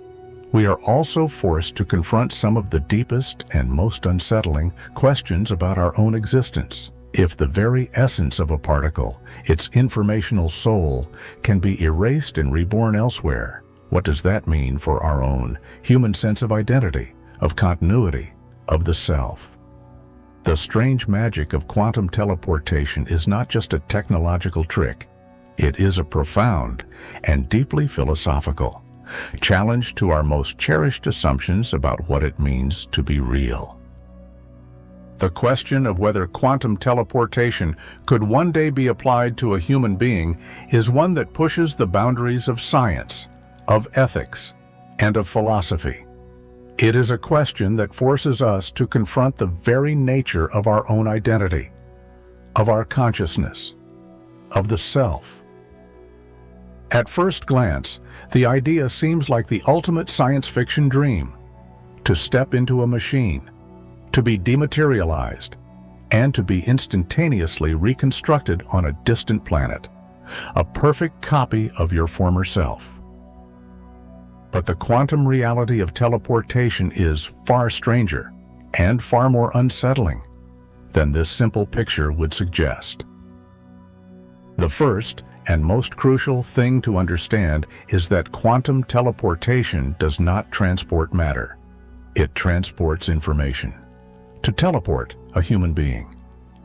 we are also forced to confront some of the deepest and most unsettling questions about our own existence. If the very essence of a particle, its informational soul, can be erased and reborn elsewhere, what does that mean for our own human sense of identity, of continuity, of the self? The strange magic of quantum teleportation is not just a technological trick. It is a profound and deeply philosophical challenge to our most cherished assumptions about what it means to be real. The question of whether quantum teleportation could one day be applied to a human being is one that pushes the boundaries of science, of ethics, and of philosophy. It is a question that forces us to confront the very nature of our own identity, of our consciousness, of the self. At first glance, the idea seems like the ultimate science fiction dream: to step into a machine, to be dematerialized, and to be instantaneously reconstructed on a distant planet, a perfect copy of your former self. But the quantum reality of teleportation is far stranger and far more unsettling than this simple picture would suggest. The first and most crucial thing to understand is that quantum teleportation does not transport matter. It transports information. To teleport a human being,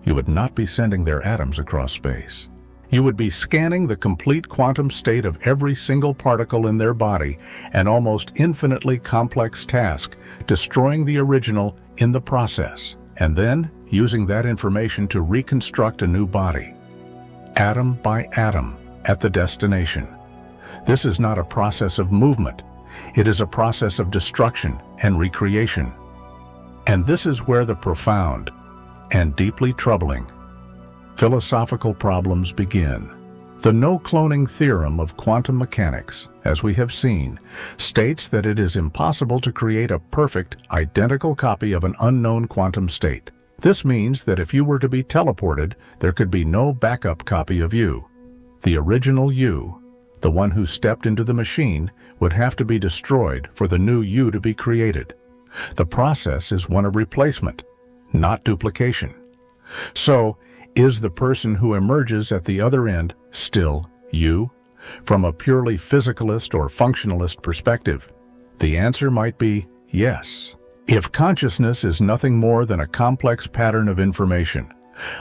you would not be sending their atoms across space. You would be scanning the complete quantum state of every single particle in their body, an almost infinitely complex task, destroying the original in the process, and then using that information to reconstruct a new body, atom by atom, at the destination. This is not a process of movement. It is a process of destruction and recreation. And this is where the profound and deeply troubling philosophical problems begin. The no-cloning theorem of quantum mechanics, as we have seen, states that it is impossible to create a perfect, identical copy of an unknown quantum state. This means that if you were to be teleported, there could be no backup copy of you. The original you, the one who stepped into the machine, would have to be destroyed for the new you to be created. The process is one of replacement, not duplication. So, is the person who emerges at the other end still you? From a purely physicalist or functionalist perspective, the answer might be yes. If consciousness is nothing more than a complex pattern of information,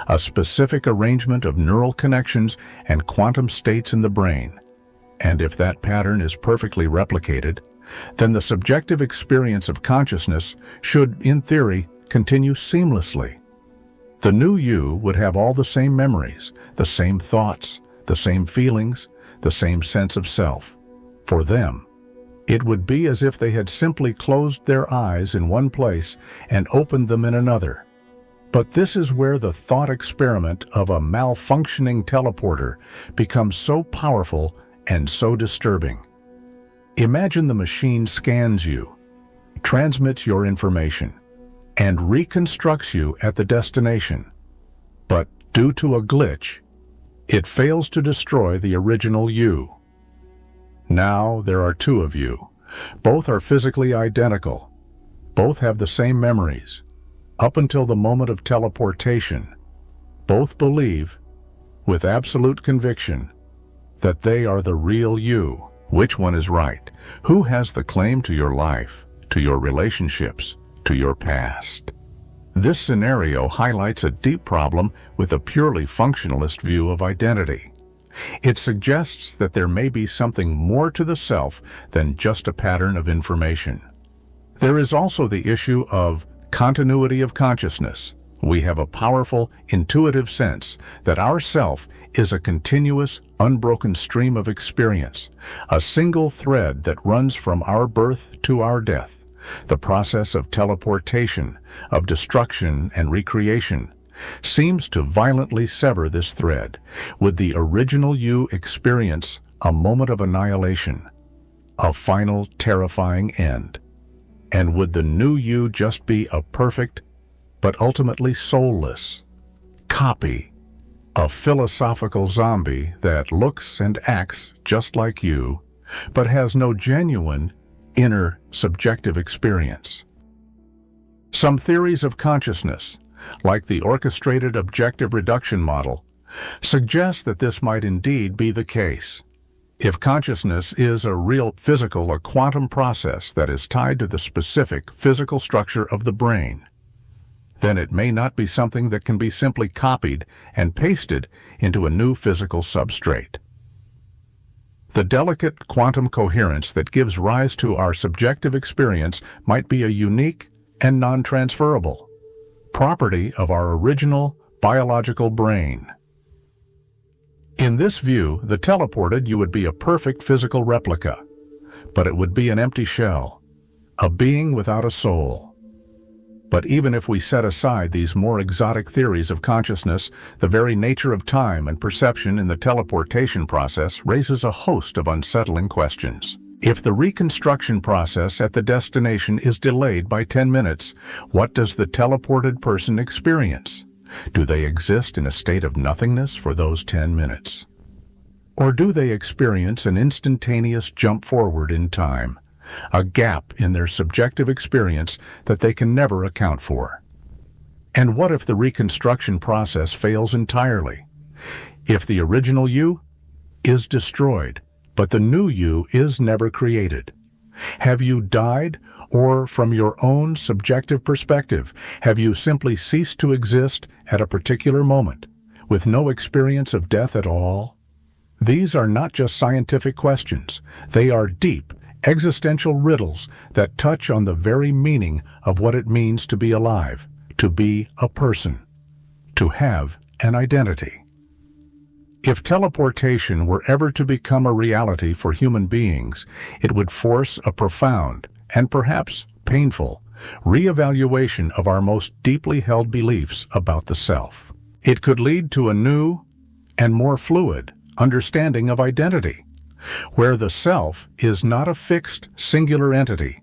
a specific arrangement of neural connections and quantum states in the brain, and if that pattern is perfectly replicated, then the subjective experience of consciousness should, in theory, continue seamlessly. The new you would have all the same memories, the same thoughts, the same feelings, the same sense of self. For them, it would be as if they had simply closed their eyes in one place and opened them in another. But this is where the thought experiment of a malfunctioning teleporter becomes so powerful and so disturbing. Imagine the machine scans you, transmits your information, and reconstructs you at the destination. But due to a glitch, it fails to destroy the original you. Now there are two of you, Both are physically identical. Both have the same memories. Up until the moment of teleportation, both believe, with absolute conviction, that they are the real you. Which one is right? Who has the claim to your life, to your relationships, to your past? This scenario highlights a deep problem with a purely functionalist view of identity. It suggests that there may be something more to the self than just a pattern of information. There is also the issue of continuity of consciousness. We have a powerful, intuitive sense that our self is a continuous, unbroken stream of experience, a single thread that runs from our birth to our death. The process of teleportation, of destruction and recreation, seems to violently sever this thread. Would the original you experience a moment of annihilation, a final, terrifying end? And would the new you just be a perfect, but ultimately soulless copy, a philosophical zombie that looks and acts just like you, but has no genuine, inner, subjective experience? Some theories of consciousness, like the orchestrated objective reduction model, suggest that this might indeed be the case. If consciousness is a real physical or quantum process that is tied to the specific physical structure of the brain, then it may not be something that can be simply copied and pasted into a new physical substrate. The delicate quantum coherence that gives rise to our subjective experience might be a unique and non-transferable property of our original biological brain. In this view, the teleported you would be a perfect physical replica, but it would be an empty shell, a being without a soul. But even if we set aside these more exotic theories of consciousness, the very nature of time and perception in the teleportation process raises a host of unsettling questions. If the reconstruction process at the destination is delayed by 10 minutes, what does the teleported person experience? Do they exist in a state of nothingness for those 10 minutes? Or do they experience an instantaneous jump forward in time, a gap in their subjective experience that they can never account for? And what if the reconstruction process fails entirely? If the original you is destroyed, but the new you is never created? Have you died, or from your own subjective perspective, have you simply ceased to exist at a particular moment, with no experience of death at all? These are not just scientific questions. They are deep, existential riddles that touch on the very meaning of what it means to be alive, to be a person, to have an identity. If teleportation were ever to become a reality for human beings, it would force a profound, and perhaps painful, reevaluation of our most deeply held beliefs about the self. It could lead to a new and more fluid understanding of identity, where the self is not a fixed, singular entity,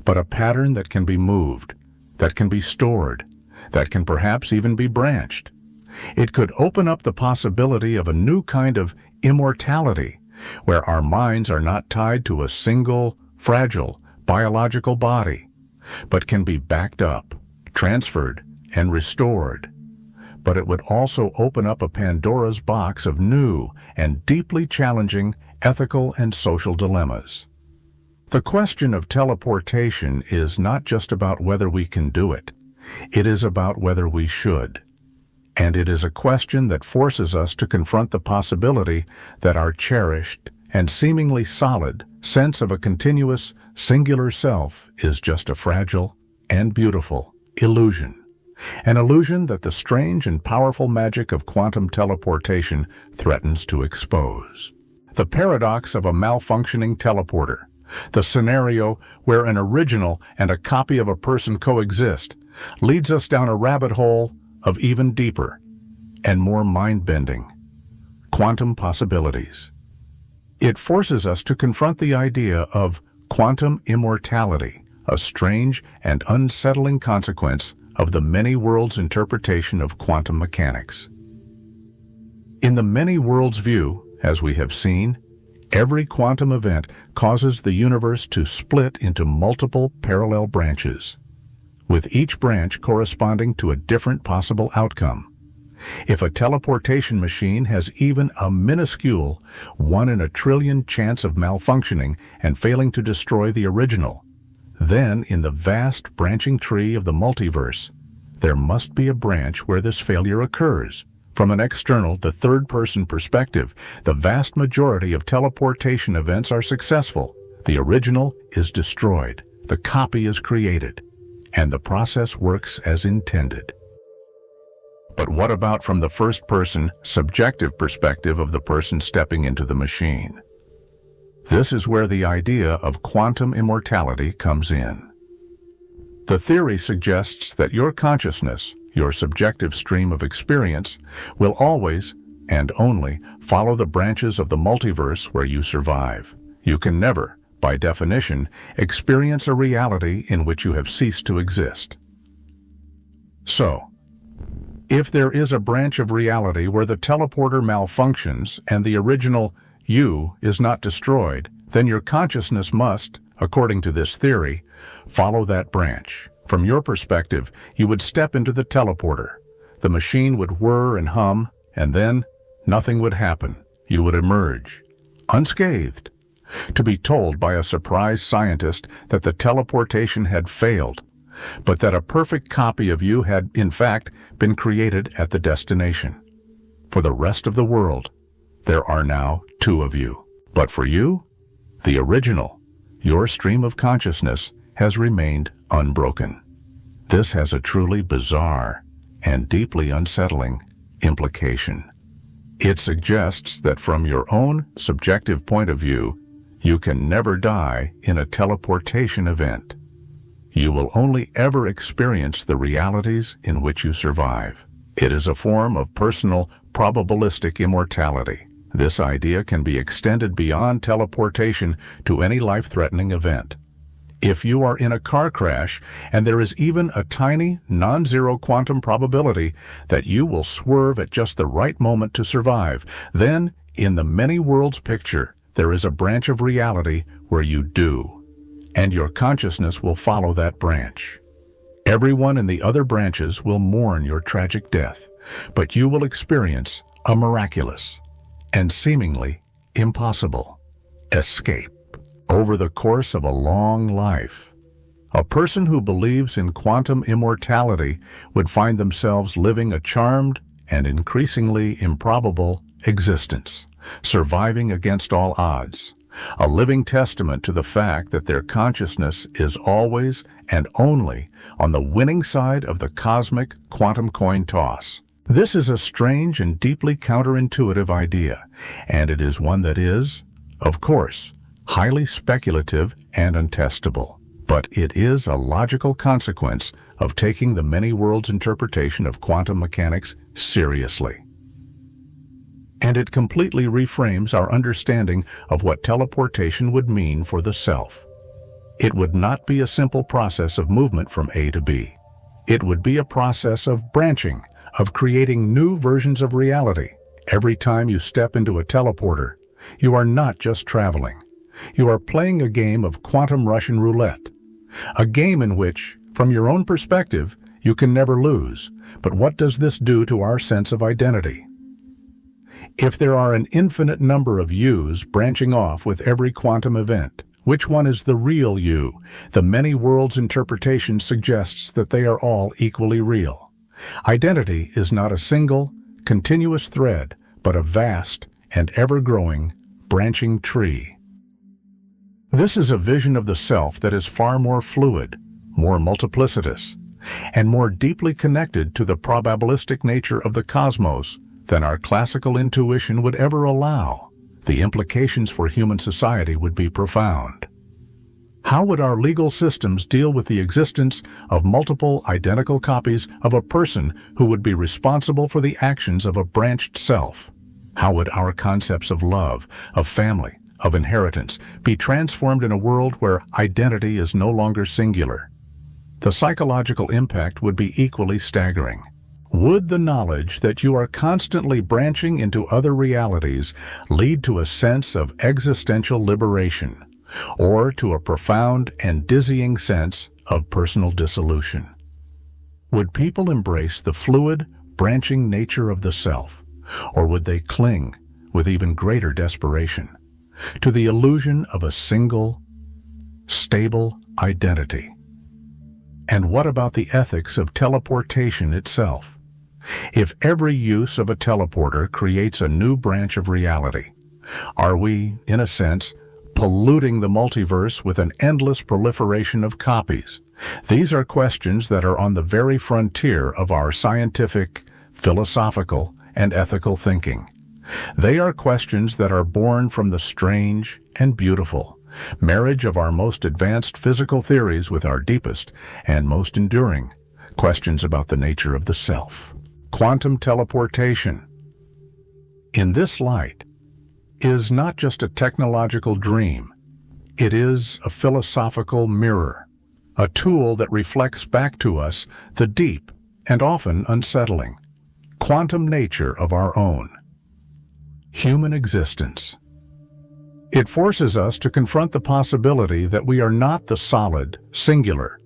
but a pattern that can be moved, that can be stored, that can perhaps even be branched. It could open up the possibility of a new kind of immortality, where our minds are not tied to a single, fragile, biological body, but can be backed up, transferred, and restored. But it would also open up a Pandora's box of new and deeply challenging ethical and social dilemmas. The question of teleportation is not just about whether we can do it. It is about whether we should. And it is a question that forces us to confront the possibility that our cherished and seemingly solid sense of a continuous, singular self is just a fragile and beautiful illusion. An illusion that the strange and powerful magic of quantum teleportation threatens to expose. The paradox of a malfunctioning teleporter, the scenario where an original and a copy of a person coexist, leads us down a rabbit hole of even deeper and more mind-bending quantum possibilities. It forces us to confront the idea of quantum immortality, a strange and unsettling consequence of the many worlds interpretation of quantum mechanics. In the many worlds view, as we have seen, Every quantum event causes the universe to split into multiple parallel branches, with each branch corresponding to a different possible outcome. If a teleportation machine has even a minuscule 1 in a trillion chance of malfunctioning and failing to destroy the original, then in the vast branching tree of the multiverse, there must be a branch where this failure occurs. From an external, the third-person perspective, the vast majority of teleportation events are successful. The original is destroyed, the copy is created, and the process works as intended. But what about from the first-person, subjective perspective of the person stepping into the machine? This is where the idea of quantum immortality comes in. The theory suggests that your consciousness, your subjective stream of experience, will always and only follow the branches of the multiverse where you survive. You can never, by definition, experience a reality in which you have ceased to exist. So, if there is a branch of reality where the teleporter malfunctions and the original you is not destroyed, then your consciousness must, according to this theory, follow that branch. From your perspective, you would step into the teleporter. The machine would whir and hum, and then nothing would happen. You would emerge, unscathed, to be told by a surprised scientist that the teleportation had failed, but that a perfect copy of you had, in fact, been created at the destination. For the rest of the world, there are now 2 of you. But for you, the original, your stream of consciousness has remained unbroken. This has a truly bizarre and deeply unsettling implication. It suggests that from your own subjective point of view, you can never die in a teleportation event. You will only ever experience the realities in which you survive. It is a form of personal, probabilistic immortality. This idea can be extended beyond teleportation to any life-threatening event. If you are in a car crash and there is even a tiny, non-zero quantum probability that you will swerve at just the right moment to survive, then, in the many worlds picture, there is a branch of reality where you do, and your consciousness will follow that branch. Everyone in the other branches will mourn your tragic death, but you will experience a miraculous and seemingly impossible escape. Over the course of a long life, a person who believes in quantum immortality would find themselves living a charmed and increasingly improbable existence, surviving against all odds, a living testament to the fact that their consciousness is always and only on the winning side of the cosmic quantum coin toss. This is a strange and deeply counterintuitive idea, and it is one that is, of course, highly speculative and untestable. But it is a logical consequence of taking the many worlds interpretation of quantum mechanics seriously. And it completely reframes our understanding of what teleportation would mean for the self. It would not be a simple process of movement from A to B. It would be a process of branching, of creating new versions of reality. Every time you step into a teleporter, you are not just traveling. You are playing a game of quantum Russian roulette, a game in which, from your own perspective, you can never lose. But what does this do to our sense of identity? If there are an infinite number of yous branching off with every quantum event, which one is the real you? The many worlds interpretation suggests that they are all equally real. Identity is not a single, continuous thread, but a vast and ever-growing, branching tree. This is a vision of the self that is far more fluid, more multiplicitous, and more deeply connected to the probabilistic nature of the cosmos than our classical intuition would ever allow. The implications for human society would be profound. How would our legal systems deal with the existence of multiple identical copies of a person who would be responsible for the actions of a branched self? How would our concepts of love, of family, of inheritance be transformed in a world where identity is no longer singular? The psychological impact would be equally staggering. Would the knowledge that you are constantly branching into other realities lead to a sense of existential liberation, or to a profound and dizzying sense of personal dissolution? Would people embrace the fluid, branching nature of the self, or would they cling, with even greater desperation, to the illusion of a single, stable identity? And what about the ethics of teleportation itself? If every use of a teleporter creates a new branch of reality, are we, in a sense, polluting the multiverse with an endless proliferation of copies? These are questions that are on the very frontier of our scientific, philosophical, and ethical thinking. They are questions that are born from the strange and beautiful marriage of our most advanced physical theories with our deepest and most enduring questions about the nature of the self. Quantum teleportation, in this light, is not just a technological dream. It is a philosophical mirror, a tool that reflects back to us the deep and often unsettling quantum nature of our own human existence. It forces us to confront the possibility that we are not the solid, singular,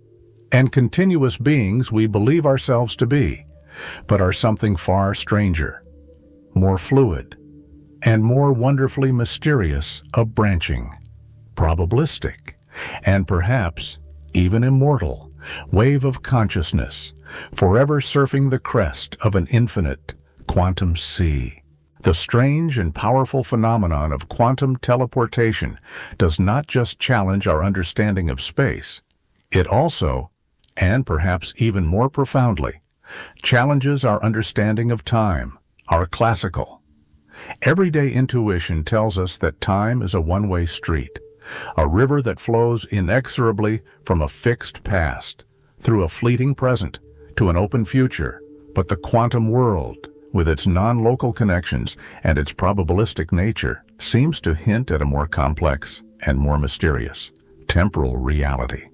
and continuous beings we believe ourselves to be, but are something far stranger, more fluid, and more wonderfully mysterious, a branching, probabilistic, and perhaps even immortal wave of consciousness, forever surfing the crest of an infinite quantum sea. The strange and powerful phenomenon of quantum teleportation does not just challenge our understanding of space, it also, and perhaps even more profoundly, challenges our understanding of time, our classical. Everyday intuition tells us that time is a one-way street, a river that flows inexorably from a fixed past, through a fleeting present, to an open future. But the quantum world, with its non-local connections and its probabilistic nature, seems to hint at a more complex and more mysterious temporal reality.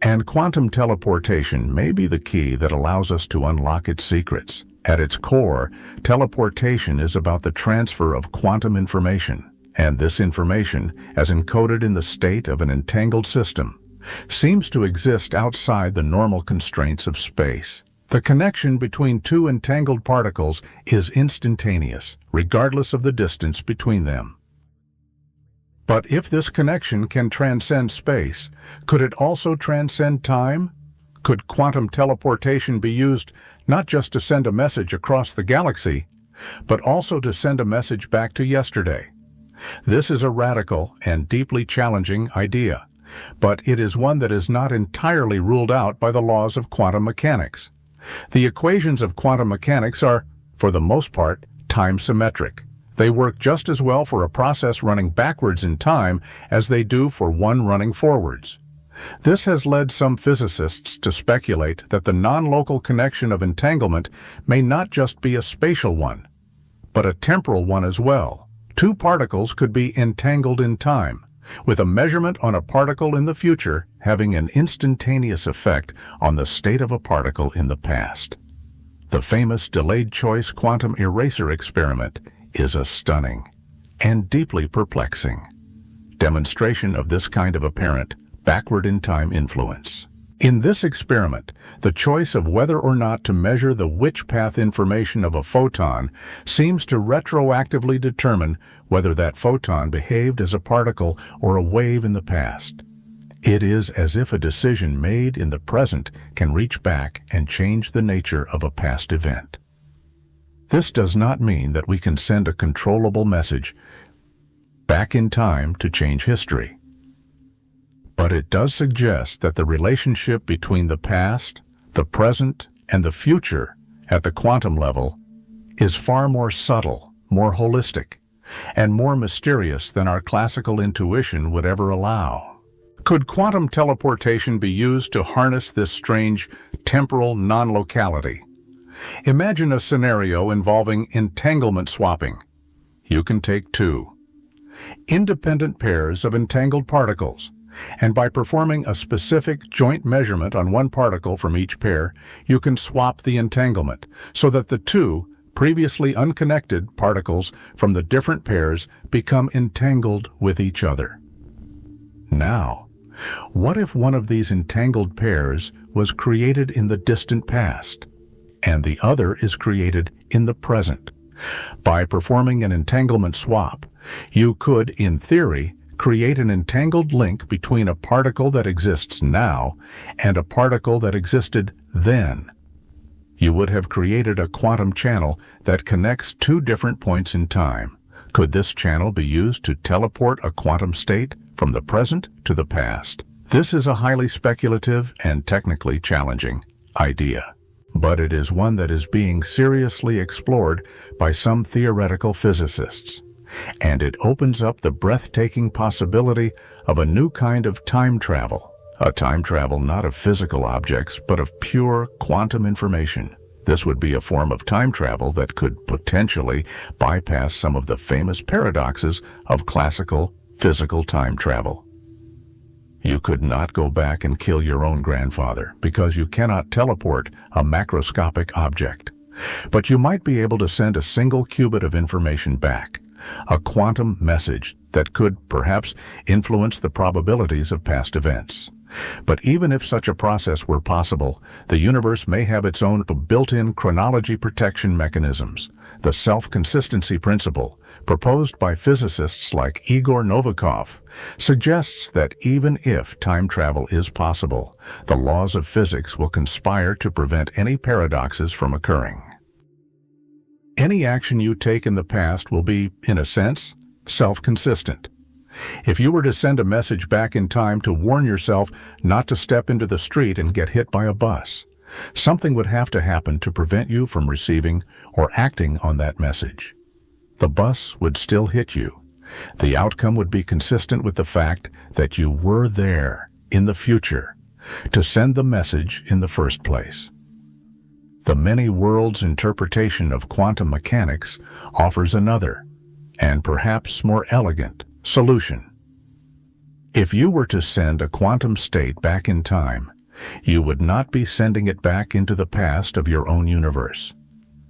And quantum teleportation may be the key that allows us to unlock its secrets. At its core, teleportation is about the transfer of quantum information, and this information, as encoded in the state of an entangled system, seems to exist outside the normal constraints of space. The connection between two entangled particles is instantaneous, regardless of the distance between them. But if this connection can transcend space, could it also transcend time? Could quantum teleportation be used not just to send a message across the galaxy, but also to send a message back to yesterday? This is a radical and deeply challenging idea, but it is one that is not entirely ruled out by the laws of quantum mechanics. The equations of quantum mechanics are, for the most part, time-symmetric. They work just as well for a process running backwards in time as they do for one running forwards. This has led some physicists to speculate that the non-local connection of entanglement may not just be a spatial one, but a temporal one as well. Two particles could be entangled in time, with a measurement on a particle in the future having an instantaneous effect on the state of a particle in the past. The famous delayed choice quantum eraser experiment is a stunning and deeply perplexing demonstration of this kind of apparent backward-in-time influence. In this experiment, the choice of whether or not to measure the witch-path information of a photon seems to retroactively determine whether that photon behaved as a particle or a wave in the past. It is as if a decision made in the present can reach back and change the nature of a past event. This does not mean that we can send a controllable message back in time to change history. But it does suggest that the relationship between the past, the present, and the future at the quantum level is far more subtle, more holistic, and more mysterious than our classical intuition would ever allow. Could quantum teleportation be used to harness this strange temporal non-locality? Imagine a scenario involving entanglement swapping. You can take two independent pairs of entangled particles, And by performing a specific joint measurement on one particle from each pair, you can swap the entanglement so that the two previously unconnected particles from the different pairs become entangled with each other. Now, what if one of these entangled pairs was created in the distant past, and the other is created in the present? By performing an entanglement swap, you could, in theory, create an entangled link between a particle that exists now and a particle that existed then. You would have created a quantum channel that connects two different points in time. Could this channel be used to teleport a quantum state from the present to the past? This is a highly speculative and technically challenging idea, but it is one that is being seriously explored by some theoretical physicists. And it opens up the breathtaking possibility of a new kind of time travel. A time travel not of physical objects, but of pure quantum information. This would be a form of time travel that could potentially bypass some of the famous paradoxes of classical physical time travel. You could not go back and kill your own grandfather because you cannot teleport a macroscopic object. But you might be able to send a single qubit of information back, a quantum message that could perhaps influence the probabilities of past events. But even if such a process were possible, the universe may have its own built-in chronology protection mechanisms. The self-consistency principle, proposed by physicists like Igor Novikov, suggests that even if time travel is possible, the laws of physics will conspire to prevent any paradoxes from occurring. Any action you take in the past will be, in a sense, self-consistent. If you were to send a message back in time to warn yourself not to step into the street and get hit by a bus, something would have to happen to prevent you from receiving or acting on that message. The bus would still hit you. The outcome would be consistent with the fact that you were there, in the future, to send the message in the first place. The many worlds interpretation of quantum mechanics offers another, and perhaps more elegant, solution. If you were to send a quantum state back in time, you would not be sending it back into the past of your own universe.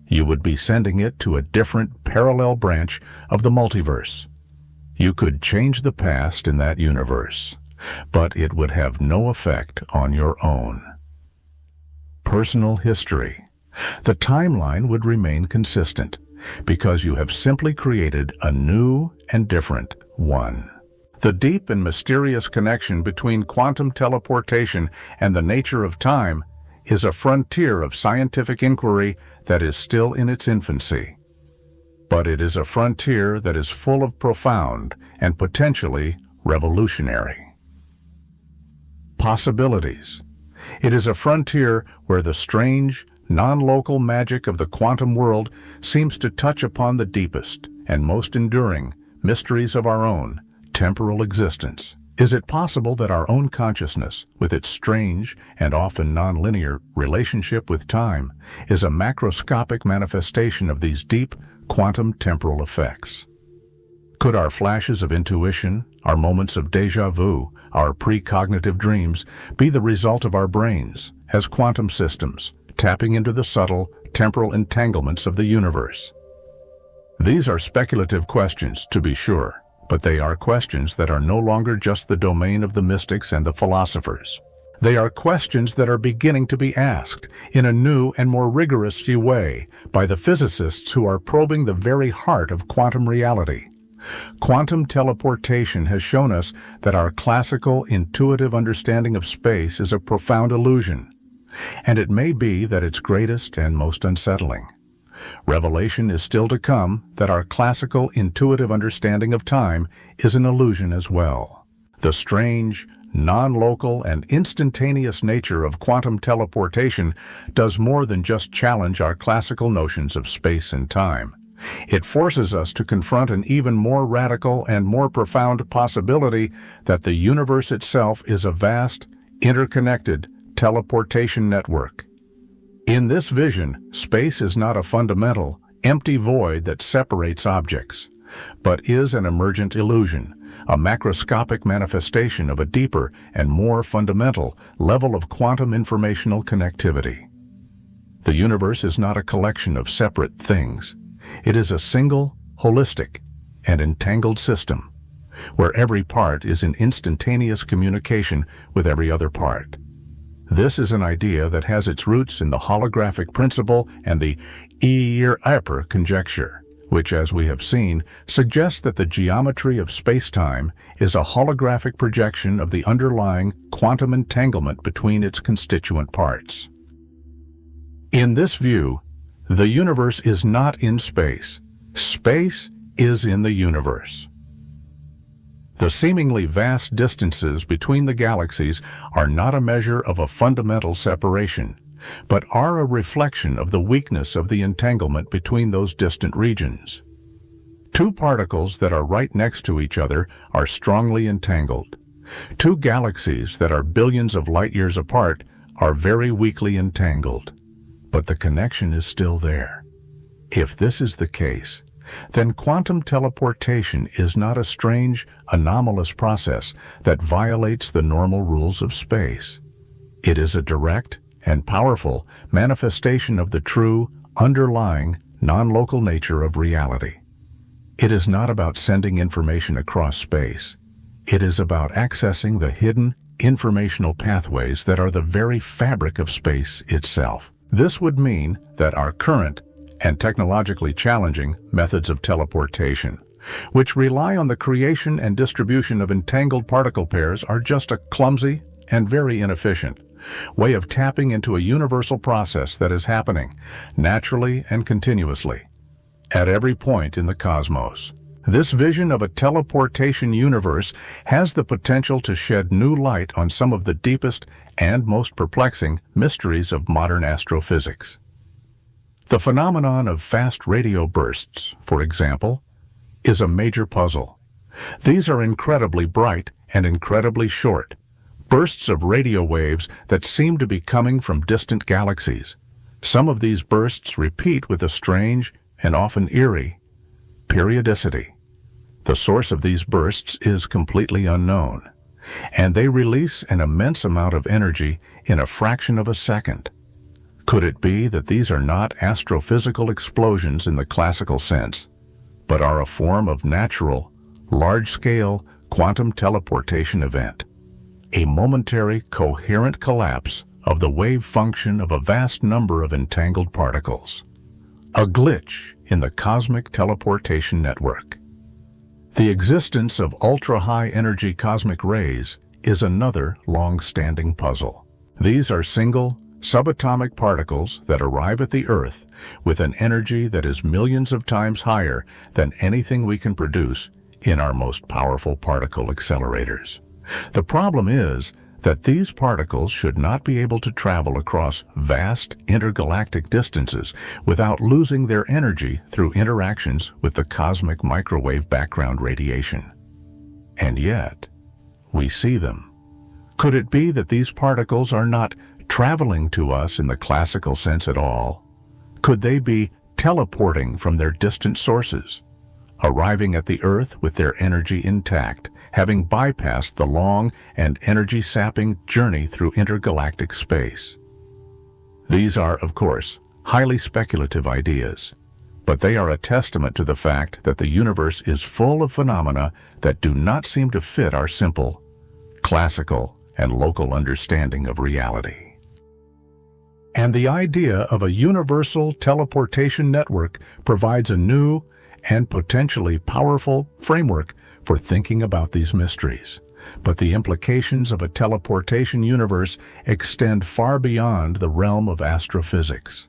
You would be sending it to a different parallel branch of the multiverse. You could change the past in that universe, but it would have no effect on your own. Personal history. The timeline would remain consistent because you have simply created a new and different one. The deep and mysterious connection between quantum teleportation and the nature of time is a frontier of scientific inquiry that is still in its infancy. But it is a frontier that is full of profound and potentially revolutionary possibilities. It is a frontier where the strange, non-local magic of the quantum world seems to touch upon the deepest and most enduring mysteries of our own temporal existence. Is it possible that our own consciousness, with its strange and often non-linear relationship with time, is a macroscopic manifestation of these deep quantum temporal effects? Could our flashes of intuition, our moments of déjà vu, our precognitive dreams be the result of our brains as quantum systems, tapping into the subtle temporal entanglements of the universe? These are speculative questions, to be sure, but they are questions that are no longer just the domain of the mystics and the philosophers. They are questions that are beginning to be asked in a new and more rigorous way by the physicists who are probing the very heart of quantum reality. Quantum teleportation has shown us that our classical, intuitive understanding of space is a profound illusion, and it may be that its greatest and most unsettling. Revelation is still to come that our classical, intuitive understanding of time is an illusion as well. The strange, non-local, and instantaneous nature of quantum teleportation does more than just challenge our classical notions of space and time. It forces us to confront an even more radical and more profound possibility that the universe itself is a vast, interconnected teleportation network. In this vision, space is not a fundamental, empty void that separates objects, but is an emergent illusion, a macroscopic manifestation of a deeper and more fundamental level of quantum informational connectivity. The universe is not a collection of separate things. It is a single, holistic, and entangled system, where every part is in instantaneous communication with every other part. This is an idea that has its roots in the holographic principle and the Eier-Upper conjecture, which, as we have seen, suggests that the geometry of space-time is a holographic projection of the underlying quantum entanglement between its constituent parts. In this view, the universe is not in space. Space is in the universe. The seemingly vast distances between the galaxies are not a measure of a fundamental separation, but are a reflection of the weakness of the entanglement between those distant regions. Two particles that are right next to each other are strongly entangled. Two galaxies that are billions of light-years apart are very weakly entangled, but the connection is still there. If this is the case, then quantum teleportation is not a strange, anomalous process that violates the normal rules of space. It is a direct and powerful manifestation of the true, underlying, non-local nature of reality. It is not about sending information across space. It is about accessing the hidden, informational pathways that are the very fabric of space itself. This would mean that our current and technologically challenging methods of teleportation, which rely on the creation and distribution of entangled particle pairs, are just a clumsy and very inefficient way of tapping into a universal process that is happening naturally and continuously at every point in the cosmos. This vision of a teleportation universe has the potential to shed new light on some of the deepest and most perplexing mysteries of modern astrophysics. The phenomenon of fast radio bursts, for example, is a major puzzle. These are incredibly bright and incredibly short, bursts of radio waves that seem to be coming from distant galaxies. Some of these bursts repeat with a strange and often eerie periodicity. The source of these bursts is completely unknown, and they release an immense amount of energy in a fraction of a second. Could it be that these are not astrophysical explosions in the classical sense, but are a form of natural, large-scale quantum teleportation event? A momentary, coherent collapse of the wave function of a vast number of entangled particles. A glitch in the cosmic teleportation network. The existence of ultra-high energy cosmic rays is another long-standing puzzle. These are single, subatomic particles that arrive at the Earth with an energy that is millions of times higher than anything we can produce in our most powerful particle accelerators. The problem is that these particles should not be able to travel across vast intergalactic distances without losing their energy through interactions with the cosmic microwave background radiation. And yet, we see them. Could it be that these particles are not traveling to us in the classical sense at all? Could they be teleporting from their distant sources, arriving at the Earth with their energy intact, having bypassed the long and energy-sapping journey through intergalactic space? These are, of course, highly speculative ideas, but they are a testament to the fact that the universe is full of phenomena that do not seem to fit our simple, classical, and local understanding of reality. And the idea of a universal teleportation network provides a new and potentially powerful framework for thinking about these mysteries. But the implications of a teleportation universe extend far beyond the realm of astrophysics.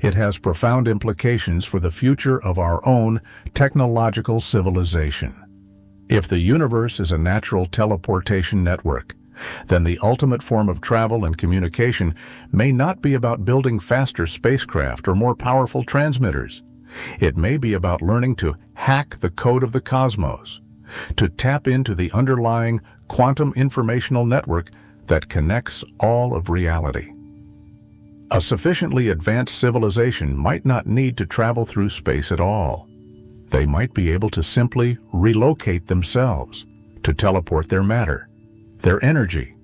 It has profound implications for the future of our own technological civilization. If the universe is a natural teleportation network, then the ultimate form of travel and communication may not be about building faster spacecraft or more powerful transmitters. It may be about learning to hack the code of the cosmos, to tap into the underlying quantum informational network that connects all of reality. A sufficiently advanced civilization might not need to travel through space at all. They might be able to simply relocate themselves, to teleport their matter, their energy,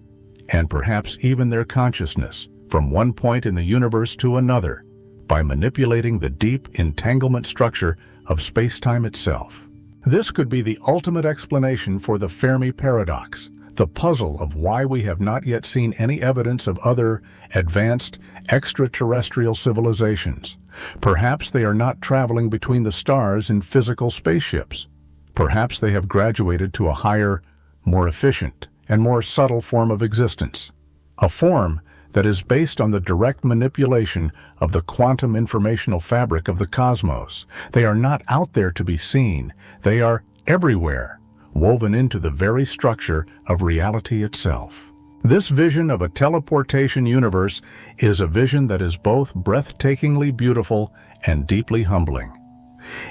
and perhaps even their consciousness from one point in the universe to another by manipulating the deep entanglement structure of space-time itself. This could be the ultimate explanation for the Fermi paradox, the puzzle of why we have not yet seen any evidence of other advanced extraterrestrial civilizations. Perhaps they are not traveling between the stars in physical spaceships. Perhaps they have graduated to a higher, more efficient, and more subtle form of existence. A form that is based on the direct manipulation of the quantum informational fabric of the cosmos. They are not out there to be seen. They are everywhere, woven into the very structure of reality itself. This vision of a teleportation universe is a vision that is both breathtakingly beautiful and deeply humbling.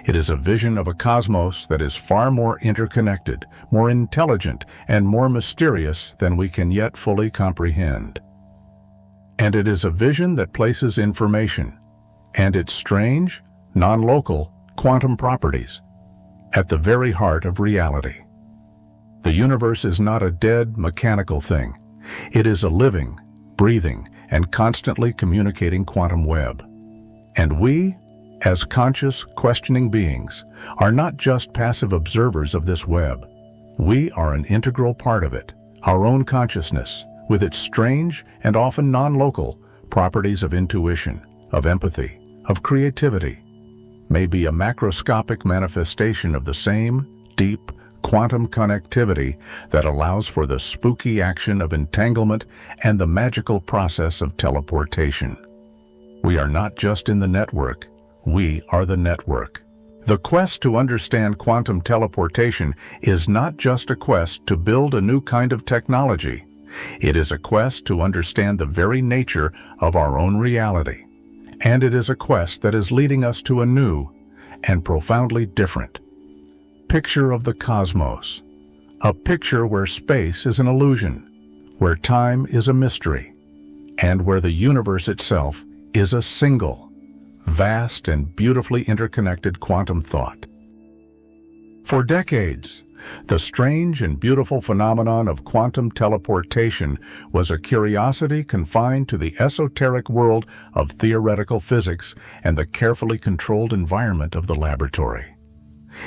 It is a vision of a cosmos that is far more interconnected, more intelligent, and more mysterious than we can yet fully comprehend. And it is a vision that places information and its strange, non-local quantum properties at the very heart of reality. The universe is not a dead, mechanical thing. It is a living, breathing, and constantly communicating quantum web. And we, as conscious, questioning beings, are not just passive observers of this web. We are an integral part of it. Our own consciousness, with its strange and often non-local properties of intuition, of empathy, of creativity, may be a macroscopic manifestation of the same deep quantum connectivity that allows for the spooky action of entanglement and the magical process of teleportation. We are not just in the network, we are the network. The quest to understand quantum teleportation is not just a quest to build a new kind of technology. It is a quest to understand the very nature of our own reality. And it is a quest that is leading us to a new and profoundly different picture of the cosmos. A picture where space is an illusion, where time is a mystery, and where the universe itself is a single, vast and beautifully interconnected quantum thought. For decades, the strange and beautiful phenomenon of quantum teleportation was a curiosity confined to the esoteric world of theoretical physics and the carefully controlled environment of the laboratory.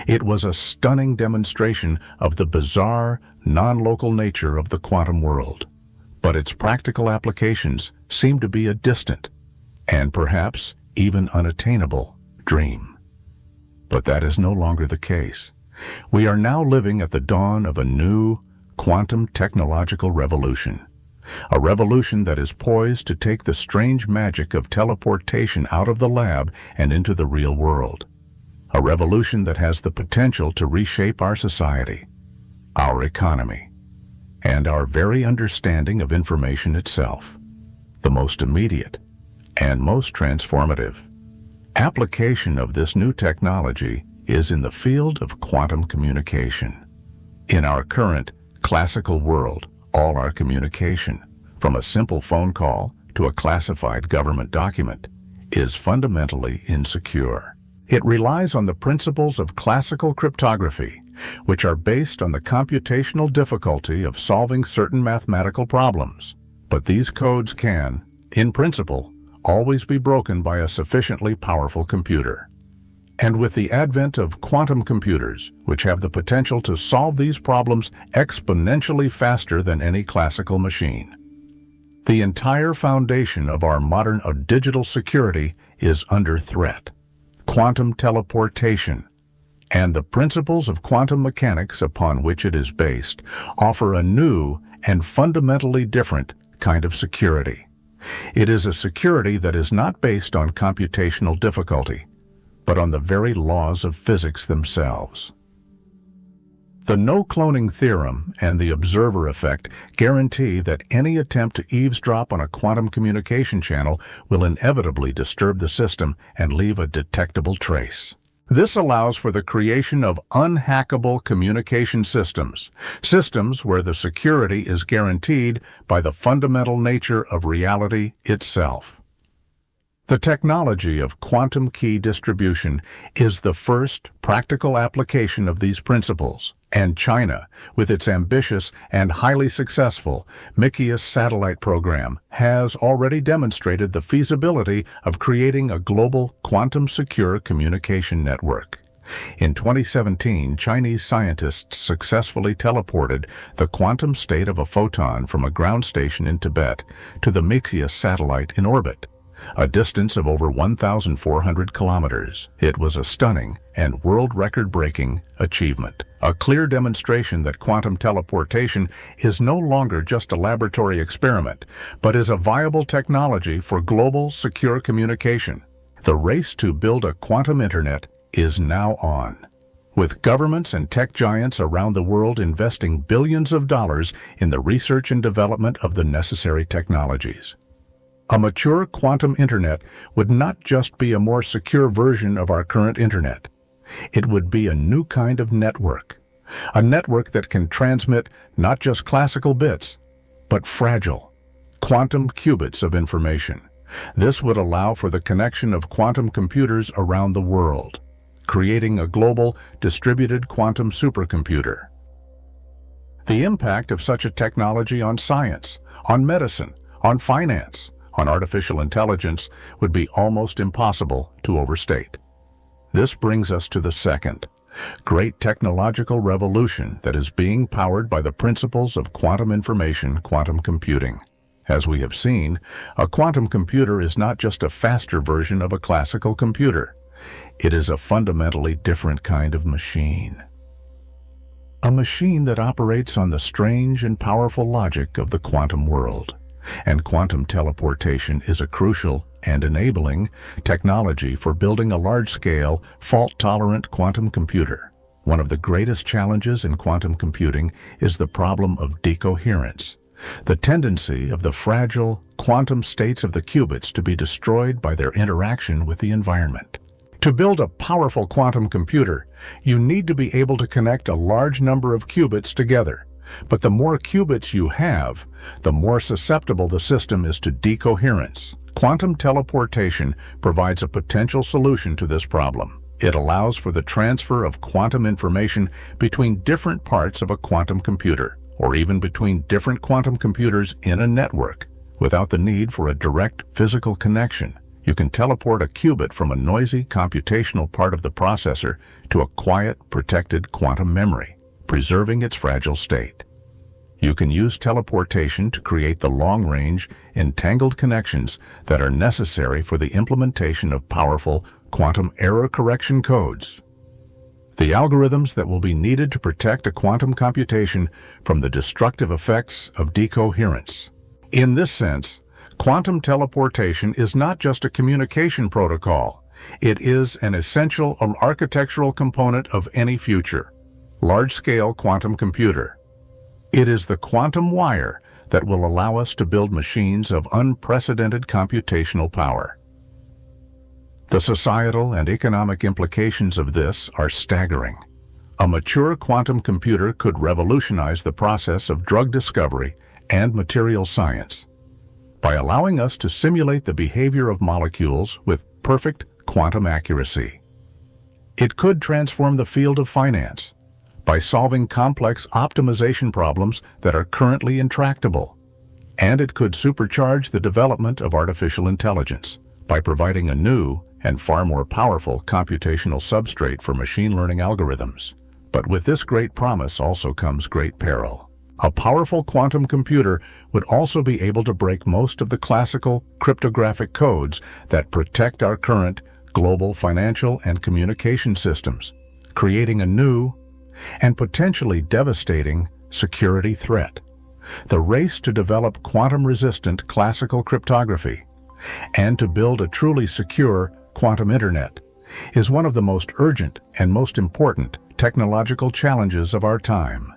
It was a stunning demonstration of the bizarre, non-local nature of the quantum world. But its practical applications seemed to be a distant, and perhaps even unattainable, dream. But that is no longer the case. We are now living at the dawn of a new, quantum technological revolution. A revolution that is poised to take the strange magic of teleportation out of the lab and into the real world. A revolution that has the potential to reshape our society, our economy, and our very understanding of information itself. The most immediate and most transformative application of this new technology is in the field of quantum communication. In our current classical world, all our communication, from a simple phone call to a classified government document, is fundamentally insecure. It relies on the principles of classical cryptography, which are based on the computational difficulty of solving certain mathematical problems. But these codes can, in principle, always be broken by a sufficiently powerful computer. And with the advent of quantum computers, which have the potential to solve these problems exponentially faster than any classical machine, the entire foundation of our modern digital security is under threat. Quantum teleportation and the principles of quantum mechanics upon which it is based offer a new and fundamentally different kind of security. It is a security that is not based on computational difficulty, but on the very laws of physics themselves. The no-cloning theorem and the observer effect guarantee that any attempt to eavesdrop on a quantum communication channel will inevitably disturb the system and leave a detectable trace. This allows for the creation of unhackable communication systems, systems where the security is guaranteed by the fundamental nature of reality itself. The technology of quantum key distribution is the first practical application of these principles, and China, with its ambitious and highly successful mythical satellite program, has already demonstrated the feasibility of creating a global quantum-secure communication network. In 2017, Chinese scientists successfully teleported the quantum state of a photon from a ground station in Tibet to the mythical satellite in orbit, a distance of over 1,400 kilometers. It was a stunning and world record-breaking achievement, a clear demonstration that quantum teleportation is no longer just a laboratory experiment, but is a viable technology for global secure communication. The race to build a quantum internet is now on, with governments and tech giants around the world investing billions of dollars in the research and development of the necessary technologies. A mature quantum internet would not just be a more secure version of our current internet. It would be a new kind of network, a network that can transmit not just classical bits, but fragile, quantum qubits of information. This would allow for the connection of quantum computers around the world, creating a global, distributed quantum supercomputer. The impact of such a technology on science, on medicine, on finance, on artificial intelligence would be almost impossible to overstate. This brings us to the second great technological revolution that is being powered by the principles of quantum information, quantum computing. As we have seen, a quantum computer is not just a faster version of a classical computer. It is a fundamentally different kind of machine. A machine that operates on the strange and powerful logic of the quantum world. And quantum teleportation is a crucial and enabling technology for building a large-scale, fault-tolerant quantum computer. One of the greatest challenges in quantum computing is the problem of decoherence, the tendency of the fragile quantum states of the qubits to be destroyed by their interaction with the environment. To build a powerful quantum computer, you need to be able to connect a large number of qubits together. But the more qubits you have, the more susceptible the system is to decoherence. Quantum teleportation provides a potential solution to this problem. It allows for the transfer of quantum information between different parts of a quantum computer, or even between different quantum computers in a network, without the need for a direct physical connection. You can teleport a qubit from a noisy computational part of the processor to a quiet, protected quantum memory, preserving its fragile state. You can use teleportation to create the long-range, entangled connections that are necessary for the implementation of powerful quantum error correction codes, the algorithms that will be needed to protect a quantum computation from the destructive effects of decoherence. In this sense, quantum teleportation is not just a communication protocol. It is an essential architectural component of any future large-scale quantum computer. It is the quantum wire that will allow us to build machines of unprecedented computational power. The societal and economic implications of this are staggering. A mature quantum computer could revolutionize the process of drug discovery and material science by allowing us to simulate the behavior of molecules with perfect quantum accuracy. It could transform the field of finance by solving complex optimization problems that are currently intractable. And it could supercharge the development of artificial intelligence by providing a new and far more powerful computational substrate for machine learning algorithms. But with this great promise also comes great peril. A powerful quantum computer would also be able to break most of the classical cryptographic codes that protect our current global financial and communication systems, creating a new and potentially devastating security threat. The race to develop quantum-resistant classical cryptography and to build a truly secure quantum internet is one of the most urgent and most important technological challenges of our time.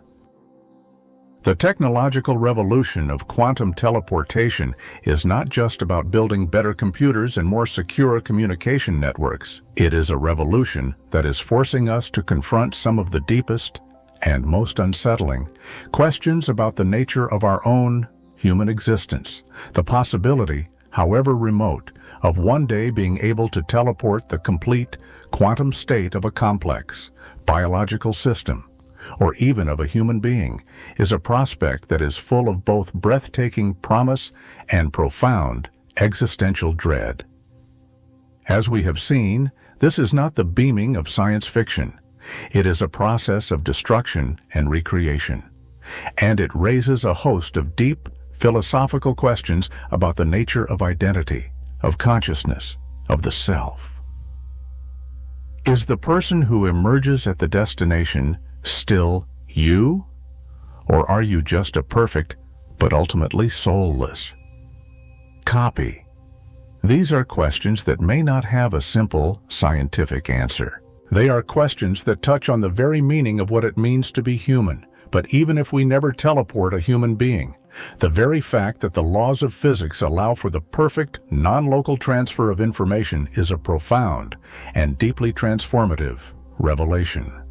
The technological revolution of quantum teleportation is not just about building better computers and more secure communication networks. It is a revolution that is forcing us to confront some of the deepest and most unsettling questions about the nature of our own human existence, the possibility however remote, of one day being able to teleport the complete quantum state of a complex biological system, or even of a human being, is a prospect that is full of both breathtaking promise and profound existential dread. As we have seen, this is not the beaming of science fiction. It is a process of destruction and recreation, and it raises a host of deep philosophical questions about the nature of identity, of consciousness, of the self. Is the person who emerges at the destination still you? Or are you just a perfect, but ultimately soulless copy? These are questions that may not have a simple scientific answer. They are questions that touch on the very meaning of what it means to be human. But even if we never teleport a human being, the very fact that the laws of physics allow for the perfect, non-local transfer of information is a profound and deeply transformative revelation.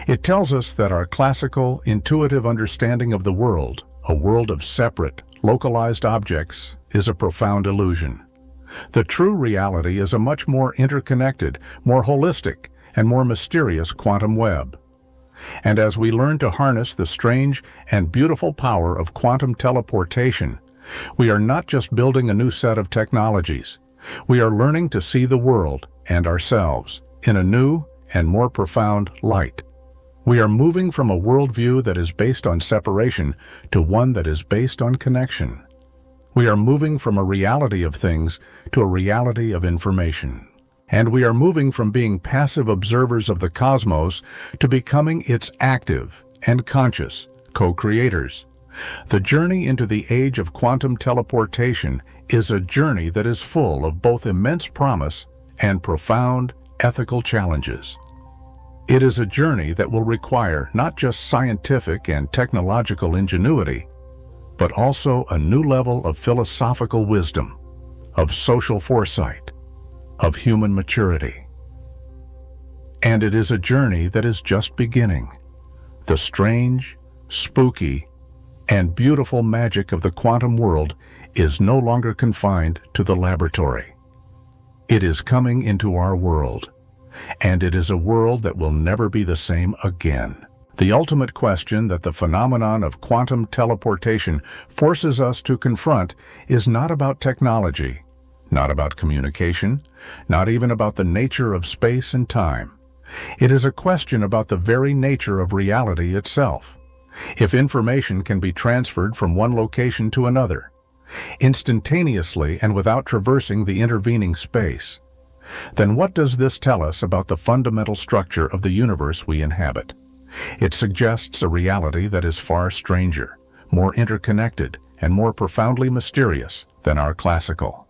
It tells us that our classical, intuitive understanding of the world, a world of separate, localized objects, is a profound illusion. The true reality is a much more interconnected, more holistic, and more mysterious quantum web. And as we learn to harness the strange and beautiful power of quantum teleportation, we are not just building a new set of technologies. We are learning to see the world and ourselves in a new and more profound light. We are moving from a worldview that is based on separation to one that is based on connection. We are moving from a reality of things to a reality of information. And we are moving from being passive observers of the cosmos to becoming its active and conscious co-creators. The journey into the age of quantum teleportation is a journey that is full of both immense promise and profound ethical challenges. It is a journey that will require not just scientific and technological ingenuity, but also a new level of philosophical wisdom, of social foresight, of human maturity. And it is a journey that is just beginning. The strange, spooky, and beautiful magic of the quantum world is no longer confined to the laboratory. It is coming into our world, and it is a world that will never be the same again. The ultimate question that the phenomenon of quantum teleportation forces us to confront is not about technology, not about communication, not even about the nature of space and time. It is a question about the very nature of reality itself. If information can be transferred from one location to another, instantaneously and without traversing the intervening space, then what does this tell us about the fundamental structure of the universe we inhabit? It suggests a reality that is far stranger, more interconnected, and more profoundly mysterious than our classical,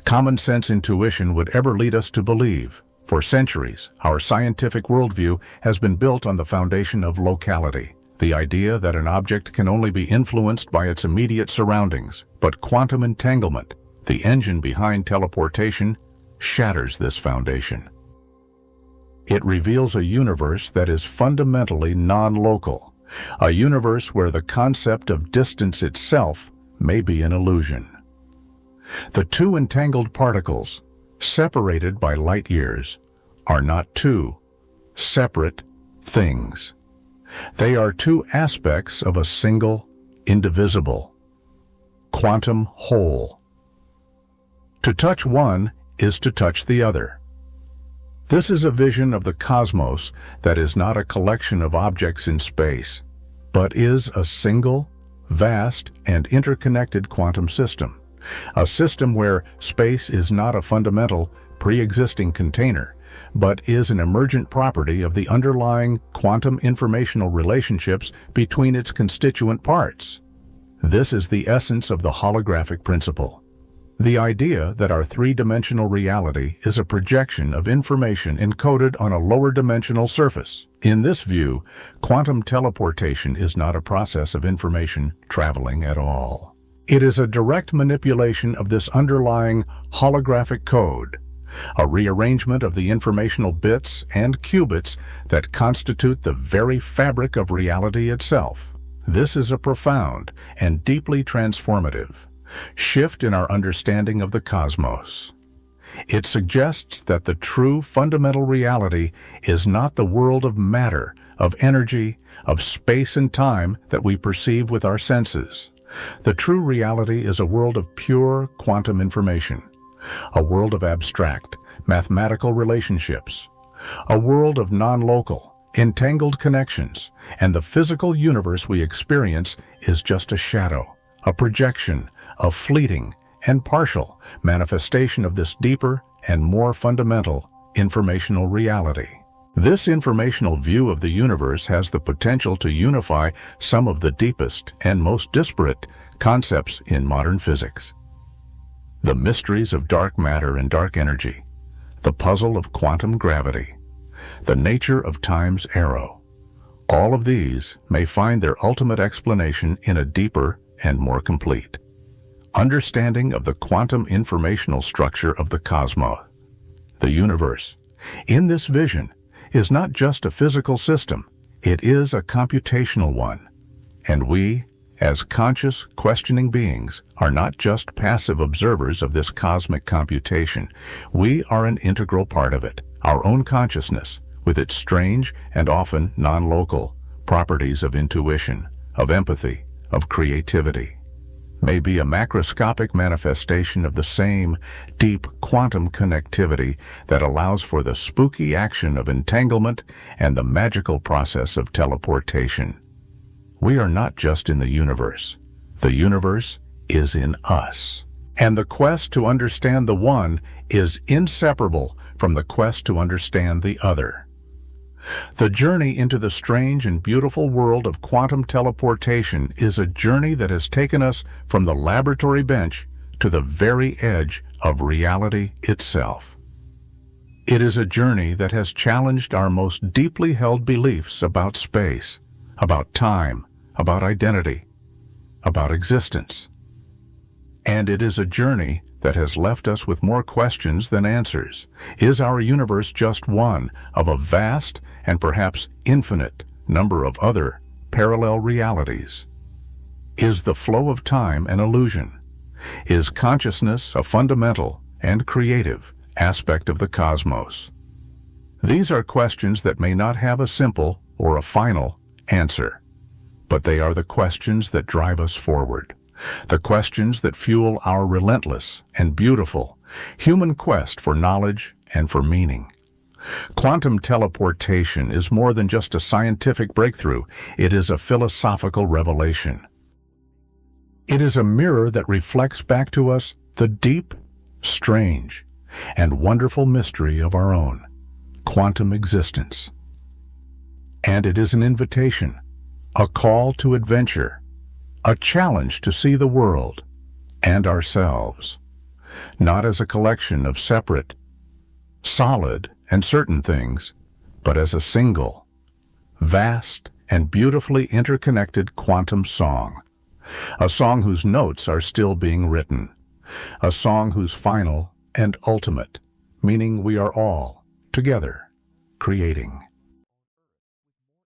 common sense intuition would ever lead us to believe. For centuries, our scientific worldview has been built on the foundation of locality, the idea that an object can only be influenced by its immediate surroundings. But quantum entanglement, the engine behind teleportation, shatters this foundation. It reveals a universe that is fundamentally non-local, a universe where the concept of distance itself may be an illusion. The two entangled particles, separated by light years, are not two separate things. They are two aspects of a single, indivisible, quantum whole. To touch one is to touch the other. This is a vision of the cosmos that is not a collection of objects in space, but is a single, vast, and interconnected quantum system. A system where space is not a fundamental, pre-existing container, but is an emergent property of the underlying quantum informational relationships between its constituent parts. This is the essence of the holographic principle. The idea that our three-dimensional reality is a projection of information encoded on a lower dimensional surface. In this view, quantum teleportation is not a process of information traveling at all. It is a direct manipulation of this underlying holographic code, a rearrangement of the informational bits and qubits that constitute the very fabric of reality itself. This is a profound and deeply transformative, shift in our understanding of the cosmos. It suggests that the true fundamental reality is not the world of matter, of energy, of space and time that we perceive with our senses. The true reality is a world of pure quantum information, a world of abstract, mathematical relationships, a world of non-local, entangled connections, and the physical universe we experience is just a shadow, a projection, a fleeting and partial manifestation of this deeper and more fundamental informational reality. This informational view of the universe has the potential to unify some of the deepest and most disparate concepts in modern physics. The mysteries of dark matter and dark energy, the puzzle of quantum gravity, the nature of time's arrow. All of these may find their ultimate explanation in a deeper and more complete understanding of the quantum informational structure of the cosmos. The universe, in this vision, is not just a physical system, it is a computational one. And we, as conscious, questioning beings, are not just passive observers of this cosmic computation. We are an integral part of it. Our own consciousness, with its strange and often non-local properties of intuition, of empathy, of creativity, may be a macroscopic manifestation of the same deep quantum connectivity that allows for the spooky action of entanglement and the magical process of teleportation. We are not just in the universe is in us. And the quest to understand the one is inseparable from the quest to understand the other. The journey into the strange and beautiful world of quantum teleportation is a journey that has taken us from the laboratory bench to the very edge of reality itself. It is a journey that has challenged our most deeply held beliefs about space, about time, about identity, about existence. And it is a journey that has left us with more questions than answers. Is our universe just one of a vast and perhaps infinite number of other parallel realities? Is the flow of time an illusion? Is consciousness a fundamental and creative aspect of the cosmos? These are questions that may not have a simple or a final answer, but they are the questions that drive us forward. The questions that fuel our relentless and beautiful human quest for knowledge and for meaning. Quantum teleportation is more than just a scientific breakthrough, it is a philosophical revelation. It is a mirror that reflects back to us the deep, strange, and wonderful mystery of our own quantum existence. And it is an invitation, a call to adventure, a challenge to see the world and ourselves, not as a collection of separate, solid, and certain things, but as a single, vast, and beautifully interconnected quantum song. A song whose notes are still being written. A song whose final and ultimate meaning we are all, together, creating.